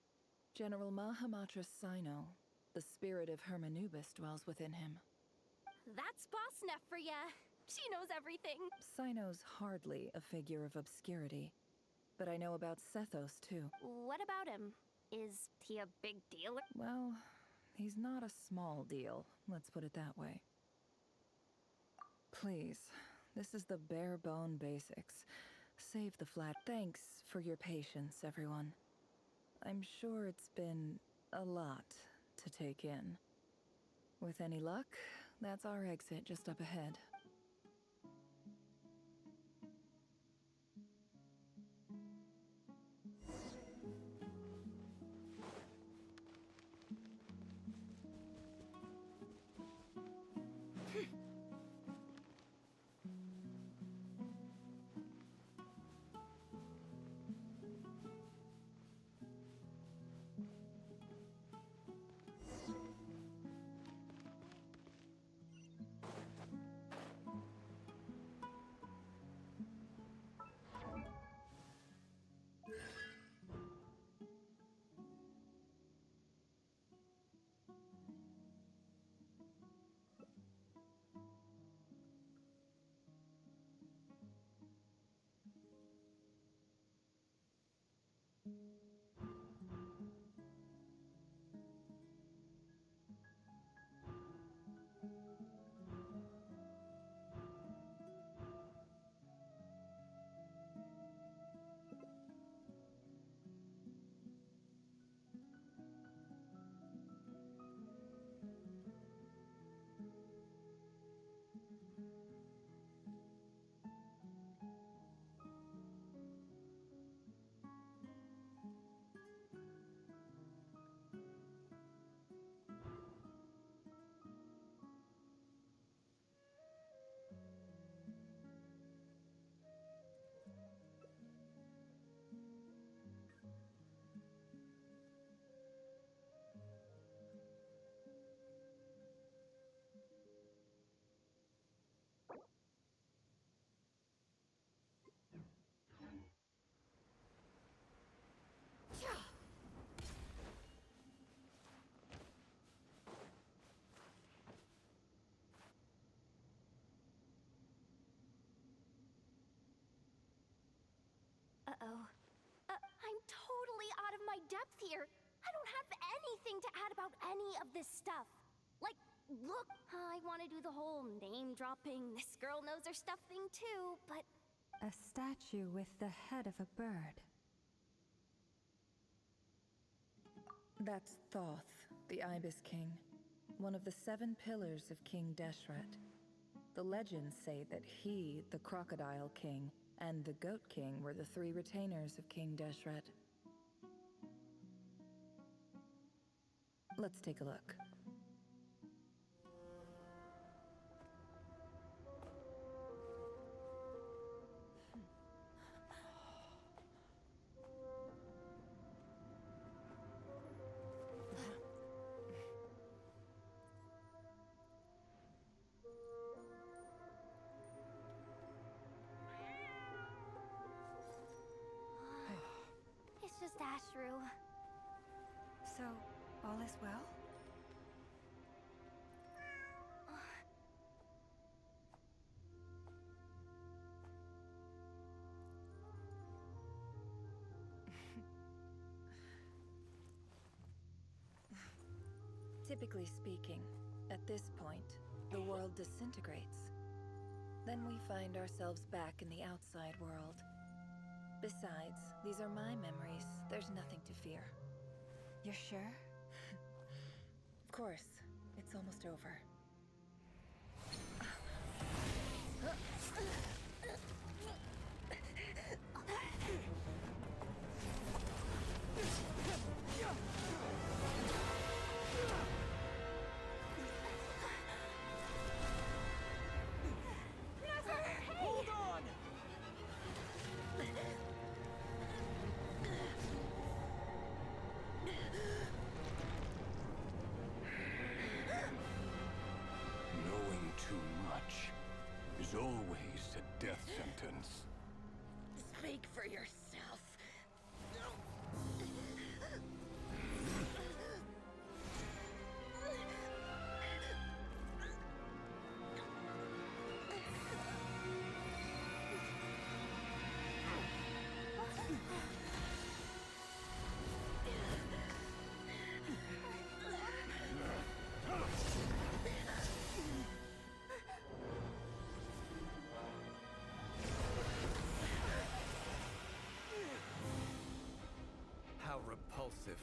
General Mahamatra Sino. The spirit of Hermanubis dwells within him. That's Boss Neff for ya. She knows everything. Sino's hardly a figure of obscurity, but I know about Sethos too. What about him? Is he a big deal? Well, he's not a small deal, let's put it that way. Please, this is the bare bone basics. Save the flat. Thanks for your patience, everyone. I'm sure it's been a lot to take in. With any luck, that's our exit just up ahead. Uh-oh. I'm totally out of my depth here. I don't have anything to add about any of this stuff. Like, look, I want to do the whole name-dropping, this girl knows her stuff thing too, but... A statue with the head of a bird. That's Thoth, the Ibis King, one of the 7 pillars of King Deshret. The legends say that he, the Crocodile King, and the Goat King were the 3 retainers of King Deshret. Let's take a look. It's just Ashru. So, all is well? Typically speaking, at this point, the world disintegrates. Then we find ourselves back in the outside world. Besides, these are my memories. There's nothing to fear. You're sure? Of course. It's almost over. Hold on! Knowing too much is always a death sentence. Speak for yourself. How repulsive.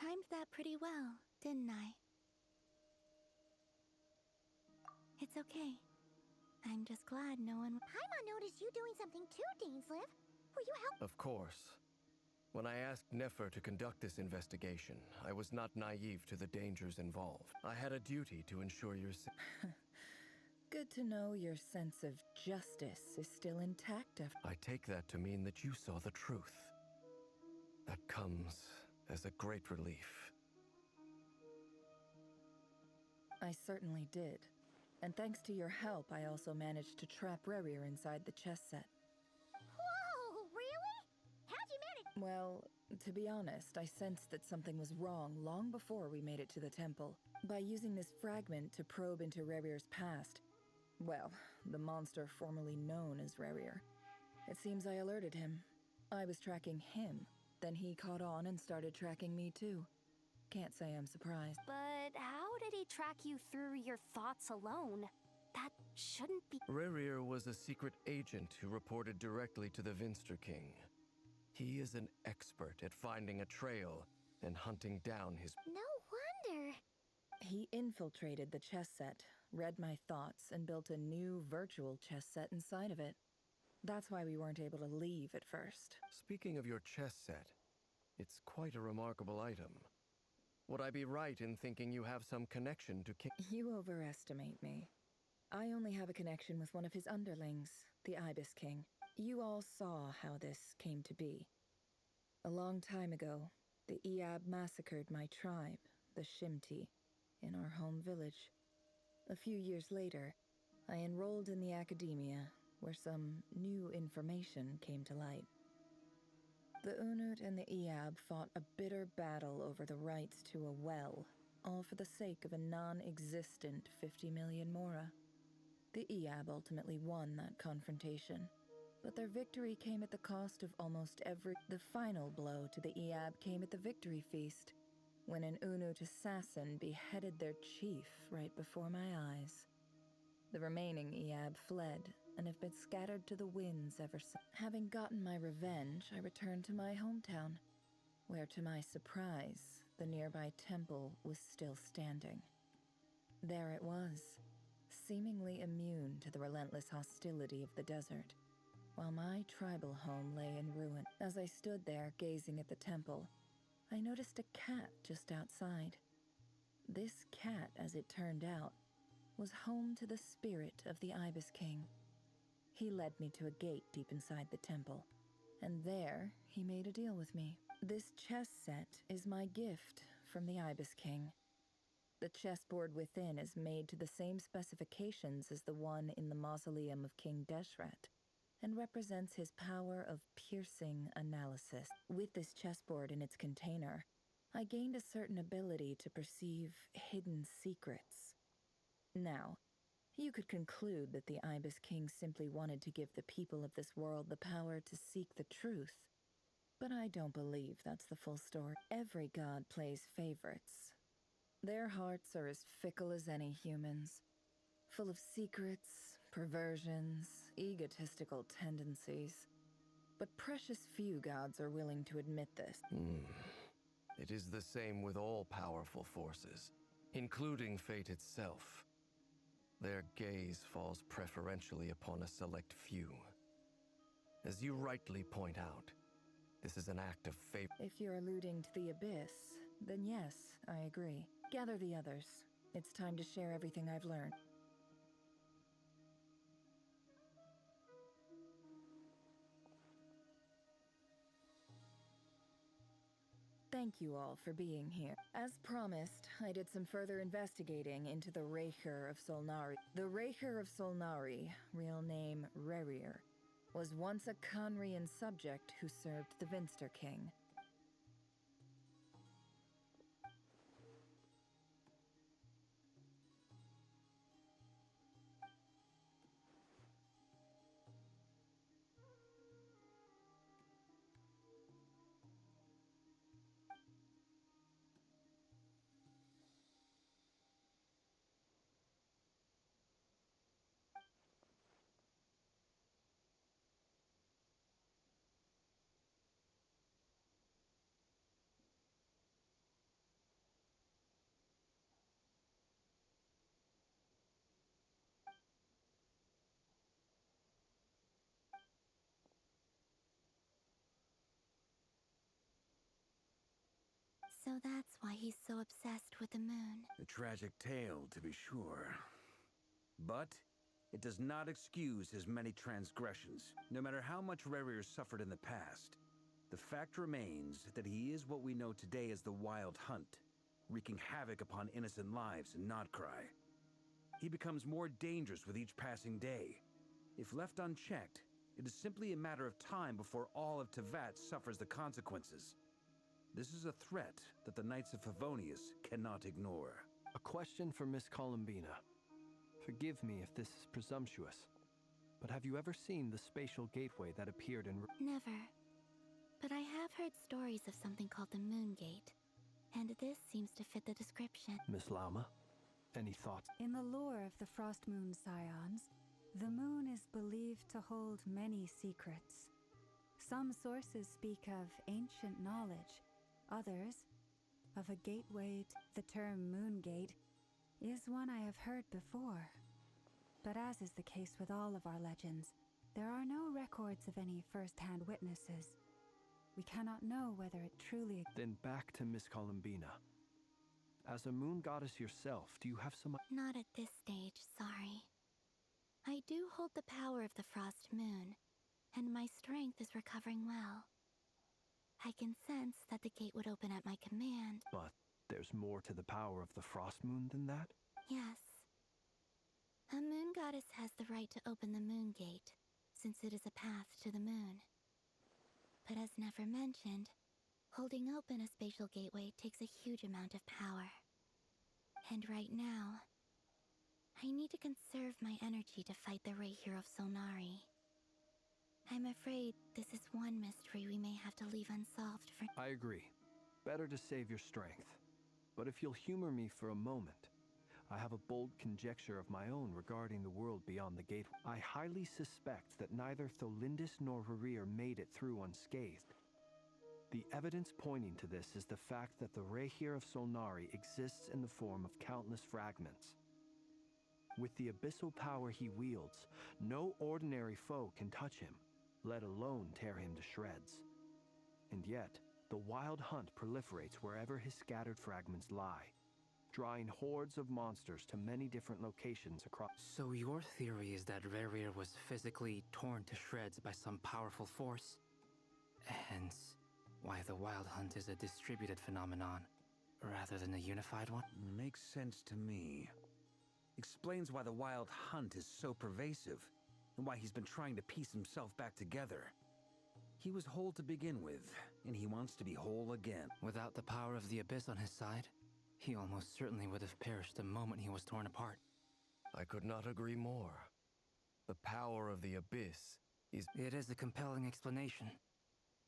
Timed that pretty well, didn't I? It's okay. I'm just glad no one... Paimon noticed you doing something too, Dainsleif. Will you help? Of course. When I asked Nefer to conduct this investigation, I was not naive to the dangers involved. I had a duty to ensure your Good to know your sense of justice is still intact after... I take that to mean that you saw the truth. That comes as a great relief. I certainly did. And thanks to your help, I also managed to trap rerira inside the chess set. Whoa, really? How'd you manage? Well, to be honest, I sensed that something was wrong long before we made it to the temple. By using this fragment to probe into Rerira's past, well, the monster formerly known as Rerira. It seems I alerted him. I was tracking him, then he caught on and started tracking me too. Can't say I'm surprised. But how did he track you through your thoughts alone? That shouldn't be... Rerira was a secret agent who reported directly to the Vinster King. He is an expert at finding a trail and hunting down his... No wonder. He infiltrated the chess set, read my thoughts, and built a new virtual chess set inside of it. That's why we weren't able to leave at first. Speaking of your chess set, it's quite a remarkable item. Would I be right in thinking you have some connection to King... You overestimate me. I only have a connection with one of his underlings, the Ibis King. You all saw how this came to be. A long time ago, the Eab massacred my tribe, the Shimti, in our home village. A few years later, I enrolled in the academia, where some new information came to light. The Unut and the Eab fought a bitter battle over the rights to a well, all for the sake of a non-existent 50 million mora. The Eab ultimately won that confrontation, but their victory came at the cost of almost every... The final blow to the Eab came at the victory feast, when an Unut assassin beheaded their chief right before my eyes. The remaining Eab fled and have been scattered to the winds ever since. Having gotten my revenge, I returned to my hometown, where to my surprise, the nearby temple was still standing. There it was, seemingly immune to the relentless hostility of the desert, while my tribal home lay in ruin. As I stood there gazing at the temple, I noticed a cat just outside. This cat, as it turned out, was home to the spirit of the Ibis King. He led me to a gate deep inside the temple, And there, he made a deal with me. This chess set is my gift from the Ibis King. The chessboard within is made to the same specifications as the one in the mausoleum of King Deshret, and represents his power of piercing analysis. With this chessboard in its container, I gained a certain ability to perceive hidden secrets. Now, you could conclude that the Ibis King simply wanted to give the people of this world the power to seek the truth. But I don't believe that's the full story. Every god plays favorites. Their hearts are as fickle as any human's, full of secrets, perversions, egotistical tendencies. But precious few gods are willing to admit this. It is the same with all powerful forces, including fate itself. Their gaze falls preferentially upon a select few. As you rightly point out, this is an act of favor. If you're alluding to the Abyss, then yes, I agree. Gather the others. It's time to share everything I've learned. Thank you all for being here. As promised, I did some further investigating into the rerira of Solnari. The rerira of Solnari, real name Rerira, was once a Khanrian subject who served the Vinster King. So that's why he's so obsessed with the moon. A tragic tale, to be sure. But it does not excuse his many transgressions. No matter how much Rerira suffered in the past, the fact remains that he is what we know today as the Wild Hunt, wreaking havoc upon innocent lives in Notcry. He becomes more dangerous with each passing day. If left unchecked, it is simply a matter of time before all of Tevat suffers the consequences. This is a threat that the Knights of Favonius cannot ignore. A question for Miss Columbina. Forgive me if this is presumptuous, but have you ever seen the spatial gateway that appeared in... Never. But I have heard stories of something called the Moon Gate, and this seems to fit the description. Miss Lama, any thoughts? In the lore of the Frost Moon Scions, the moon is believed to hold many secrets. Some sources speak of ancient knowledge, others of a gateway. The term Moon Gate is one I have heard before. But as is the case with all of our legends, there are no records of any first-hand witnesses. We cannot know whether it truly... Then back to Miss Columbina. As a moon goddess yourself, do you have some... Not at this stage, sorry. I do hold the power of the Frost Moon, and my strength is recovering well. I can sense that the gate would open at my command. But there's more to the power of the Frost Moon than that? Yes. A moon goddess has the right to open the Moon Gate, since it is a path to the moon. But as never mentioned, holding open a spatial gateway takes a huge amount of power. And right now, I need to conserve my energy to fight the rerira of Solnari. I'm afraid this is one mystery we may have to leave unsolved for... I agree. Better to save your strength. But if you'll humor me for a moment, I have a bold conjecture of my own regarding the world beyond the gate. I highly suspect that neither Tholindis nor Rerira made it through unscathed. The evidence pointing to this is the fact that the rerira of Solnari exists in the form of countless fragments. With the abyssal power he wields, no ordinary foe can touch him, let alone tear him to shreds. And yet, the Wild Hunt proliferates wherever his scattered fragments lie, drawing hordes of monsters to many different locations across... So your theory is that Rerira was physically torn to shreds by some powerful force? Hence, why the wild hunt is a distributed phenomenon, rather than a unified one? Makes sense to me. Explains why the wild hunt is so pervasive, and why he's been trying to piece himself back together. He was whole to begin with, and he wants to be whole again. Without the power of the Abyss on his side, he almost certainly would have perished the moment he was torn apart. I could not agree more. The power of the Abyss is... It is a compelling explanation,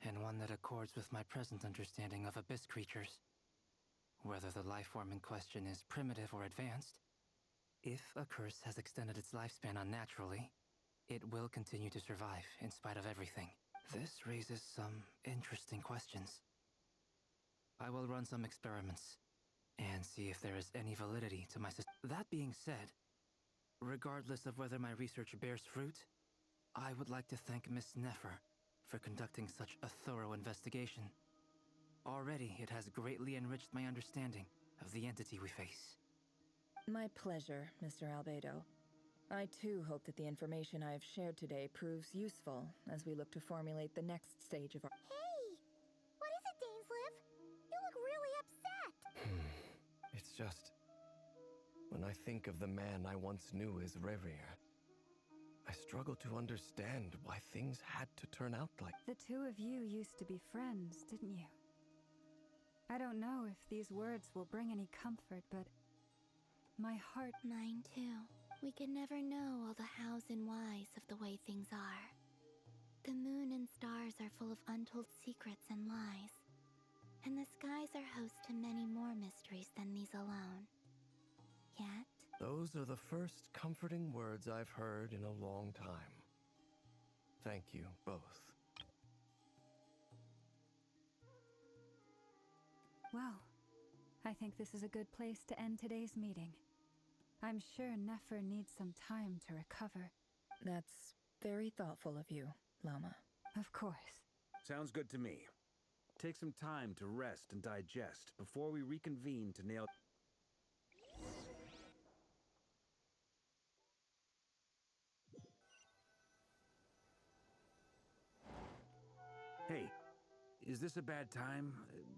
and one that accords with my present understanding of Abyss creatures. Whether the life form in question is primitive or advanced, if a curse has extended its lifespan unnaturally, it will continue to survive in spite of everything. This raises some interesting questions. I will run some experiments and see if there is any validity to my That being said, regardless of whether my research bears fruit, I would like to thank Miss Nefer for conducting such a thorough investigation. Already, it has greatly enriched my understanding of the entity we face. My pleasure, Mr. Albedo. I too hope that the information I have shared today proves useful as we look to formulate the next stage of our... Hey! What is it, Dainsleif? You look really upset. It's just... When I think of the man I once knew as rerira, I struggle to understand why things had to turn out like... The two of you used to be friends, didn't you? I don't know if these words will bring any comfort, but... my heart... Mine too. We can never know all the hows and whys of the way things are. The moon and stars are full of untold secrets and lies. And the skies are host to many more mysteries than these alone. Yet... Those are the first comforting words I've heard in a long time. Thank you, both. Well, I think this is a good place to end today's meeting. I'm sure Nefer needs some time to recover. That's very thoughtful of you, Lama. Of course. Sounds good to me. Take some time to rest and digest before we reconvene to nail... Hey, is this a bad time?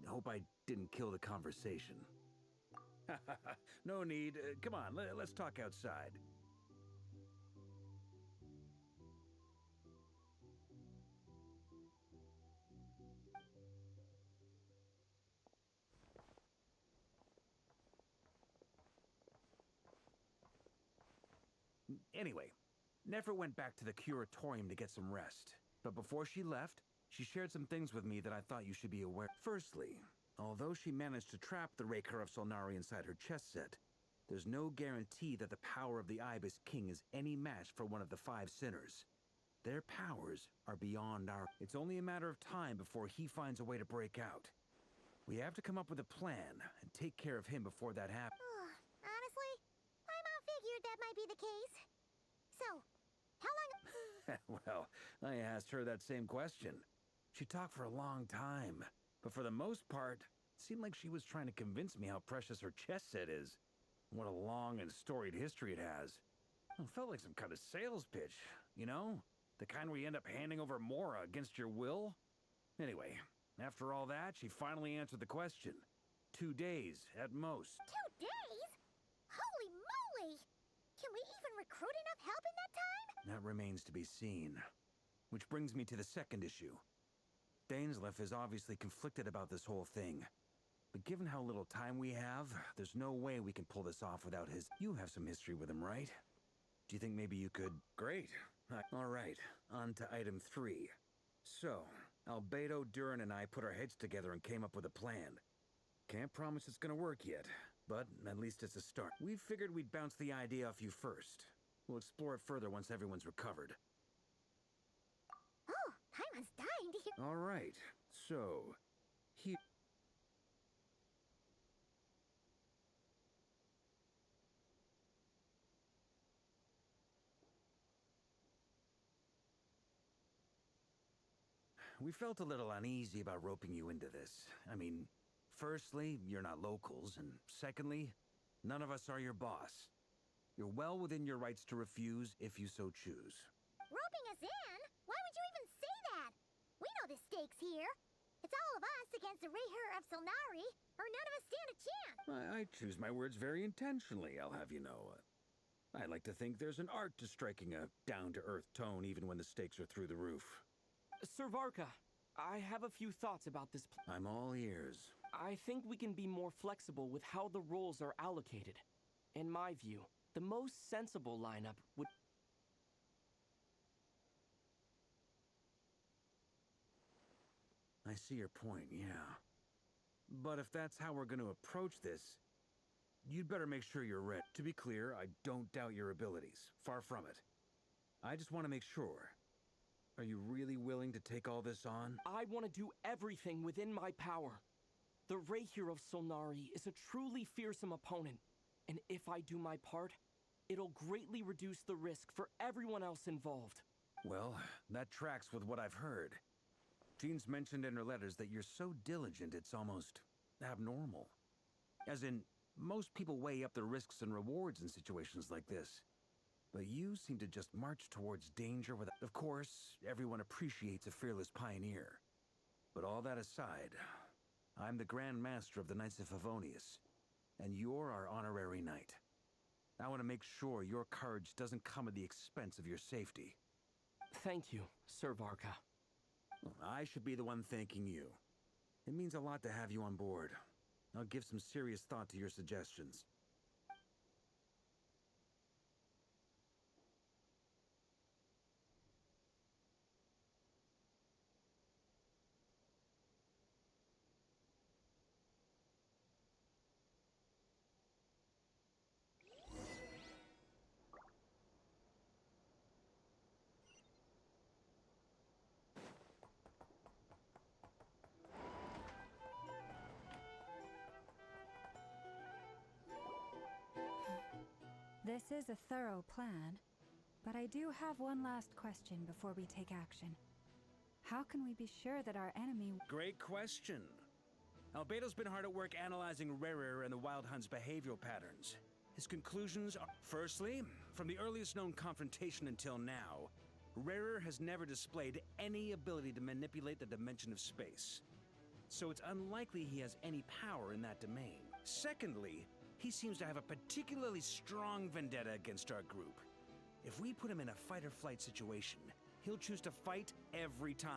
Hope I didn't kill the conversation. No need. Come on, let's talk outside. Anyway, Nefer went back to the curatorium to get some rest. But before she left, she shared some things with me that I thought you should be aware. Firstly, although she managed to trap the Raker of Solnari inside her chess set, there's no guarantee that the power of the Ibis King is any match for one of the five sinners. Their powers are beyond our... It's only a matter of time before he finds a way to break out. We have to come up with a plan and take care of him before that happens. Honestly, my mom figured that might be the case. So, how long... Well, I asked her that same question. She talked for a long time, but for the most part, it seemed like she was trying to convince me how precious her chess set is. What a long and storied history it has. It felt like some kind of sales pitch, you know? The kind where you end up handing over Mora against your will? Anyway, after all that, she finally answered the question. 2 days, at most. 2 days? Holy moly! Can we even recruit enough help in that time? That remains to be seen. Which brings me to the second issue. Dainsleif is obviously conflicted about this whole thing. But given how little time we have, there's no way we can pull this off without his... You have some history with him, right? Do you think maybe you could... Great. All right, on to item 3. So, Albedo, Durin, and I put our heads together and came up with a plan. Can't promise it's gonna work yet, but at least it's a start. We figured we'd bounce the idea off you first. We'll explore it further once everyone's recovered. Oh, Paimon's dying to hear... All right, so... Here... We felt a little uneasy about roping you into this. I mean, firstly, you're not locals, and secondly, none of us are your boss. You're well within your rights to refuse if you so choose. Roping us in? Why would you even say that? We know know the stakes here. It's all of us against the rerira of Solnari, or none of us stand a chance. I choose my words very intentionally, I'll have you know. I like to think there's an art to striking a down-to-earth tone even when the stakes are through the roof. Sir Varka, I have a few thoughts about this. I'm all ears. I think we can be more flexible with how the roles are allocated. In my view, the most sensible lineup would... I see your point, yeah. But if that's how we're going to approach this, you'd better make sure you're ready. To be clear, I don't doubt your abilities. Far from it. I just want to make sure. Are you really willing to take all this on? I want to do everything within my power. The rerira of Solnari is a truly fearsome opponent, and if I do my part, it'll greatly reduce the risk for everyone else involved. Well, that tracks with what I've heard. Jean's mentioned in her letters that you're so diligent it's almost abnormal. As in, most people weigh up the risks and rewards in situations like this. But you seem to just march towards danger without... Of course, everyone appreciates a fearless pioneer. But all that aside, I'm the Grand Master of the Knights of Favonius, and you're our honorary knight. I want to make sure your courage doesn't come at the expense of your safety. Thank you, Sir Varka. I should be the one thanking you. It means a lot to have you on board. I'll give some serious thought to your suggestions. This is a thorough plan, but I do have one last question before we take action. How can we be sure that our enemy... Great question. Albedo's been hard at work analyzing rerira and the Wild Hunt's behavioral patterns. His conclusions are... Firstly, from the earliest known confrontation until now, rerira has never displayed any ability to manipulate the dimension of space. So it's unlikely he has any power in that domain. Secondly, he seems to have a particularly strong vendetta against our group. If we put him in a fight-or-flight situation, he'll choose to fight every time.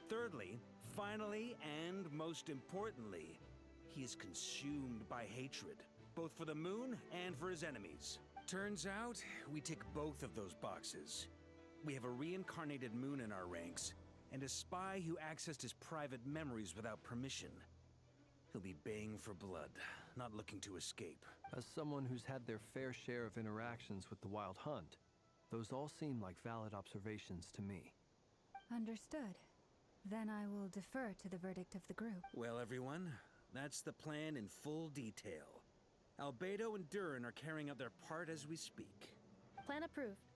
Thirdly, finally, and most importantly, he is consumed by hatred, both for the moon and for his enemies. Turns out, we tick both of those boxes. We have a reincarnated moon in our ranks, and a spy who accessed his private memories without permission. He'll be baying for blood, not looking to escape. As someone who's had their fair share of interactions with the Wild Hunt, those all seem like valid observations to me. Understood. Then I will defer to the verdict of the group. Well, everyone, that's the plan in full detail. Albedo and Durin are carrying out their part as we speak. Plan approved.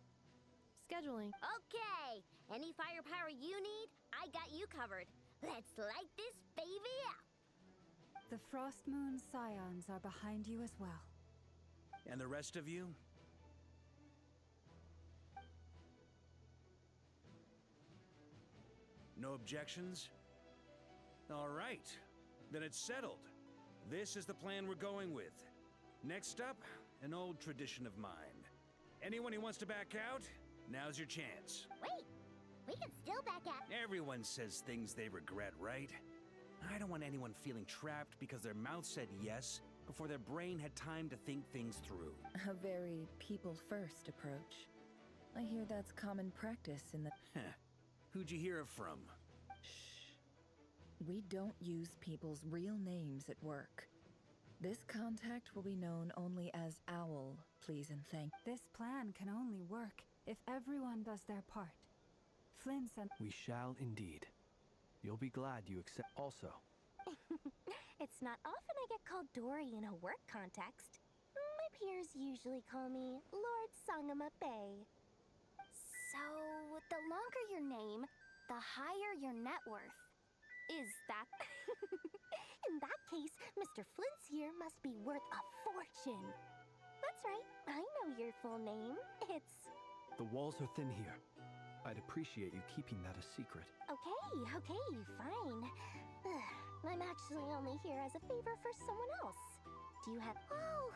Scheduling. Okay, any firepower you need, I got you covered. Let's light this baby up. The Frost Moon Scions are behind you as well. And the rest of you? No objections? All right, then it's settled. This is the plan we're going with. Next up, an old tradition of mine. Anyone who wants to back out, now's your chance. Wait, we can still back out. Everyone says things they regret, right? I don't want anyone feeling trapped because their mouth said yes before their brain had time to think things through. A very people-first approach. I hear that's common practice in the... Who'd you hear it from? Shh. We don't use people's real names at work. This contact will be known only as Owl, please and thank. This plan can only work if everyone does their part. Flint's and... We shall indeed. You'll be glad you accept also. It's not often I get called Dory in a work context. My peers usually call me Lord Sangamabe. So, the longer your name, the higher your net worth. Is that... In that case, Mr. Flint's here must be worth a fortune. That's right, I know your full name. It's... The walls are thin here. I'd appreciate you keeping that a secret. Okay, fine. I'm actually only here as a favor for someone else. Do you have... Oh!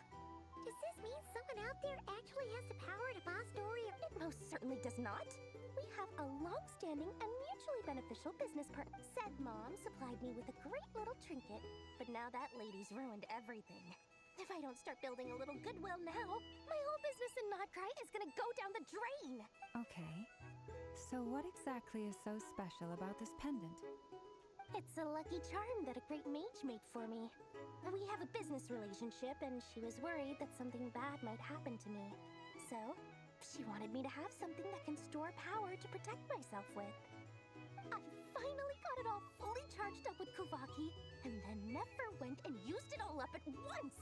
Does this mean someone out there actually has the power to boss Dory? It most certainly does not. We have a long-standing and mutually beneficial business partner. Said Mom supplied me with a great little trinket, but now that lady's ruined everything. If I don't start building a little goodwill now, my whole business in Nodcry is gonna go down the drain! Okay. So what exactly is so special about this pendant? It's a lucky charm that a great mage made for me. We have a business relationship, and she was worried that something bad might happen to me. So, she wanted me to have something that can store power to protect myself with. I finally got it all fully charged up with Kuvaki, and then never went and used it all up at once!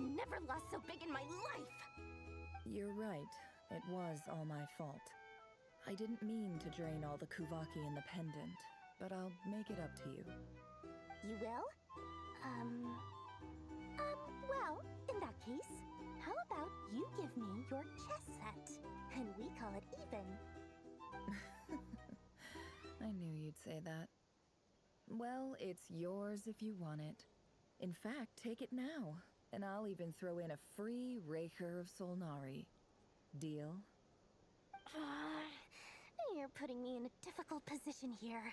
Never lost so big in my life! You're right. It was all my fault. I didn't mean to drain all the Kuvaki in the pendant, but I'll make it up to you. You will? Well, in that case, how about you give me your chess set, and we call it even? I knew you'd say that. Well, it's yours if you want it. In fact, take it now, and I'll even throw in a free Raker of Solnari. Deal? You're putting me in a difficult position here.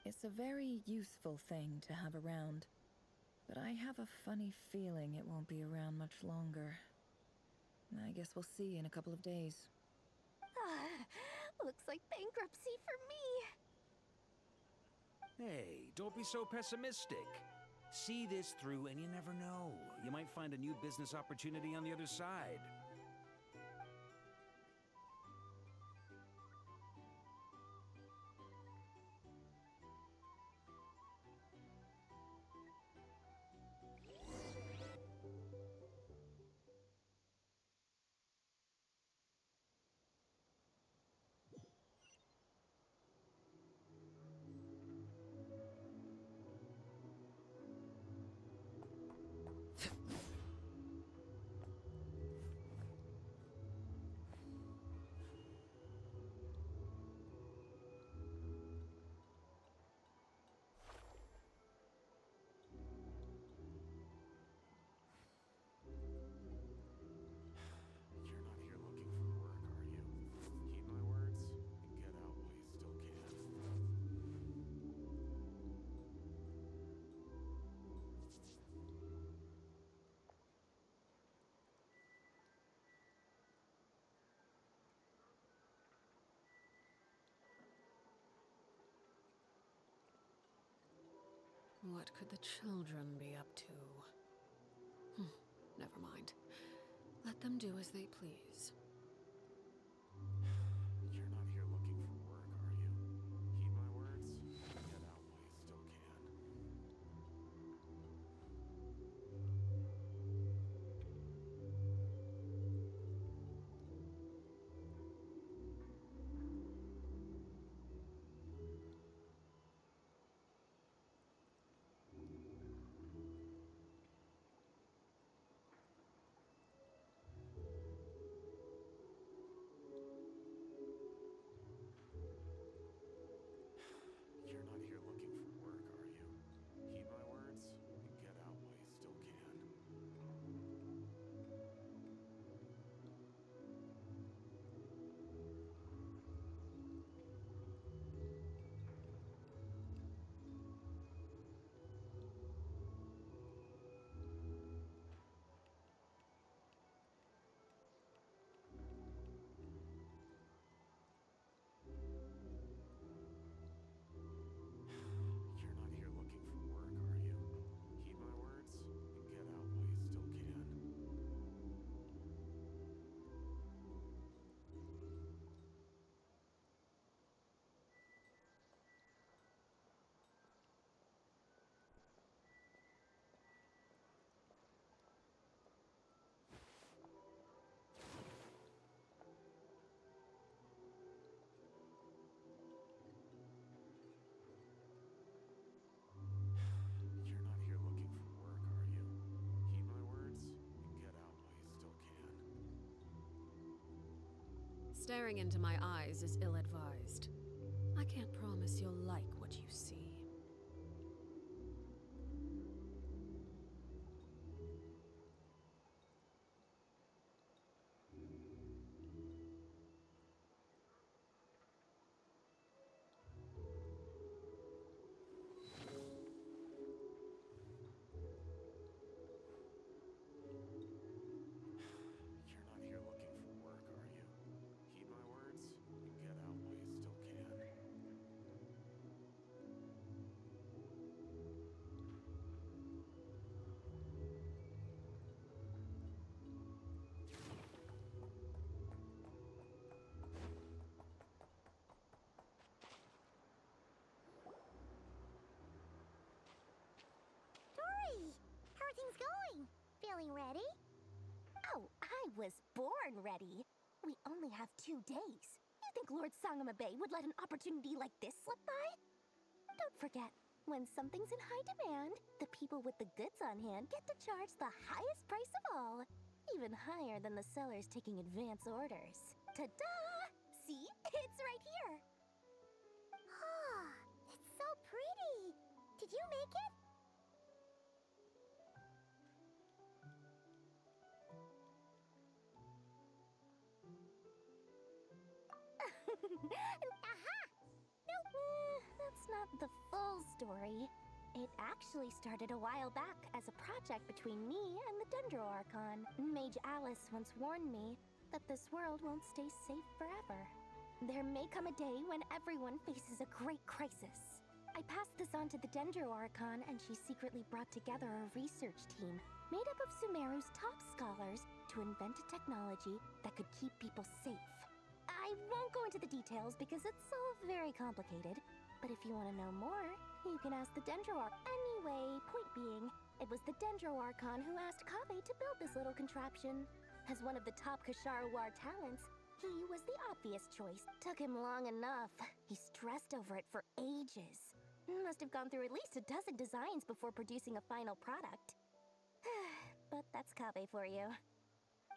It's a very useful thing to have around, but I have a funny feeling it won't be around much longer. I guess we'll see in a couple of days. Looks like bankruptcy for me. Hey, don't be so pessimistic. See this through and you never know. You might find a new business opportunity on the other side. What could the children be up to? Never mind. Let them do as they please. You're not here looking for work, are you? Heed my words, get out while you still can. Staring into my eyes is ill-advised. I can't promise you'll like what you see. You're not here looking for work, are you? Heed my words and get out while you still can. Dory! How are things going? Feeling ready? Oh, I was born ready. We only have 2 days. You think Lord Sangamabe would let an opportunity like this slip by? Don't forget, when something's in high demand, the people with the goods on hand get to charge the highest price of all. Even higher than the sellers taking advance orders. Ta-da! See? It's right here. Ah, it's so pretty. Did you make it? Aha! Nope. That's not the full story. It actually started a while back as a project between me and the Dendro Archon. Mage Alice once warned me that this world won't stay safe forever. There may come a day when everyone faces a great crisis. I passed this on to the Dendro Archon, and she secretly brought together a research team made up of Sumeru's top scholars to invent a technology that could keep people safe. I won't go into the details because it's all very complicated, but if you want to know more, you can ask the Dendro Archon. Anyway, point being, it was the Dendro Archon who asked Kaveh to build this little contraption. As one of the top Kashara War talents, he was the obvious choice. Took him long enough. He stressed over it for ages. Must have gone through at least a dozen designs before producing a final product. But that's Kaveh for you.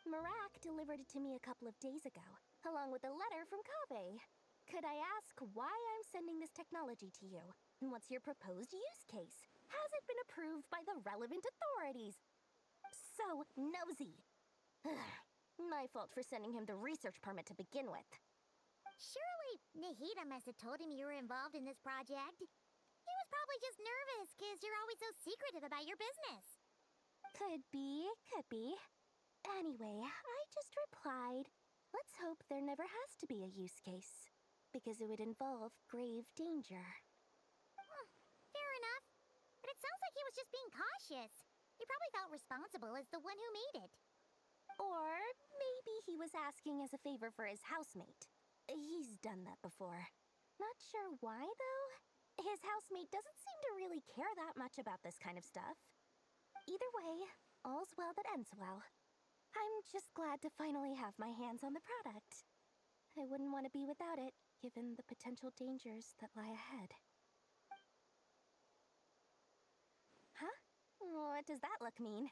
Marak delivered it to me a couple of days ago, along with a letter from Kaveh. Could I ask why I'm sending this technology to you? And what's your proposed use case? Has it been approved by the relevant authorities? So nosy. My fault for sending him the research permit to begin with. Surely Nahida must have told him you were involved in this project. He was probably just nervous because you're always so secretive about your business. Could be, could be. Anyway, I just replied, let's hope there never has to be a use case, because it would involve grave danger. Fair enough. But it sounds like he was just being cautious. He probably felt responsible as the one who made it. Or maybe he was asking as a favor for his housemate. He's done that before. Not sure why, though. His housemate doesn't seem to really care that much about this kind of stuff. Either way, all's well that ends well. I'm just glad to finally have my hands on the product. I wouldn't want to be without it, given the potential dangers that lie ahead. Huh? What does that look mean?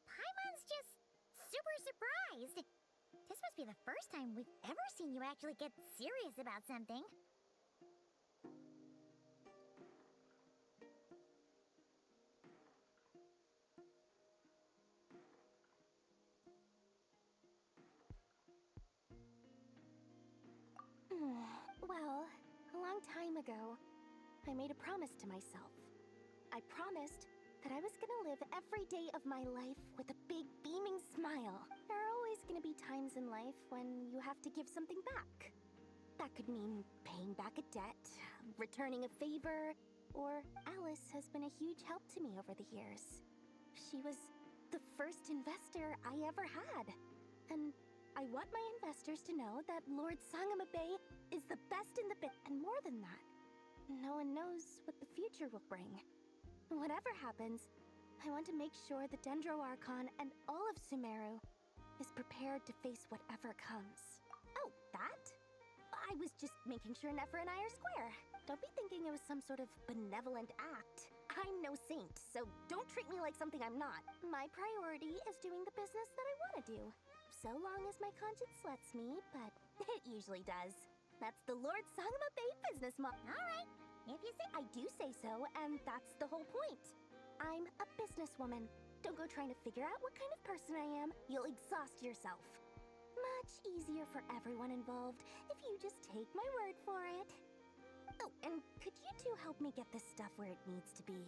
Paimon's just super surprised. This must be the first time we've ever seen you actually get serious about something. Well, a long time ago, I made a promise to myself. I promised that I was gonna live every day of my life with a big, beaming smile. There are always gonna be times in life when you have to give something back. That could mean paying back a debt, returning a favor, or Alice has been a huge help to me over the years. She was the first investor I ever had. And I want my investors to know that Lord Sangamabe is the best in the bit, and more than that, no one knows what the future will bring. Whatever happens, I want to make sure the Dendro Archon and all of Sumeru is prepared to face whatever comes. Oh, that? I was just making sure Nefer and I are square. Don't be thinking it was some sort of benevolent act. I'm no saint, so don't treat me like something I'm not. My priority is doing the business that I want to do. So long as my conscience lets me, but it usually does. That's the Lord's song of a babe business mom. All right, if you say, I do say so, and that's the whole point. I'm a businesswoman. Don't go trying to figure out what kind of person I am. You'll exhaust yourself. Much easier for everyone involved if you just take my word for it. Oh, and could you two help me get this stuff where it needs to be?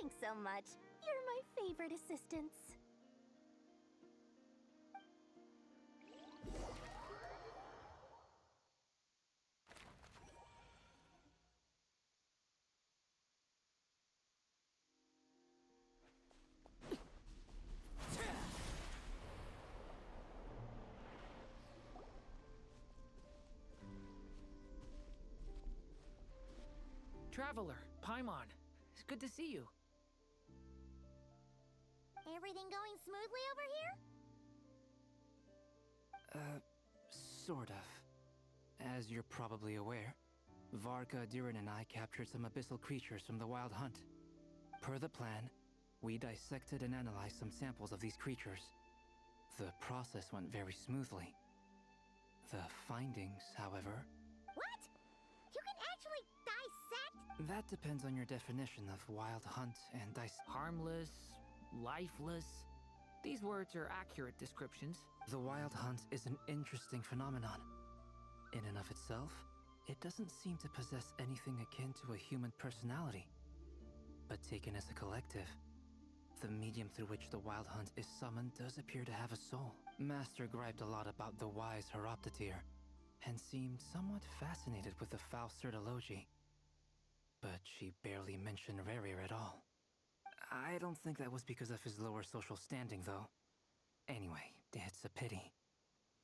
Thanks so much. You're my favorite assistants. Traveler, Paimon. It's good to see you. Everything going smoothly over here? Sort of. As you're probably aware, Varka, Durin, and I captured some abyssal creatures from the Wild Hunt. Per the plan, we dissected and analyzed some samples of these creatures. The process went very smoothly. The findings, however... What? You can actually dissect? That depends on your definition of Wild Hunt and Harmless, lifeless. These words are accurate descriptions. The Wild Hunt is an interesting phenomenon. In and of itself, it doesn't seem to possess anything akin to a human personality. But taken as a collective, the medium through which the Wild Hunt is summoned does appear to have a soul. Master griped a lot about the wise Horoptetyr, and seemed somewhat fascinated with the foul Certology. But she barely mentioned Rerir at all. I don't think that was because of his lower social standing, though. Anyway, it's a pity.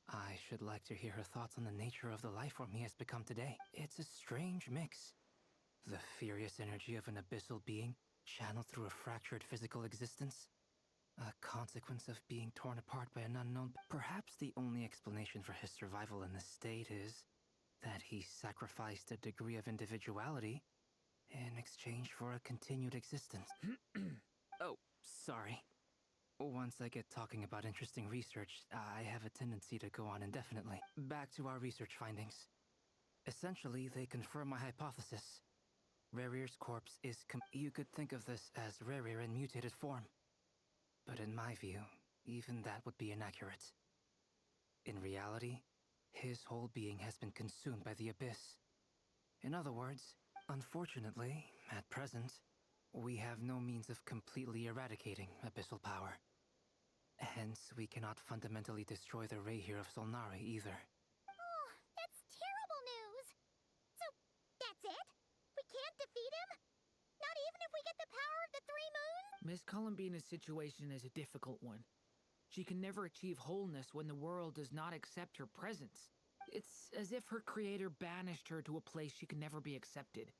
I should like to hear her thoughts on the nature of the life form he has become today. It's a strange mix. The furious energy of an abyssal being channeled through a fractured physical existence. A consequence of being torn apart by an unknown... Perhaps the only explanation for his survival in this state is that he sacrificed a degree of individuality in exchange for a continued existence. Oh, sorry. Once I get talking about interesting research, I have a tendency to go on indefinitely. Back to our research findings. Essentially, they confirm my hypothesis. Rerir's corpse is you could think of this as Rerir in mutated form. But in my view, even that would be inaccurate. In reality, his whole being has been consumed by the abyss. In other words, unfortunately, at present, we have no means of completely eradicating abyssal power. Hence, we cannot fundamentally destroy the rerira of Solnari either. Oh, that's terrible news. So, that's it? We can't defeat him? Not even if we get the power of the Three Moons? Miss Columbina's situation is a difficult one. She can never achieve wholeness when the world does not accept her presence. It's as if her creator banished her to a place she can never be accepted.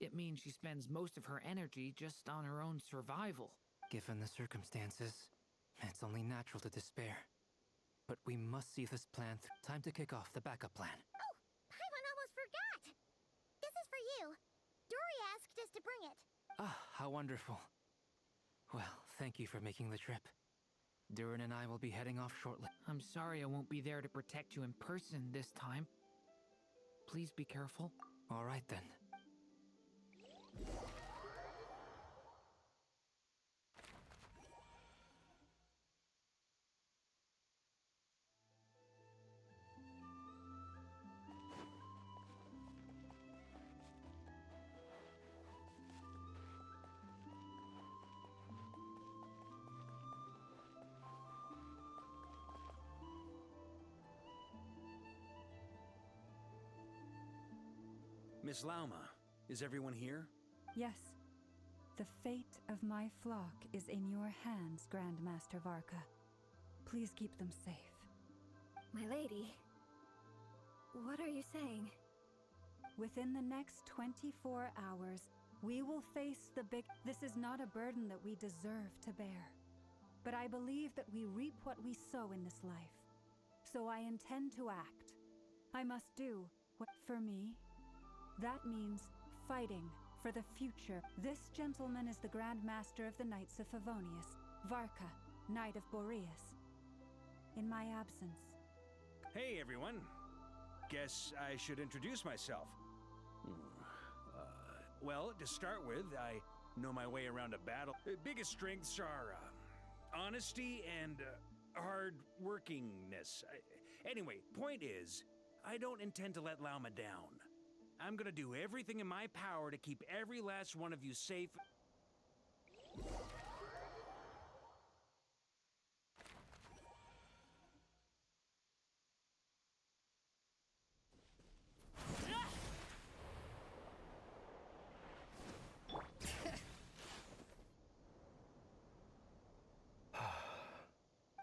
It means she spends most of her energy just on her own survival. Given the circumstances, it's only natural to despair. But we must see this plan through. Time to kick off the backup plan. Oh, Paimon almost forgot. This is for you. Dory asked us to bring it. Ah, how wonderful. Well, thank you for making the trip. Durin and I will be heading off shortly. I'm sorry I won't be there to protect you in person this time. Please be careful. All right then. Miss Lauma, is everyone here? Yes. The fate of my flock is in your hands, Grandmaster Varka. Please keep them safe. My lady, what are you saying? Within the next 24 hours, we will face the big... This is not a burden that we deserve to bear. But I believe that we reap what we sow in this life. So I intend to act. I must do what... For me, that means fighting for the future. This gentleman is the Grand Master of the Knights of Favonius, Varka, Knight of Boreas. in my absence. Hey, everyone. Guess I should introduce myself. Well, to start with, I know my way around a battle. Biggest strengths are honesty and hard-workingness. Anyway, point is, I don't intend to let Lauma down. I'm gonna do everything in my power to keep every last one of you safe.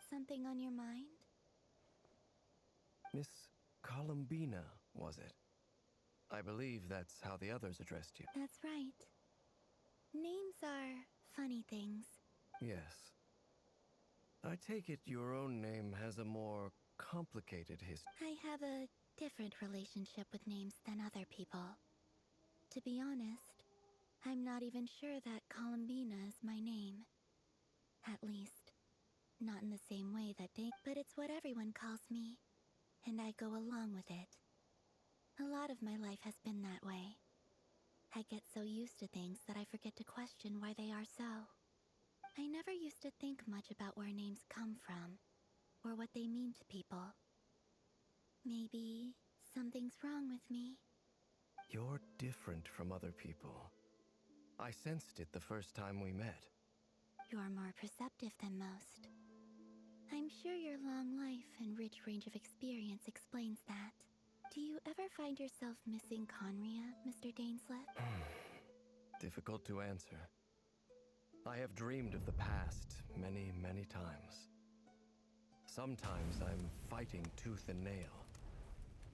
Something on your mind? Miss Columbina, was it? I believe that's how the others addressed you. That's right. Names are funny things. Yes. I take it your own name has a more complicated history. I have a different relationship with names than other people. To be honest, I'm not even sure that Columbina is my name. At least, not in the same way that but it's what everyone calls me, and I go along with it. A lot of my life has been that way. I get so used to things that I forget to question why they are so. I never used to think much about where names come from, or what they mean to people. Maybe something's wrong with me. You're different from other people. I sensed it the first time we met. You're more perceptive than most. I'm sure your long life and rich range of experience explains that. Do you ever find yourself missing Conria, Mr. Dainsleif? Difficult to answer. I have dreamed of the past many, many times. Sometimes I'm fighting tooth and nail.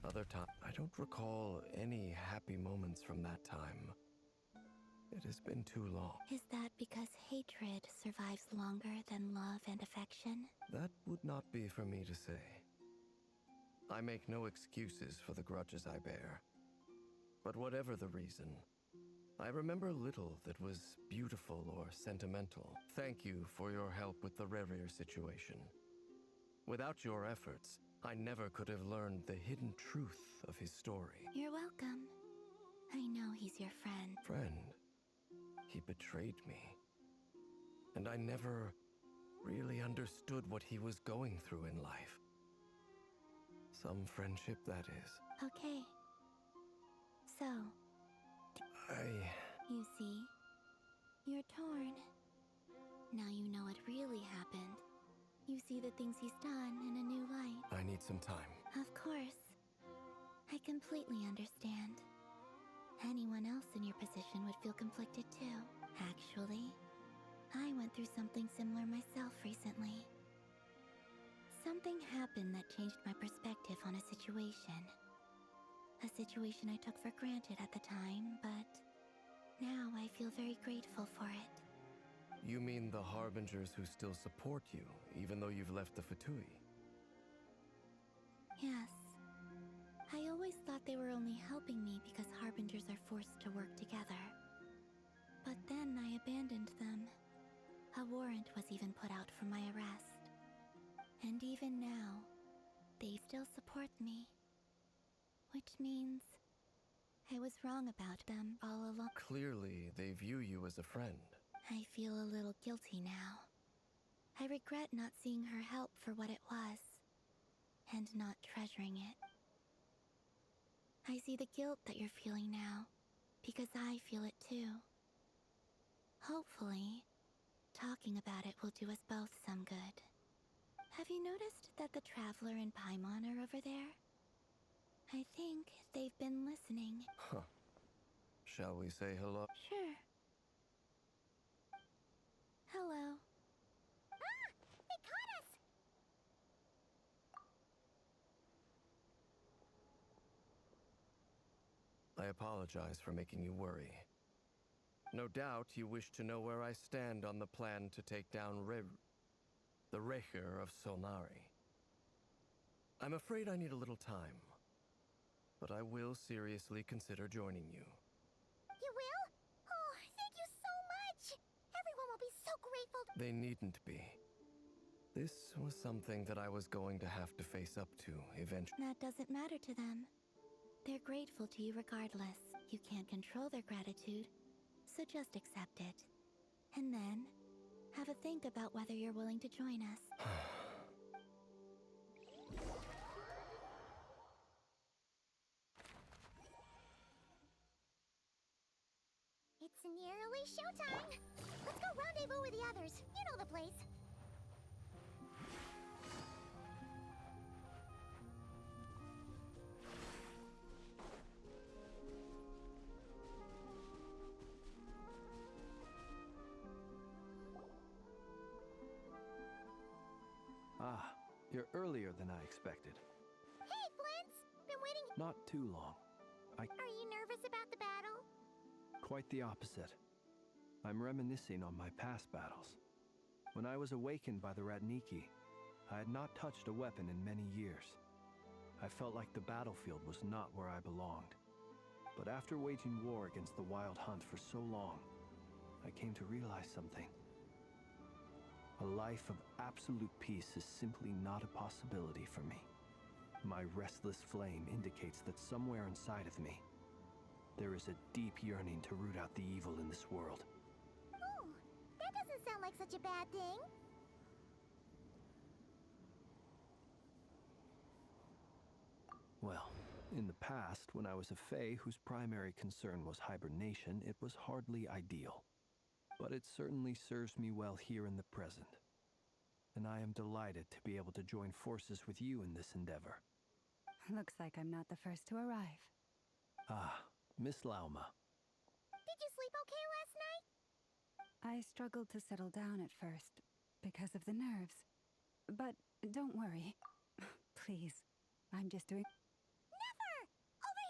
Other times, I don't recall any happy moments from that time. It has been too long. Is that because hatred survives longer than love and affection? That would not be for me to say. I make no excuses for the grudges I bear. But whatever the reason, I remember little that was beautiful or sentimental. Thank you for your help with the rerira situation. Without your efforts, I never could have learned the hidden truth of his story. You're welcome. I know he's your friend. Friend? He betrayed me. And I never really understood what he was going through in life. Some friendship, that is. Okay. So, you see, you're torn. Now you know what really happened. You see the things he's done in a new light. I need some time. Of course. I completely understand. Anyone else in your position would feel conflicted too. Actually, I went through something similar myself recently. Something happened that changed my perspective on a situation. A situation I took for granted at the time, but now I feel very grateful for it. You mean the Harbingers who still support you, even though you've left the Fatui? Yes. I always thought they were only helping me because Harbingers are forced to work together. But then I abandoned them. A warrant was even put out for my arrest. And even now, they still support me. Which means I was wrong about them all along. Clearly, they view you as a friend. I feel a little guilty now. I regret not seeing her help for what it was, and not treasuring it. I see the guilt that you're feeling now, because I feel it too. Hopefully, talking about it will do us both some good. Have you noticed that the Traveler and Paimon are over there? I think they've been listening. Huh. Shall we say hello? Sure. Hello. Ah! They caught us! I apologize for making you worry. No doubt you wish to know where I stand on the plan to take down the rerira of Solnari. I'm afraid I need a little time, but I will seriously consider joining you. You will? Oh, thank you so much! Everyone will be so grateful. They needn't be. This was something that I was going to have to face up to eventually. That doesn't matter to them. They're grateful to you regardless. You can't control their gratitude, so just accept it. And then, have a think about whether you're willing to join us. It's nearly showtime. Let's go rendezvous with the others. You know the place. Ah, you're earlier than I expected. Hey, Flint's! Been waiting. Not too long. Are you nervous about the battle? Quite the opposite. I'm reminiscing on my past battles. When I was awakened by the Ratniki, I had not touched a weapon in many years. I felt like the battlefield was not where I belonged. But after waging war against the Wild Hunt for so long, I came to realize something. A life of absolute peace is simply not a possibility for me. My restless flame indicates that somewhere inside of me, there is a deep yearning to root out the evil in this world. Oh, that doesn't sound like such a bad thing. Well, in the past, when I was a Fae whose primary concern was hibernation, it was hardly ideal. But it certainly serves me well here in the present. And I am delighted to be able to join forces with you in this endeavor. Looks like I'm not the first to arrive. Ah, Miss Lauma. Did you sleep okay last night? I struggled to settle down at first because of the nerves. But don't worry. Please, I'm just doing... Never! Over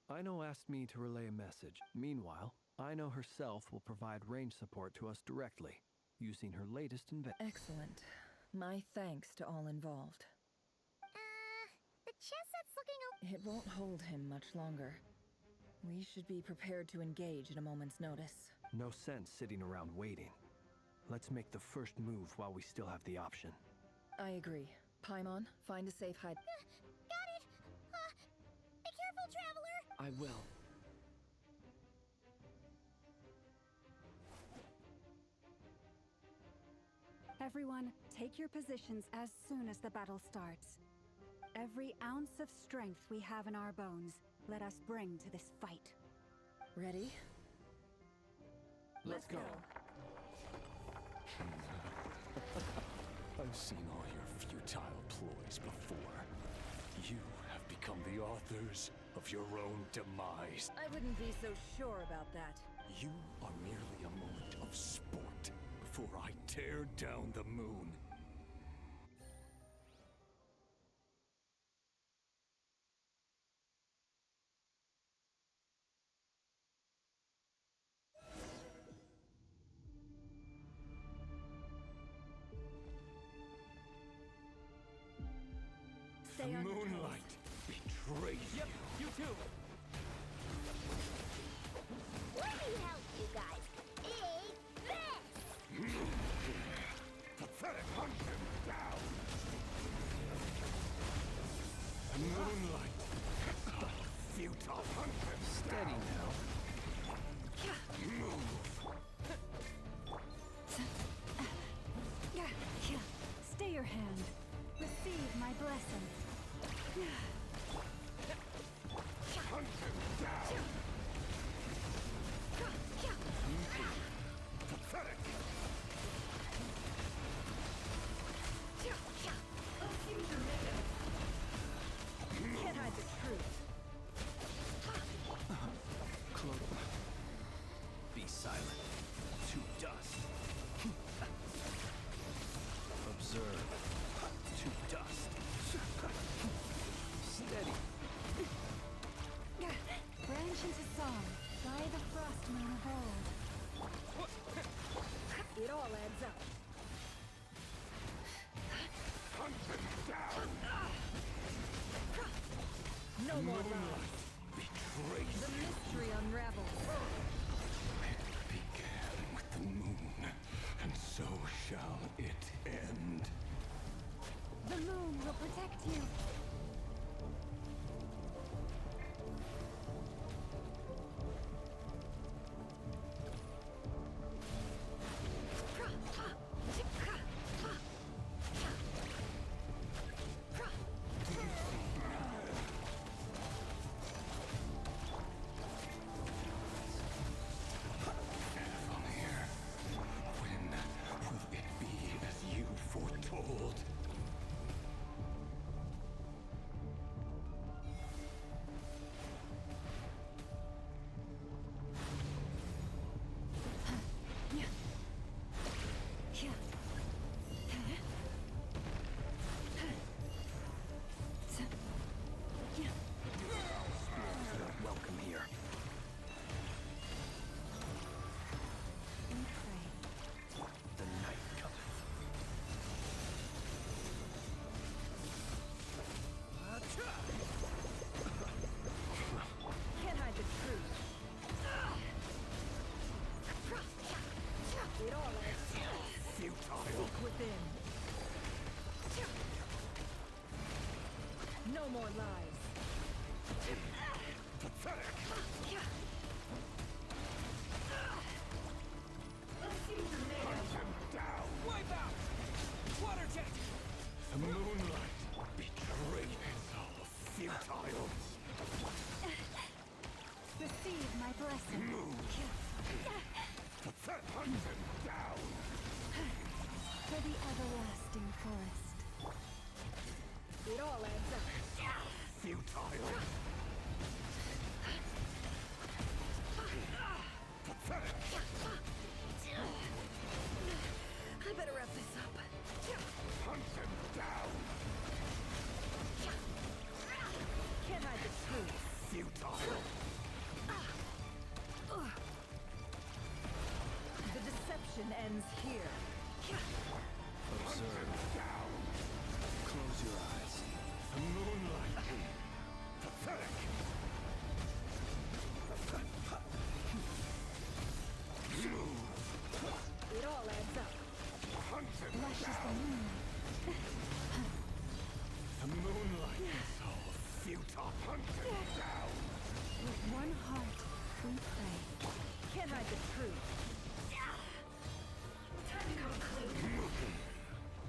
here! Aino asked me to relay a message. Meanwhile, Aino herself will provide range support to us directly, using her latest invention. Excellent. My thanks to all involved. The chest set's looking It won't hold him much longer. We should be prepared to engage at a moment's notice. No sense sitting around waiting. Let's make the first move while we still have the option. I agree. Paimon, find a safe hide. Got it! Be careful, traveler! I will. Everyone, take your positions as soon as the battle starts. Every ounce of strength we have in our bones, let us bring to this fight. Ready? Let's go. I've seen all your futile ploys before. You have become the authors of your own demise. I wouldn't be so sure about that. You are merely a moment of sport before I tear down the moon. Stay the on moonlight betrays Yep, you too. Let me help you guys. Eat this! Pathetic, hunt him down! The moonlight! Futile, hunt him Steady now. Move! Stay your hand. Receive my blessing. Hunt him down! Pathetic! Can't hide the truth. Cloak. Be silent. To dust. Observe. To dust. Steady. Branch into song by the frost moon of old. It all adds up. Hunt him down! No more Moonlight lies. betrays The mystery unravels. It began with the you. Will it be as you foretold? Welcome here. The night cometh. Can't hide the truth. It all ends. Futile. Seek within. No more lies. Pathetic. Hunt him down. Wipe out! Water jet! The moonlight betrayed us all. Futile. Receive my blessing. Pathetic. Hunt him down. For the everlasting forest. It all adds up. Futile. Pathetic. I better wrap this up. Hunt him down. Can't hide the truth. Futile. The deception ends here. Observe. Close your eyes. The moonlight. Pathetic. It all adds up. Hunt him Lush is the down. moonlight. The moonlight is all futile. Hunt him down. With one heart, we pray. Can't hide the truth. Time to come clean.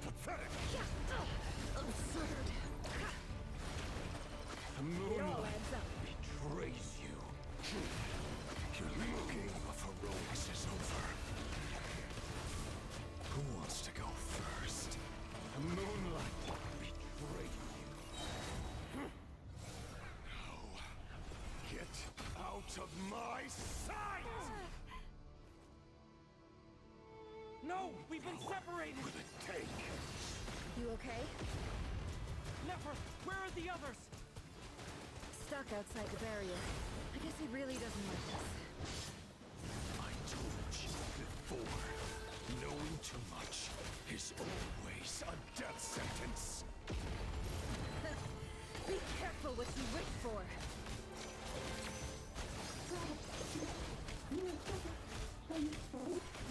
Pathetic. Absurd. The It all moonlight adds up. betrays you. Your looking of heroics is over. Who wants to go first? The moonlight betrayed you. Now, get out of my sight! No! We've been separated! Will it take? You okay? Nefer, where are the others? Stuck outside the barrier. I guess he really doesn't like us. I told you before, knowing too much is always a death sentence. Be careful what you wish for.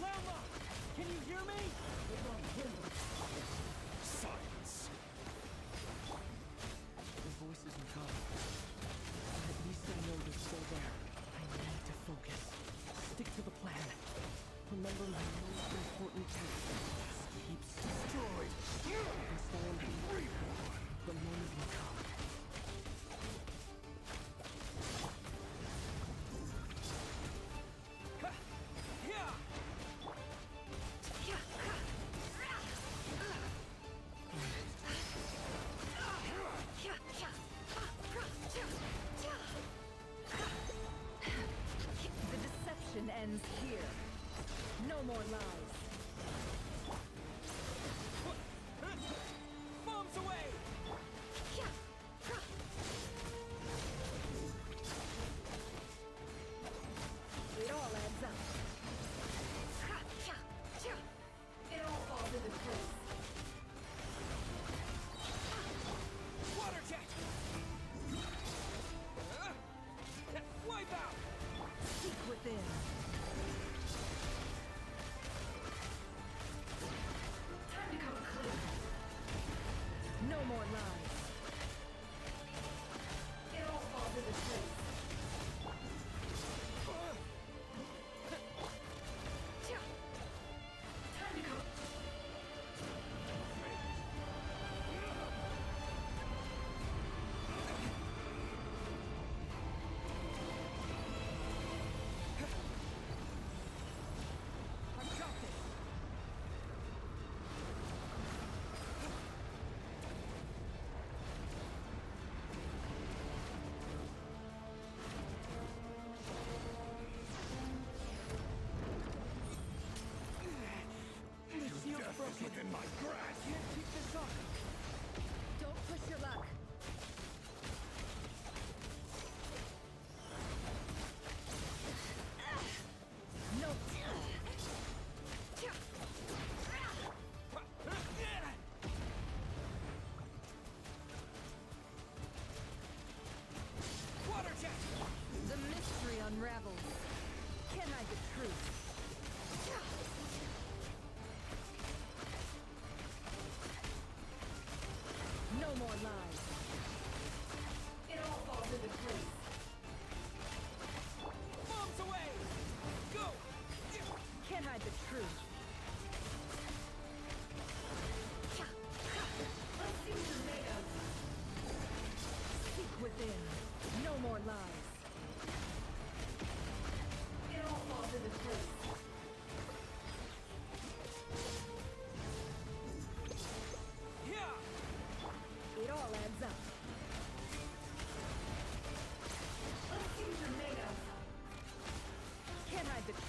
Lama! Can you hear me? Silence. The voice isn't gone. At least I know you're still there. I need to focus. Stick to the plan. Remember my most important task. Keeps destroyed. And stand reborn the moment you come. The deception ends here. No more lies. Bombs away! It all adds up. It all falls into place. Water jet! Wipe out! Seek within. Time to come clean. No more lies.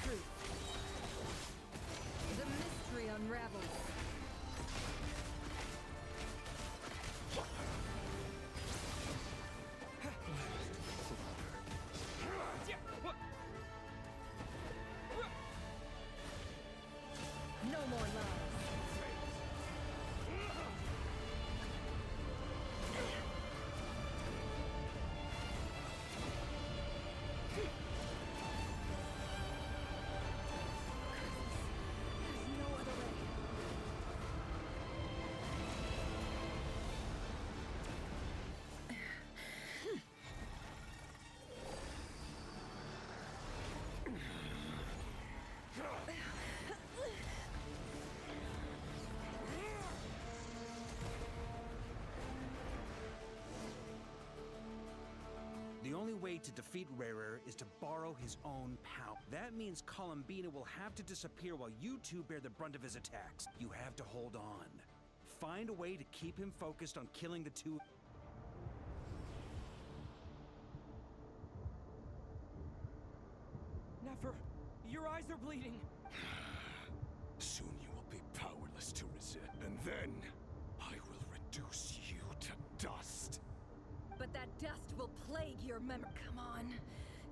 truth. The mystery unravels. No more lies. There's no other way. The only way to defeat Rerira is to borrow his own power. That means Columbina will have to disappear while you two bear the brunt of his attacks. You have to hold on. Find a way to keep him focused on killing the two. Nefer, your eyes are bleeding. Soon you will be powerless to resist, and then I will reduce you to dust. But that dust will plague your memory. Come on.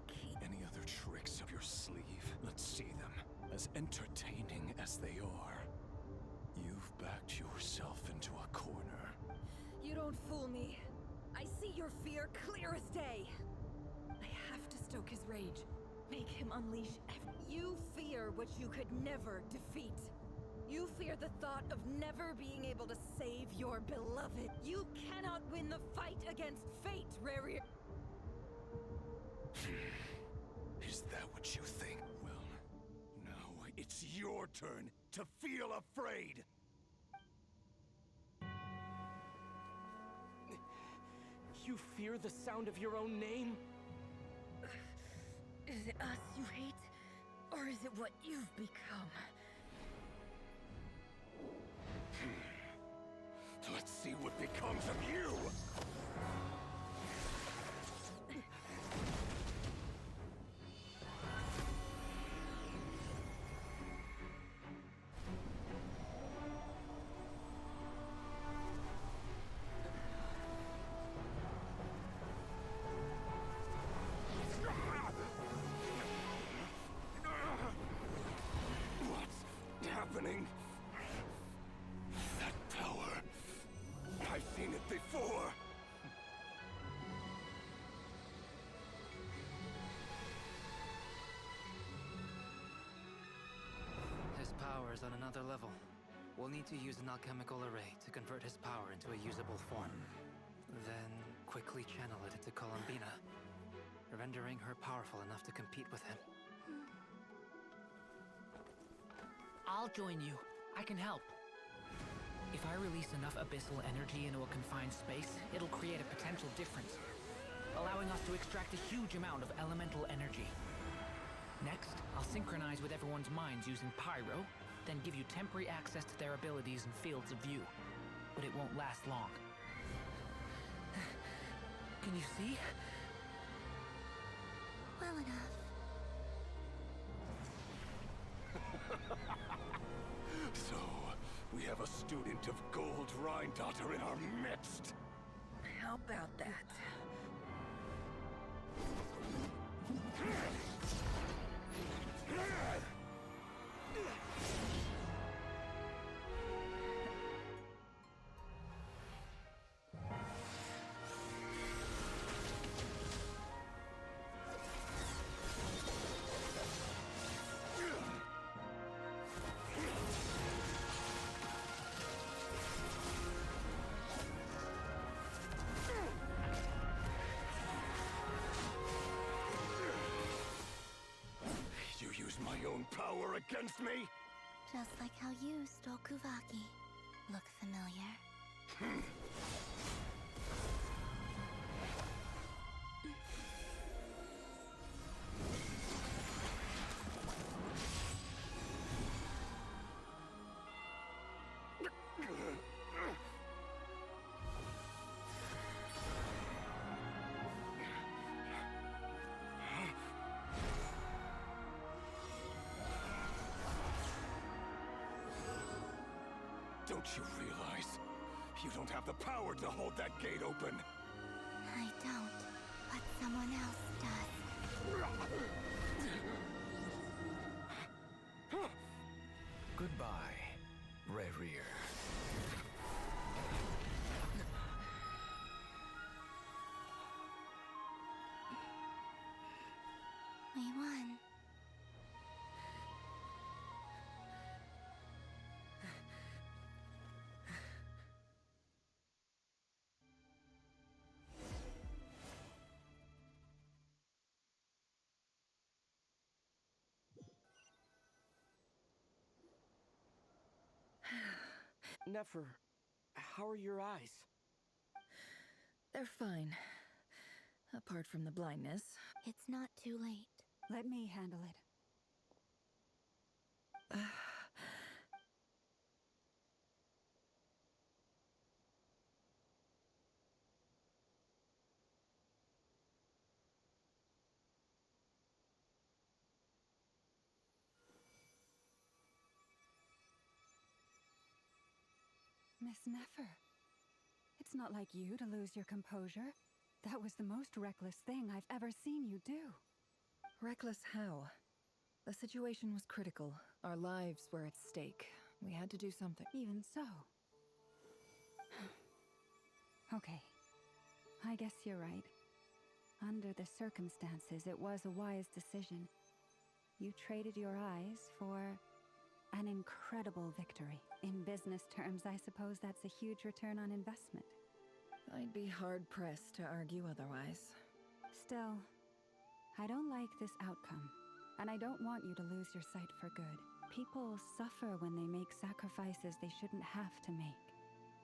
Keep... Any other tricks up your sleeve? Let's see them. As entertaining as they are, you've backed yourself into a corner. You don't fool me. I see your fear clear as day. I have to stoke his rage. Make him unleash You fear what you could never defeat. You fear the thought of never being able to save your beloved. You cannot win the fight against fate, rerira. Is that what you think? Well, now it's your turn to feel afraid! You fear the sound of your own name? Is it us you hate? Or is it what you've become? Let's see what becomes of you! What's happening? That power... I've seen it before! His power is on another level. We'll need to use an alchemical array to convert his power into a usable form. Then quickly channel it into Columbina, rendering her powerful enough to compete with him. I'll join you. I can help. If I release enough abyssal energy into a confined space, it'll create a potential difference, allowing us to extract a huge amount of elemental energy. Next, I'll synchronize with everyone's minds using pyro, then give you temporary access to their abilities and fields of view. But it won't last long. Can you see? Well enough. So, we have a student of Gold Rheindotter in our midst. How about that? You use my own power against me? Just like how you stole Kuvaki. Look familiar? Don't you realize you don't have the power to hold that gate open? I don't, but someone else does. Goodbye, rerira. We won. Nefer, how are your eyes? They're fine. Apart from the blindness. It's not too late. Let me handle it. Miss Nefer, it's not like you to lose your composure. That was the most reckless thing I've ever seen you do. Reckless how? The situation was critical. Our lives were at stake. We had to do something. Even so. Okay. I guess you're right. Under the circumstances, it was a wise decision. You traded your eyes for an incredible victory. In business terms, I suppose that's a huge return on investment. I'd be hard-pressed to argue otherwise. Still, I don't like this outcome, and I don't want you to lose your sight for good. People suffer when they make sacrifices they shouldn't have to make.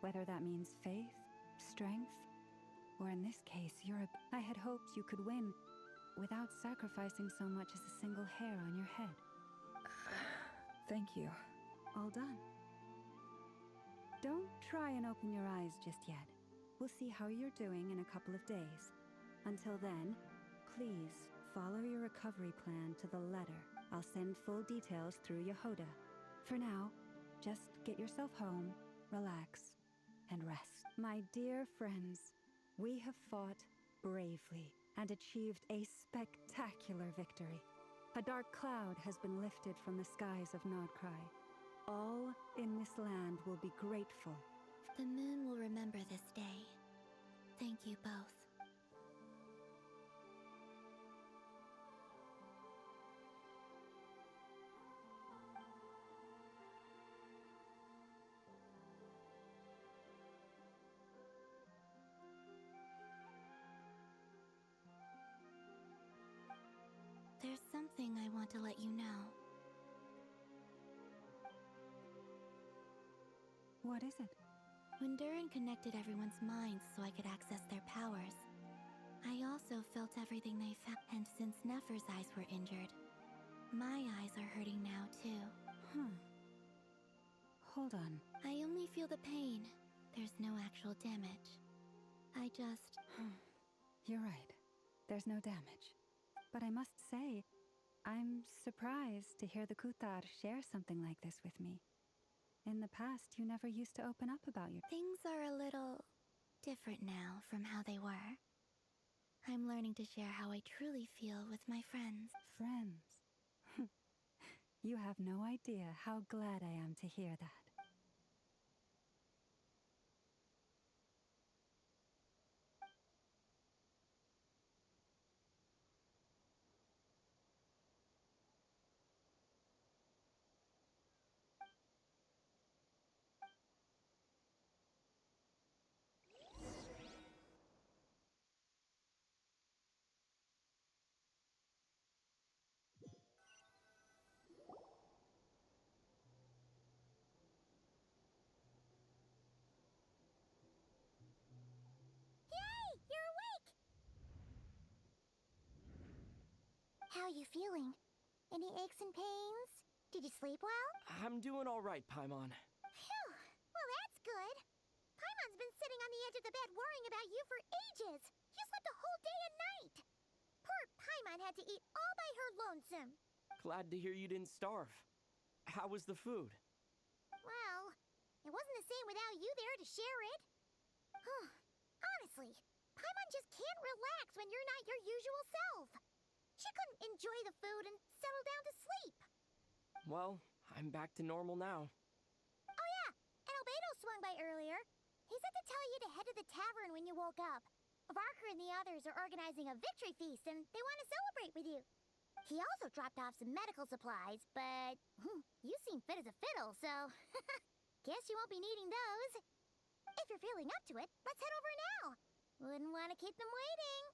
Whether that means faith, strength, or in this case, I had hoped you could win without sacrificing so much as a single hair on your head. Thank you. All done. Don't try and open your eyes just yet. We'll see how you're doing in a couple of days. Until then, please follow your recovery plan to the letter. I'll send full details through Yehoda. For now, just get yourself home, relax, and rest. My dear friends, we have fought bravely and achieved a spectacular victory. A dark cloud has been lifted from the skies of Nodcry. All in this land will be grateful. The moon will remember this day. Thank you both. There's something I want to let you know. What is it? When Durin connected everyone's minds so I could access their powers, I also felt everything they felt. And since Nefer's eyes were injured, my eyes are hurting now too. Hold on. I only feel the pain. There's no actual damage. I just... You're right. There's no damage. But I must say, I'm surprised to hear the Kutar share something like this with me. In the past, you never used to open up about your... Things are a little different now from how they were. I'm learning to share how I truly feel with my friends. Friends? You have no idea how glad I am to hear that. How are you feeling? Any aches and pains? Did you sleep well? I'm doing all right, Paimon. Phew! Well, that's good. Paimon's been sitting on the edge of the bed worrying about you for ages. You slept a whole day and night. Poor Paimon had to eat all by her lonesome. Glad to hear you didn't starve. How was the food? Well, It wasn't the same without you there to share it. Honestly, Paimon just can't relax when you're not your usual self. She couldn't enjoy the food and settle down to sleep. Well, I'm back to normal now. Oh yeah, and Albedo swung by earlier. He said to tell you to head to the tavern when you woke up. Varker and the others are organizing a victory feast and they want to celebrate with you. He also dropped off some medical supplies, but you seem fit as a fiddle, so guess you won't be needing those. If you're feeling up to it, let's head over now. Wouldn't want to keep them waiting.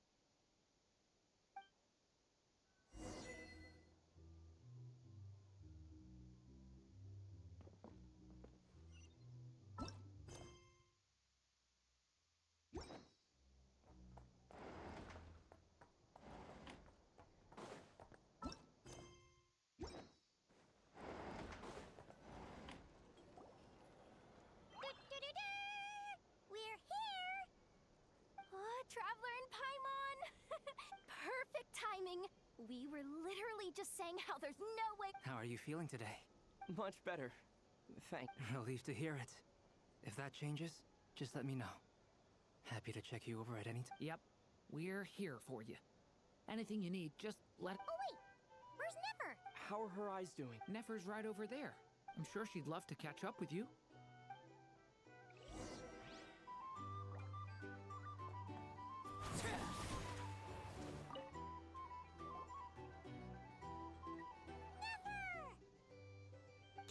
We're here! Traveler and Paimon! Perfect timing! We were literally just saying how there's no way. How are you feeling today? Much better. Thanks. Relieved to hear it. If that changes, just let me know. Happy to check you over at any time. Yep, we're here for you. Anything you need, just let. Oh wait, where's Nefer? How are her eyes doing? Nefer's right over there. I'm sure she'd love to catch up with you.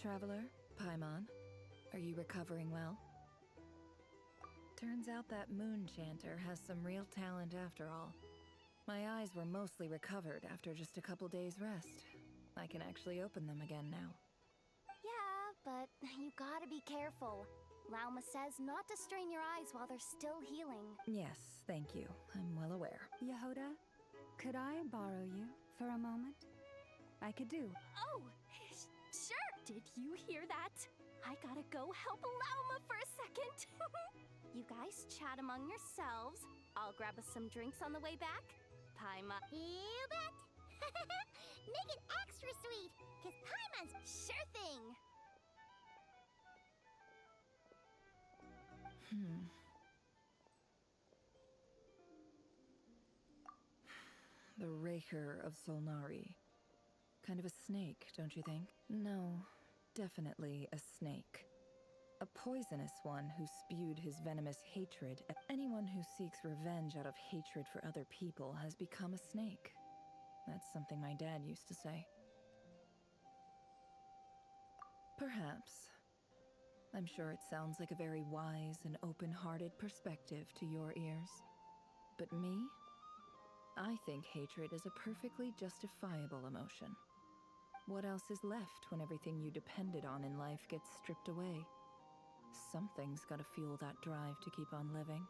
Traveler, Paimon, are you recovering well? Turns out that moon chanter has some real talent after all. My eyes were mostly recovered after just a couple days' rest. I can actually open them again now. Yeah, but you gotta be careful. Lauma says not to strain your eyes while they're still healing. Yes, thank you. I'm well aware. Yehoda, could I borrow you for a moment? I could do. Oh, sure! Did you hear that? I gotta go help Lauma for a second. You guys chat among yourselves. I'll grab us some drinks on the way back. Paimon. You bet! Make it extra sweet, cause Paimon's Sure thing! The Raker of Solnari. Kind of a snake, don't you think? No, definitely a snake. A poisonous one who spewed his venomous hatred. Anyone who seeks revenge out of hatred for other people has become a snake. That's something my dad used to say. Perhaps. I'm sure it sounds like a very wise and open-hearted perspective to your ears. But me? I think hatred is a perfectly justifiable emotion. What else is left when everything you depended on in life gets stripped away? Something's gotta fuel that drive to keep on living.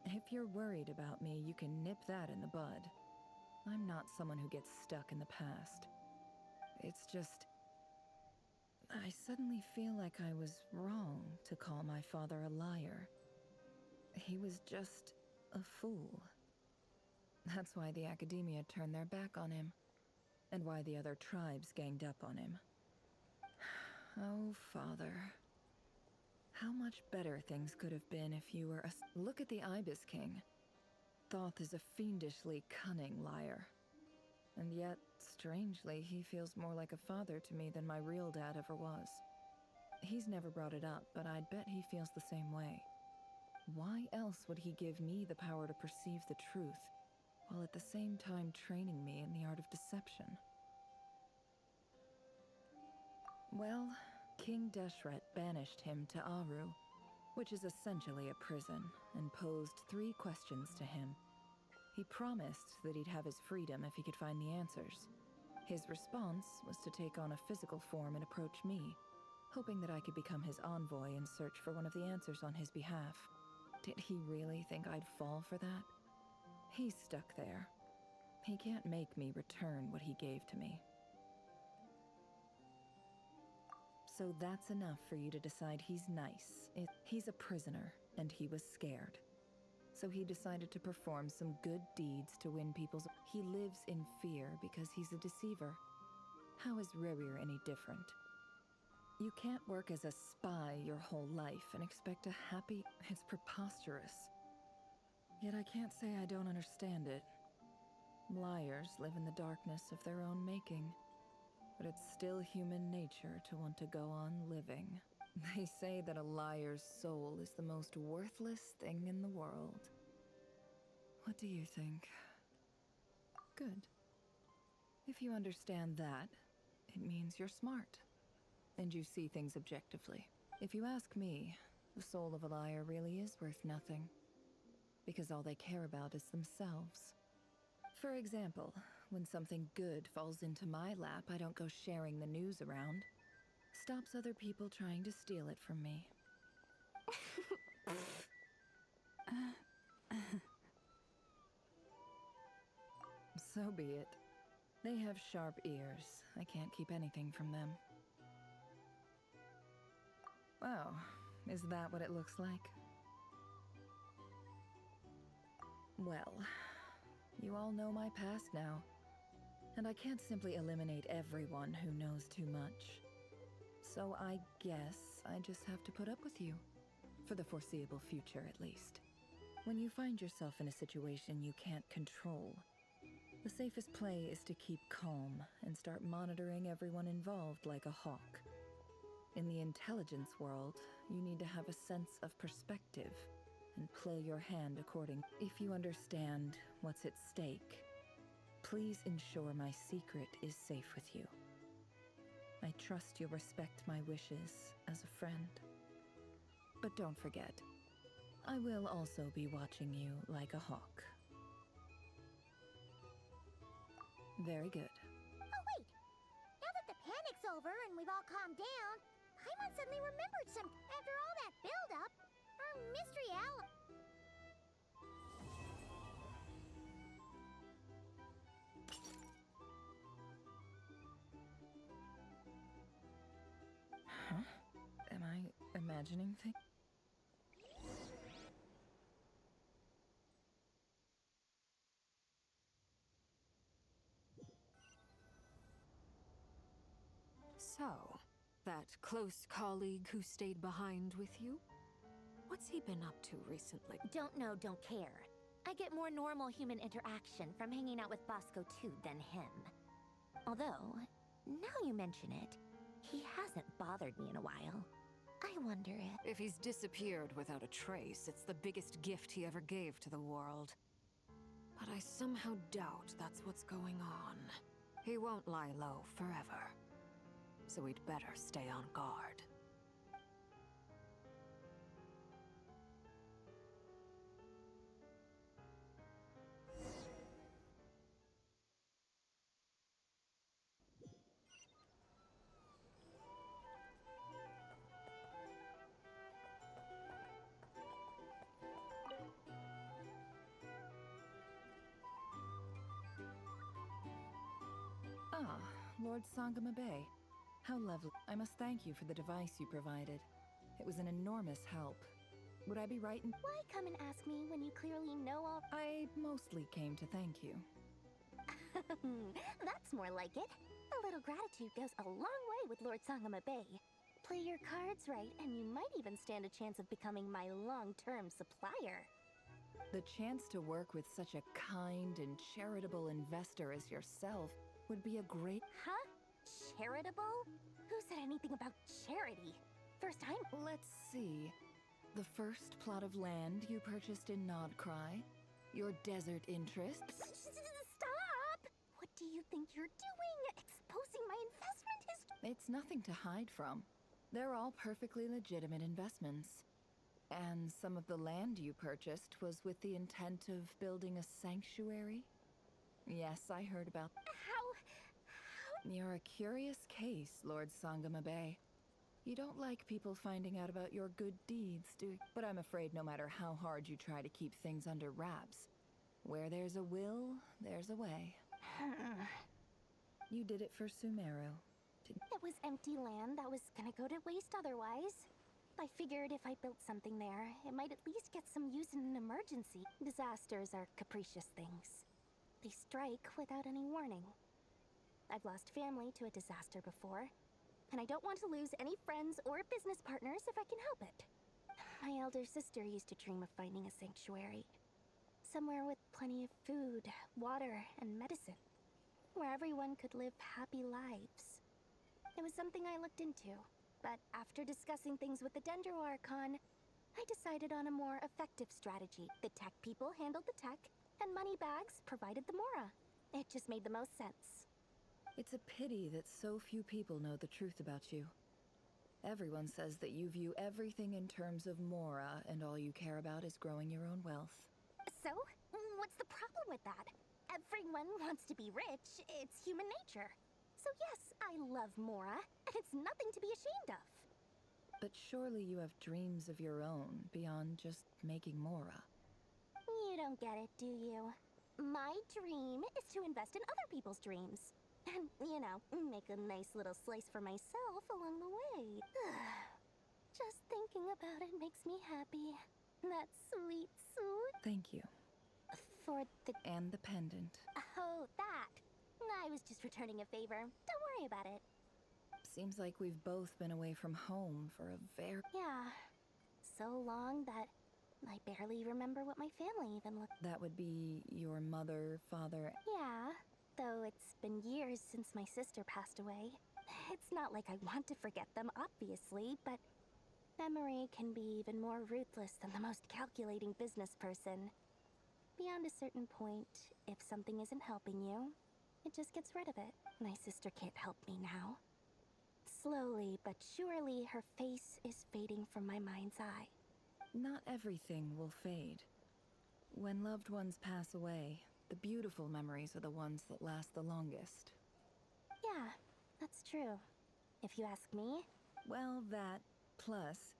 If you're worried about me, you can nip that in the bud. I'm not someone who gets stuck in the past. It's just... I suddenly feel like I was wrong to call my father a liar. He was just a fool. That's why the Academia turned their back on him, and why the other tribes ganged up on him. Oh, Father. How much better things could have been if you were a... Look at the Ibis King. Thoth is a fiendishly cunning liar. And yet, strangely, he feels more like a father to me than my real dad ever was. He's never brought it up, but I'd bet he feels the same way. Why else would he give me the power to perceive the truth, while at the same time training me in the art of deception? Well, King Deshret banished him to Aru, which is essentially a prison, and posed 3 questions to him. He promised that he'd have his freedom if he could find the answers. His response was to take on a physical form and approach me, hoping that I could become his envoy and search for one of the answers on his behalf. Did he really think I'd fall for that? He's stuck there. He can't make me return what he gave to me. So that's enough for you to decide he's nice. He's a prisoner, and he was scared. So he decided to perform some good deeds to win people's... He lives in fear because he's a deceiver. How is rerira any different? You can't work as a spy your whole life and expect a happy... It's preposterous. Yet I can't say I don't understand it. Liars live in the darkness of their own making. But it's still human nature to want to go on living. They say that a liar's soul is the most worthless thing in the world. What do you think? Good. If you understand that, it means you're smart. And you see things objectively. If you ask me, the soul of a liar really is worth nothing. Because all they care about is themselves. For example, when something good falls into my lap, I don't go sharing the news around. Stops other people trying to steal it from me. So be it. They have sharp ears. I can't keep anything from them. Wow, is that what it looks like? Well, you all know my past now. And I can't simply eliminate everyone who knows too much. So I guess I just have to put up with you. For the foreseeable future, at least. When you find yourself in a situation you can't control, the safest play is to keep calm and start monitoring everyone involved like a hawk. In the intelligence world, you need to have a sense of perspective and play your hand according. If you understand what's at stake, please ensure my secret is safe with you. I trust you'll respect my wishes as a friend. But don't forget, I will also be watching you like a hawk. Very good. Oh, wait! Now that the panic's over and we've all calmed down, Paimon suddenly remembered some... After all that build-up, our mystery ally... Huh? Am I imagining things? So, that close colleague who stayed behind with you? What's he been up to recently? Don't know, don't care. I get more normal human interaction from hanging out with Bosco too than him. Although, now you mention it, he hasn't bothered me in a while. I wonder if... If he's disappeared without a trace, it's the biggest gift he ever gave to the world. But I somehow doubt that's what's going on. He won't lie low forever. So we'd better stay on guard. Ah, Lord Sangama Bay. How lovely. I must thank you for the device you provided. It was an enormous help. Would I be right in... Why come and ask me when you clearly know all... I mostly came to thank you. That's more like it. A little gratitude goes a long way with Lord Sangama Bay. Play your cards right, and you might even stand a chance of becoming my long-term supplier. The chance to work with such a kind and charitable investor as yourself would be a great... Huh? Charitable? Who said anything about charity? First time? Let's see. The first plot of land you purchased in Nodcry, your desert interests... Stop! What do you think you're doing? Exposing my investment history? It's nothing to hide from. They're all perfectly legitimate investments. And some of the land you purchased was with the intent of building a sanctuary? Yes, I heard about... How You're a curious case, Lord Sangamabe. You don't like people finding out about your good deeds, do you? But I'm afraid no matter how hard you try to keep things under wraps, where there's a will, there's a way. You did it for Sumeru. It was empty land that was gonna go to waste otherwise. I figured if I built something there, it might at least get some use in an emergency. Disasters are capricious things. They strike without any warning. I've lost family to a disaster before, and I don't want to lose any friends or business partners if I can help it. My elder sister used to dream of finding a sanctuary. Somewhere with plenty of food, water, and medicine. Where everyone could live happy lives. It was something I looked into, but after discussing things with the Dendro Archon, I decided on a more effective strategy. The tech people handled the tech, and Moneybags provided the Mora. It just made the most sense. It's a pity that so few people know the truth about you. Everyone says that you view everything in terms of Mora, and all you care about is growing your own wealth. So, what's the problem with that? Everyone wants to be rich. It's human nature. So yes, I love Mora, and it's nothing to be ashamed of. But surely you have dreams of your own beyond just making Mora. You don't get it, do you? My dream is to invest in other people's dreams. And, you know, make a nice little slice for myself along the way. Just thinking about it makes me happy. That sweet suit. Thank you. For the... And the pendant. Oh, that. I was just returning a favor. Don't worry about it. Seems like we've both been away from home for a very... Yeah. So long that I barely remember what my family even looked... That would be your mother, father... Yeah. Though it's been years since my sister passed away. It's not like I want to forget them, obviously, but memory can be even more ruthless than the most calculating business person. Beyond a certain point, if something isn't helping you, it just gets rid of it. My sister can't help me now. Slowly but surely, her face is fading from my mind's eye. Not everything will fade. When loved ones pass away, the beautiful memories are the ones that last the longest. Yeah, that's true. If you ask me. Well, that, plus,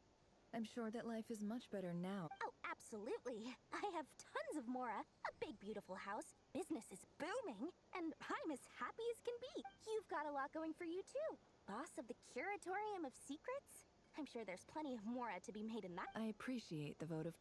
I'm sure that life is much better now. Oh, absolutely. I have tons of Mora, a big beautiful house, business is booming, and I'm as happy as can be. You've got a lot going for you too. Boss of the Curatorium of Secrets? I'm sure there's plenty of Mora to be made in that. I appreciate the vote of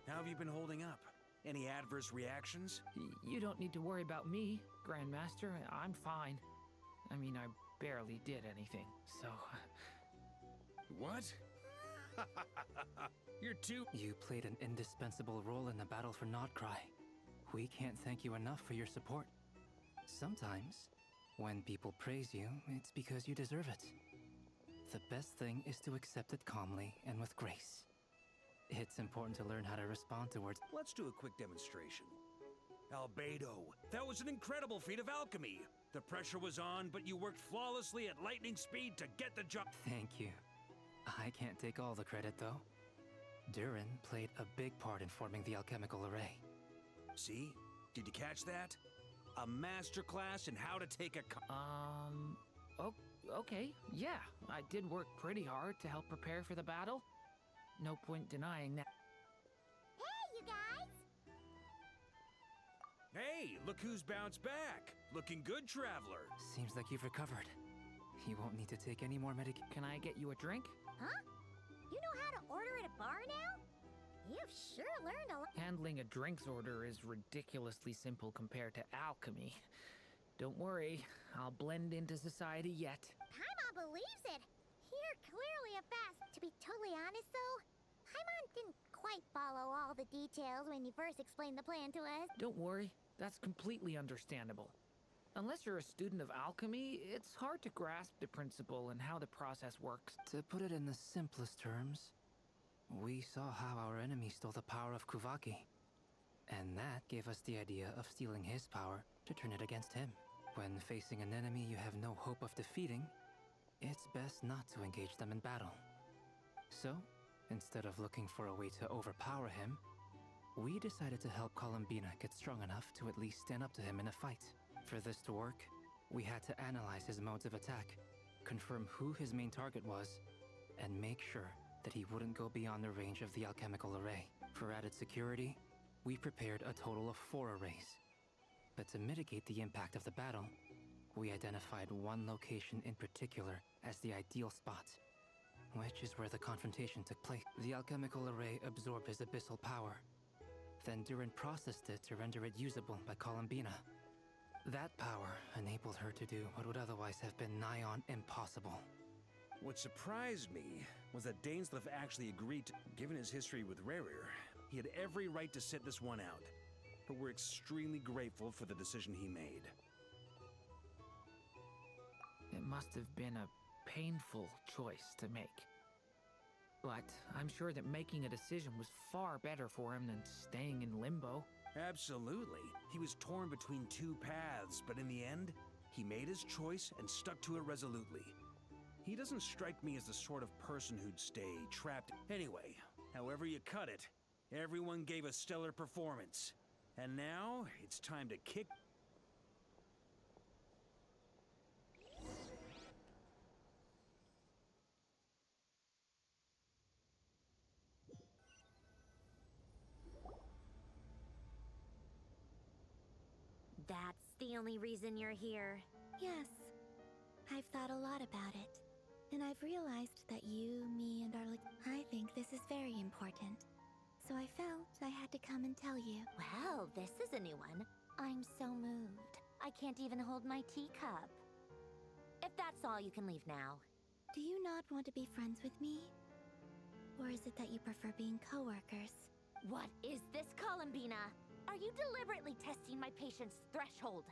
How have you been holding up? Any adverse reactions? You don't need to worry about me, Grandmaster. I'm fine. I mean, I barely did anything, so... What? You're too... You played an indispensable role in the battle for Nodcry. We can't thank you enough for your support. Sometimes, when people praise you, it's because you deserve it. The best thing is to accept it calmly and with grace. It's important to learn how to respond to words. Let's do a quick demonstration. Albedo, that was an incredible feat of alchemy. The pressure was on, but you worked flawlessly at lightning speed to get the job. Thank you. I can't take all the credit, though. Durin played a big part in forming the alchemical array. See? Did you catch that? A masterclass in how to take a... Okay, yeah. I did work pretty hard to help prepare for the battle. No point denying that. Hey, you guys! Hey, look who's bounced back. Looking good, traveler. Seems like you've recovered. You won't need to take any more medication. Can I get you a drink? Huh? You know how to order at a bar now? You've sure learned a lot. Handling a drinks order is ridiculously simple compared to alchemy. Don't worry, I'll blend into society yet. Paimon believes it. You're clearly a fast. To be totally honest, though, Paimon didn't quite follow all the details when you first explained the plan to us. Don't worry, that's completely understandable. Unless you're a student of alchemy, it's hard to grasp the principle and how the process works. To put it in the simplest terms, we saw how our enemy stole the power of Kuvaki. And that gave us the idea of stealing his power to turn it against him. When facing an enemy you have no hope of defeating, it's best not to engage them in battle. So, instead of looking for a way to overpower him, we decided to help Columbina get strong enough to at least stand up to him in a fight. For this to work, we had to analyze his modes of attack, confirm who his main target was, and make sure that he wouldn't go beyond the range of the alchemical array. For added security, we prepared a total of 4 arrays. But to mitigate the impact of the battle, we identified one location in particular as the ideal spot, which is where the confrontation took place. The alchemical array absorbed his abyssal power. Then Durin processed it to render it usable by Columbina. That power enabled her to do what would otherwise have been nigh on impossible. What surprised me was that Dainsleif actually agreed to. Given his history with rerira, he had every right to sit this one out. But we're extremely grateful for the decision he made. It must have been a painful choice to make. But I'm sure that making a decision was far better for him than staying in limbo. Absolutely. He was torn between 2 paths, but in the end, he made his choice and stuck to it resolutely. He doesn't strike me as the sort of person who'd stay trapped. Anyway, however you cut it, everyone gave a stellar performance. And now, it's time to kick... That's the only reason you're here. Yes. I've thought a lot about it. And I've realized that you, me, and I think this is very important. So I felt I had to come and tell you. Well, this is a new one. I'm so moved. I can't even hold my teacup. If that's all, you can leave now. Do you not want to be friends with me? Or is it that you prefer being coworkers? What is this, Columbina? Are you deliberately testing my patience threshold?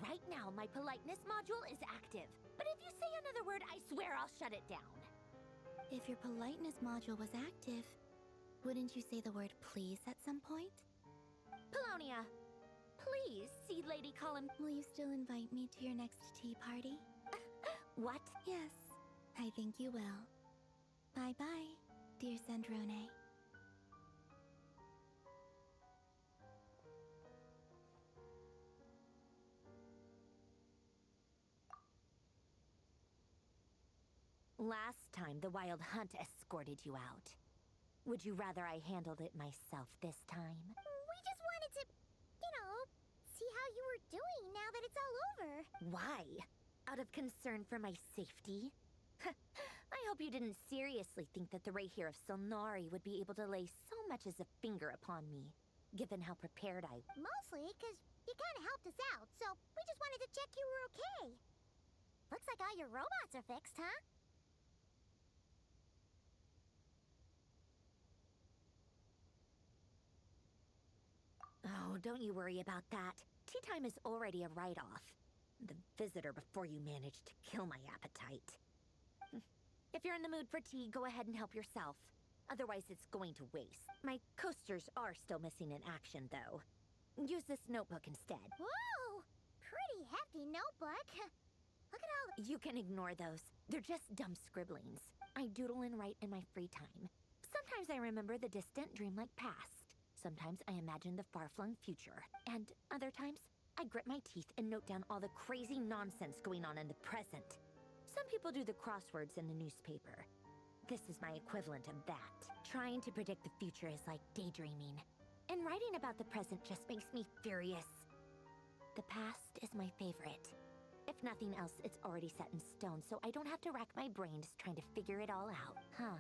Right now, my politeness module is active. But if you say another word, I swear I'll shut it down. If your politeness module was active, wouldn't you say the word please at some point? Polonia, please see Lady Will you still invite me to your next tea party? What? Yes, I think you will. Bye-bye, dear Sandrone. Last time, the Wild Hunt escorted you out. Would you rather I handled it myself this time? We just wanted to, see how you were doing now that it's all over. Why? Out of concern for my safety? I hope you didn't seriously think that the rerira of Solnari would be able to lay so much as a finger upon me, given how prepared I... Mostly because you kind of helped us out, so we just wanted to check you were okay. Looks like all your robots are fixed, huh? Oh, don't you worry about that. Tea time is already a write-off. The visitor before you managed to kill my appetite. If you're in the mood for tea, go ahead and help yourself. Otherwise, it's going to waste. My coasters are still missing in action, though. Use this notebook instead. Whoa! Pretty hefty notebook. Look at all... You can ignore those. They're just dumb scribblings. I doodle and write in my free time. Sometimes I remember the distant dreamlike past. Sometimes I imagine the far-flung future. And other times, I grit my teeth and note down all the crazy nonsense going on in the present. Some people do the crosswords in the newspaper. This is my equivalent of that. Trying to predict the future is like daydreaming. And writing about the present just makes me furious. The past is my favorite. If nothing else, it's already set in stone, so I don't have to rack my brains trying to figure it all out. Huh.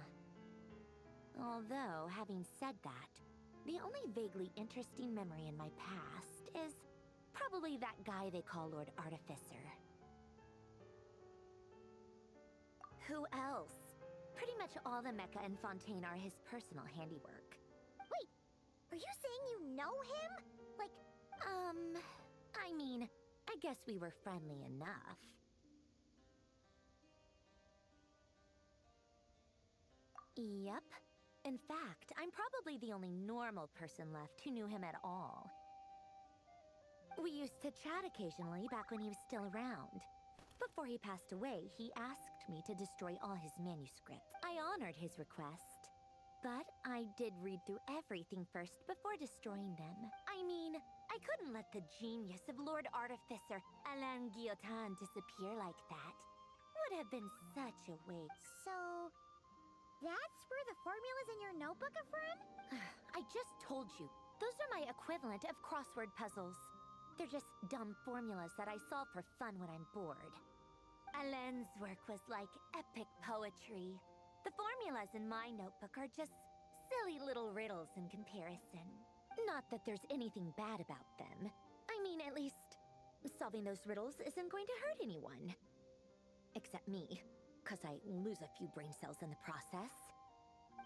Although, having said that, the only vaguely interesting memory in my past is probably that guy they call Lord Artificer. Who else? Pretty much all the mecha and Fontaine are his personal handiwork. Wait, are you saying you know him? Like, I mean, I guess we were friendly enough. Yep. In fact, I'm probably the only normal person left who knew him at all. We used to chat occasionally back when he was still around. Before he passed away, he asked me to destroy all his manuscripts. I honored his request, but I did read through everything first before destroying them. I mean, I couldn't let the genius of Lord Artificer Alain Guillotin disappear like that. Would have been such a waste. So, that's where the formulas in your notebook are from? I just told you. Those are my equivalent of crossword puzzles. They're just dumb formulas that I solve for fun when I'm bored. Alain's work was like epic poetry. The formulas in my notebook are just silly little riddles in comparison. Not that there's anything bad about them. I mean, at least, solving those riddles isn't going to hurt anyone. Except me, 'cause I lose a few brain cells in the process.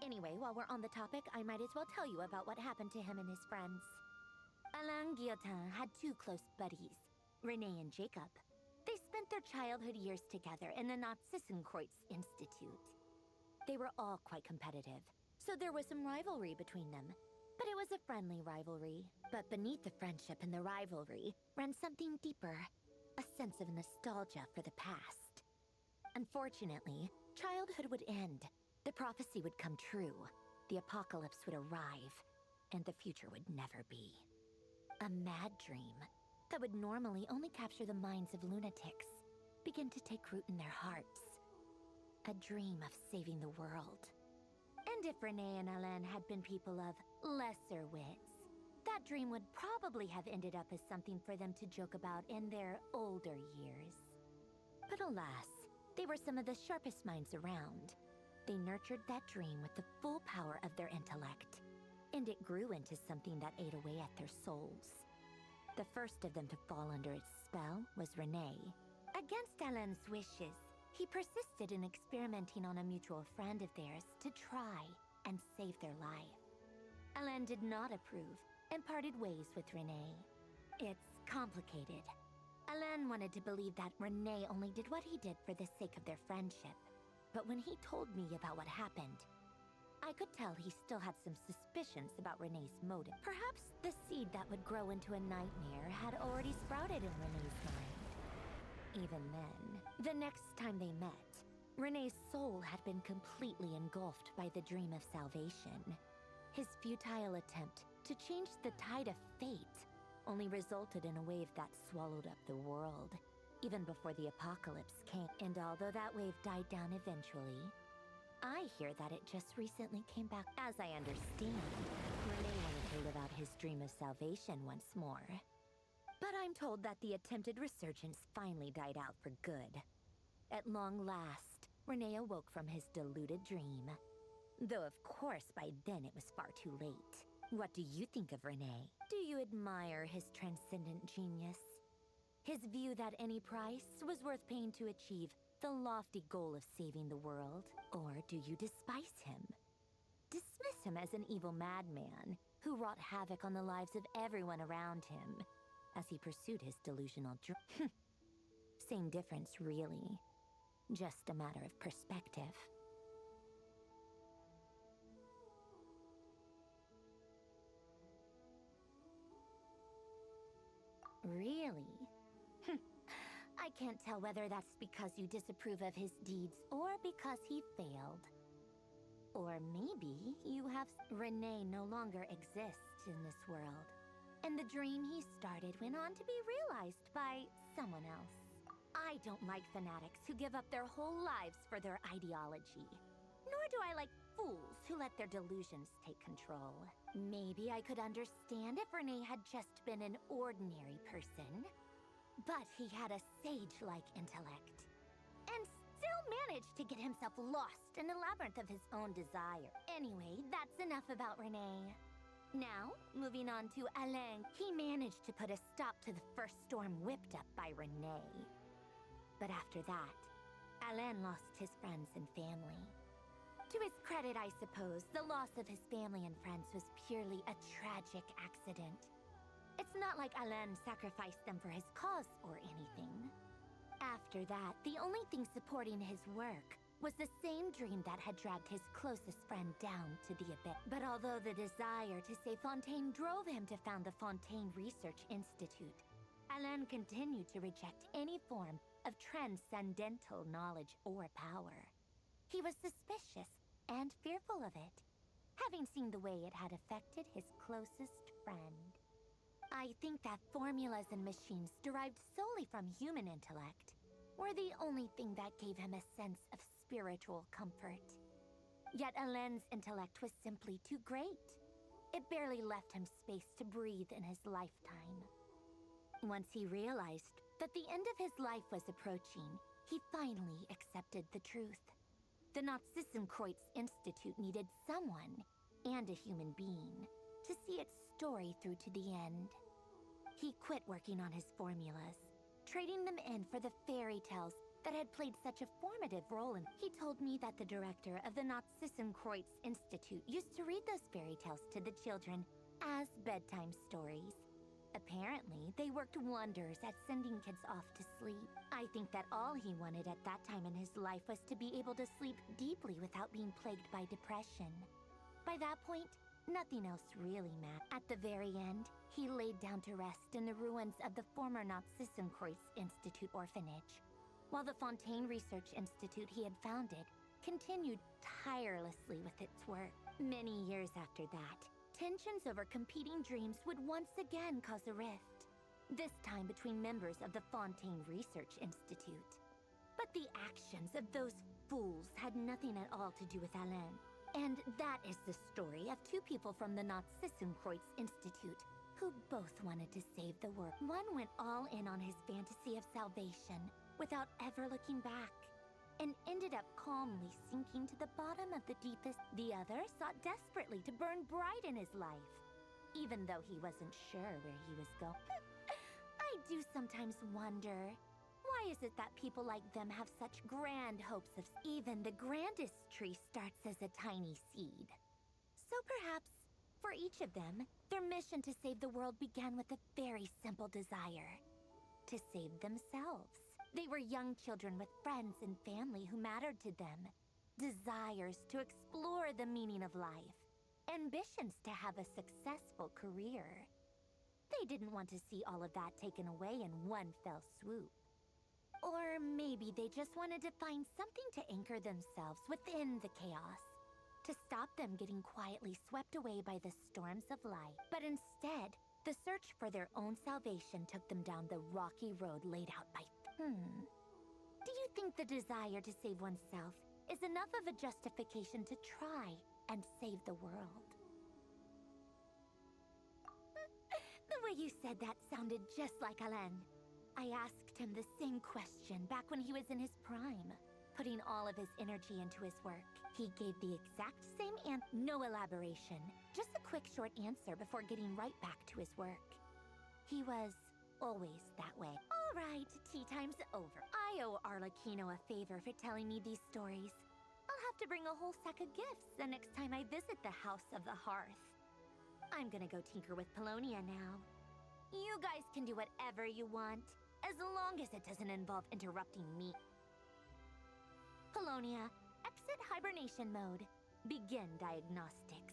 Anyway, while we're on the topic, I might as well tell you about what happened to him and his friends. Alain Guillotin had two close buddies, Renee and Jacob. They spent their childhood years together in the Nazissenkreuz Institute. They were all quite competitive, so there was some rivalry between them. But it was a friendly rivalry. But beneath the friendship and the rivalry ran something deeper, a sense of nostalgia for the past. Unfortunately, childhood would end, the prophecy would come true, the apocalypse would arrive, and the future would never be. A mad dream that would normally only capture the minds of lunatics began to take root in their hearts. A dream of saving the world. And if Renee and Alain had been people of lesser wits, that dream would probably have ended up as something for them to joke about in their older years. But alas, they were some of the sharpest minds around. They nurtured that dream with the full power of their intellect, and it grew into something that ate away at their souls. The first of them to fall under its spell was Renee. Against Alain's wishes, he persisted in experimenting on a mutual friend of theirs to try and save their life. Alain did not approve and parted ways with Renee. It's complicated. Alain wanted to believe that Renee only did what he did for the sake of their friendship. But when he told me about what happened, I could tell he still had some suspicions about Renee's motive. Perhaps the seed that would grow into a nightmare had already sprouted in Renee's mind. Even then, the next time they met, Renee's soul had been completely engulfed by the dream of salvation. His futile attempt to change the tide of fate only resulted in a wave that swallowed up the world, even before the apocalypse came. And although that wave died down eventually, I hear that it just recently came back. As I understand, Renee wanted to live out his dream of salvation once more. But I'm told that the attempted resurgence finally died out for good. At long last, Renee awoke from his deluded dream. Though of course by then it was far too late. What do you think of Renee? Do you admire his transcendent genius? His view that any price was worth paying to achieve the lofty goal of saving the world? Or do you despise him? Dismiss him as an evil madman who wrought havoc on the lives of everyone around him as he pursued his delusional dream. Same difference, really. Just a matter of perspective. Really? I can't tell whether that's because you disapprove of his deeds or because he failed. Or maybe you have... Renee no longer exists in this world, and the dream he started went on to be realized by someone else. I don't like fanatics who give up their whole lives for their ideology. Nor do I like fools who let their delusions take control. Maybe I could understand if Renee had just been an ordinary person. But he had a sage-like intellect, and still managed to get himself lost in the labyrinth of his own desire. Anyway, that's enough about Renee. Now, moving on to Alain. He managed to put a stop to the first storm whipped up by Renee. But after that, Alain lost his friends and family. To his credit, I suppose, the loss of his family and friends was purely a tragic accident. It's not like Alain sacrificed them for his cause or anything. After that, the only thing supporting his work was the same dream that had dragged his closest friend down to the abyss. But although the desire to save Fontaine drove him to found the Fontaine Research Institute, Alain continued to reject any form of transcendental knowledge or power. He was suspicious and fearful of it, having seen the way it had affected his closest friend. I think that formulas and machines derived solely from human intellect were the only thing that gave him a sense of spiritual comfort. Yet Alain's intellect was simply too great. It barely left him space to breathe in his lifetime. Once he realized that the end of his life was approaching, he finally accepted the truth. The Nazissenkreuz Institute needed someone, and a human being, to see its story through to the end. He quit working on his formulas, trading them in for the fairy tales that had played such a formative role in. He told me that the director of the Nazissenkreuz Institute used to read those fairy tales to the children as bedtime stories. Apparently, they worked wonders at sending kids off to sleep. I think that all he wanted at that time in his life was to be able to sleep deeply without being plagued by depression. By that point, nothing else really mattered. At the very end, he laid down to rest in the ruins of the former Nazissenkreuz Institute orphanage, while the Fontaine Research Institute he had founded continued tirelessly with its work. Many years after that, tensions over competing dreams would once again cause a rift, this time between members of the Fontaine Research Institute. But the actions of those fools had nothing at all to do with Alain. And that is the story of two people from the Nazissenkreuz Institute who both wanted to save the world. One went all in on his fantasy of salvation without ever looking back, and ended up calmly sinking to the bottom of the deepest. The other sought desperately to burn bright in his life, even though he wasn't sure where he was going. I do sometimes wonder, why is it that people like them have such grand hopes of... Even the grandest tree starts as a tiny seed. So perhaps, for each of them, their mission to save the world began with a very simple desire: to save themselves. They were young children with friends and family who mattered to them, desires to explore the meaning of life, ambitions to have a successful career. They didn't want to see all of that taken away in one fell swoop. Or maybe they just wanted to find something to anchor themselves within the chaos, to stop them getting quietly swept away by the storms of life. But instead, the search for their own salvation took them down the rocky road laid out by... Do you think the desire to save oneself is enough of a justification to try and save the world? The way you said that sounded just like Alain. I asked him the same question back when he was in his prime, putting all of his energy into his work. He gave the exact same answer, no elaboration, just a quick short answer before getting right back to his work. He was always that way. All right, tea time's over. I owe Arlecchino a favor for telling me these stories. I'll have to bring a whole sack of gifts the next time I visit the House of the Hearth. I'm gonna go tinker with Polonia now. You guys can do whatever you want, as long as it doesn't involve interrupting me. Polonia, exit hibernation mode. Begin diagnostics.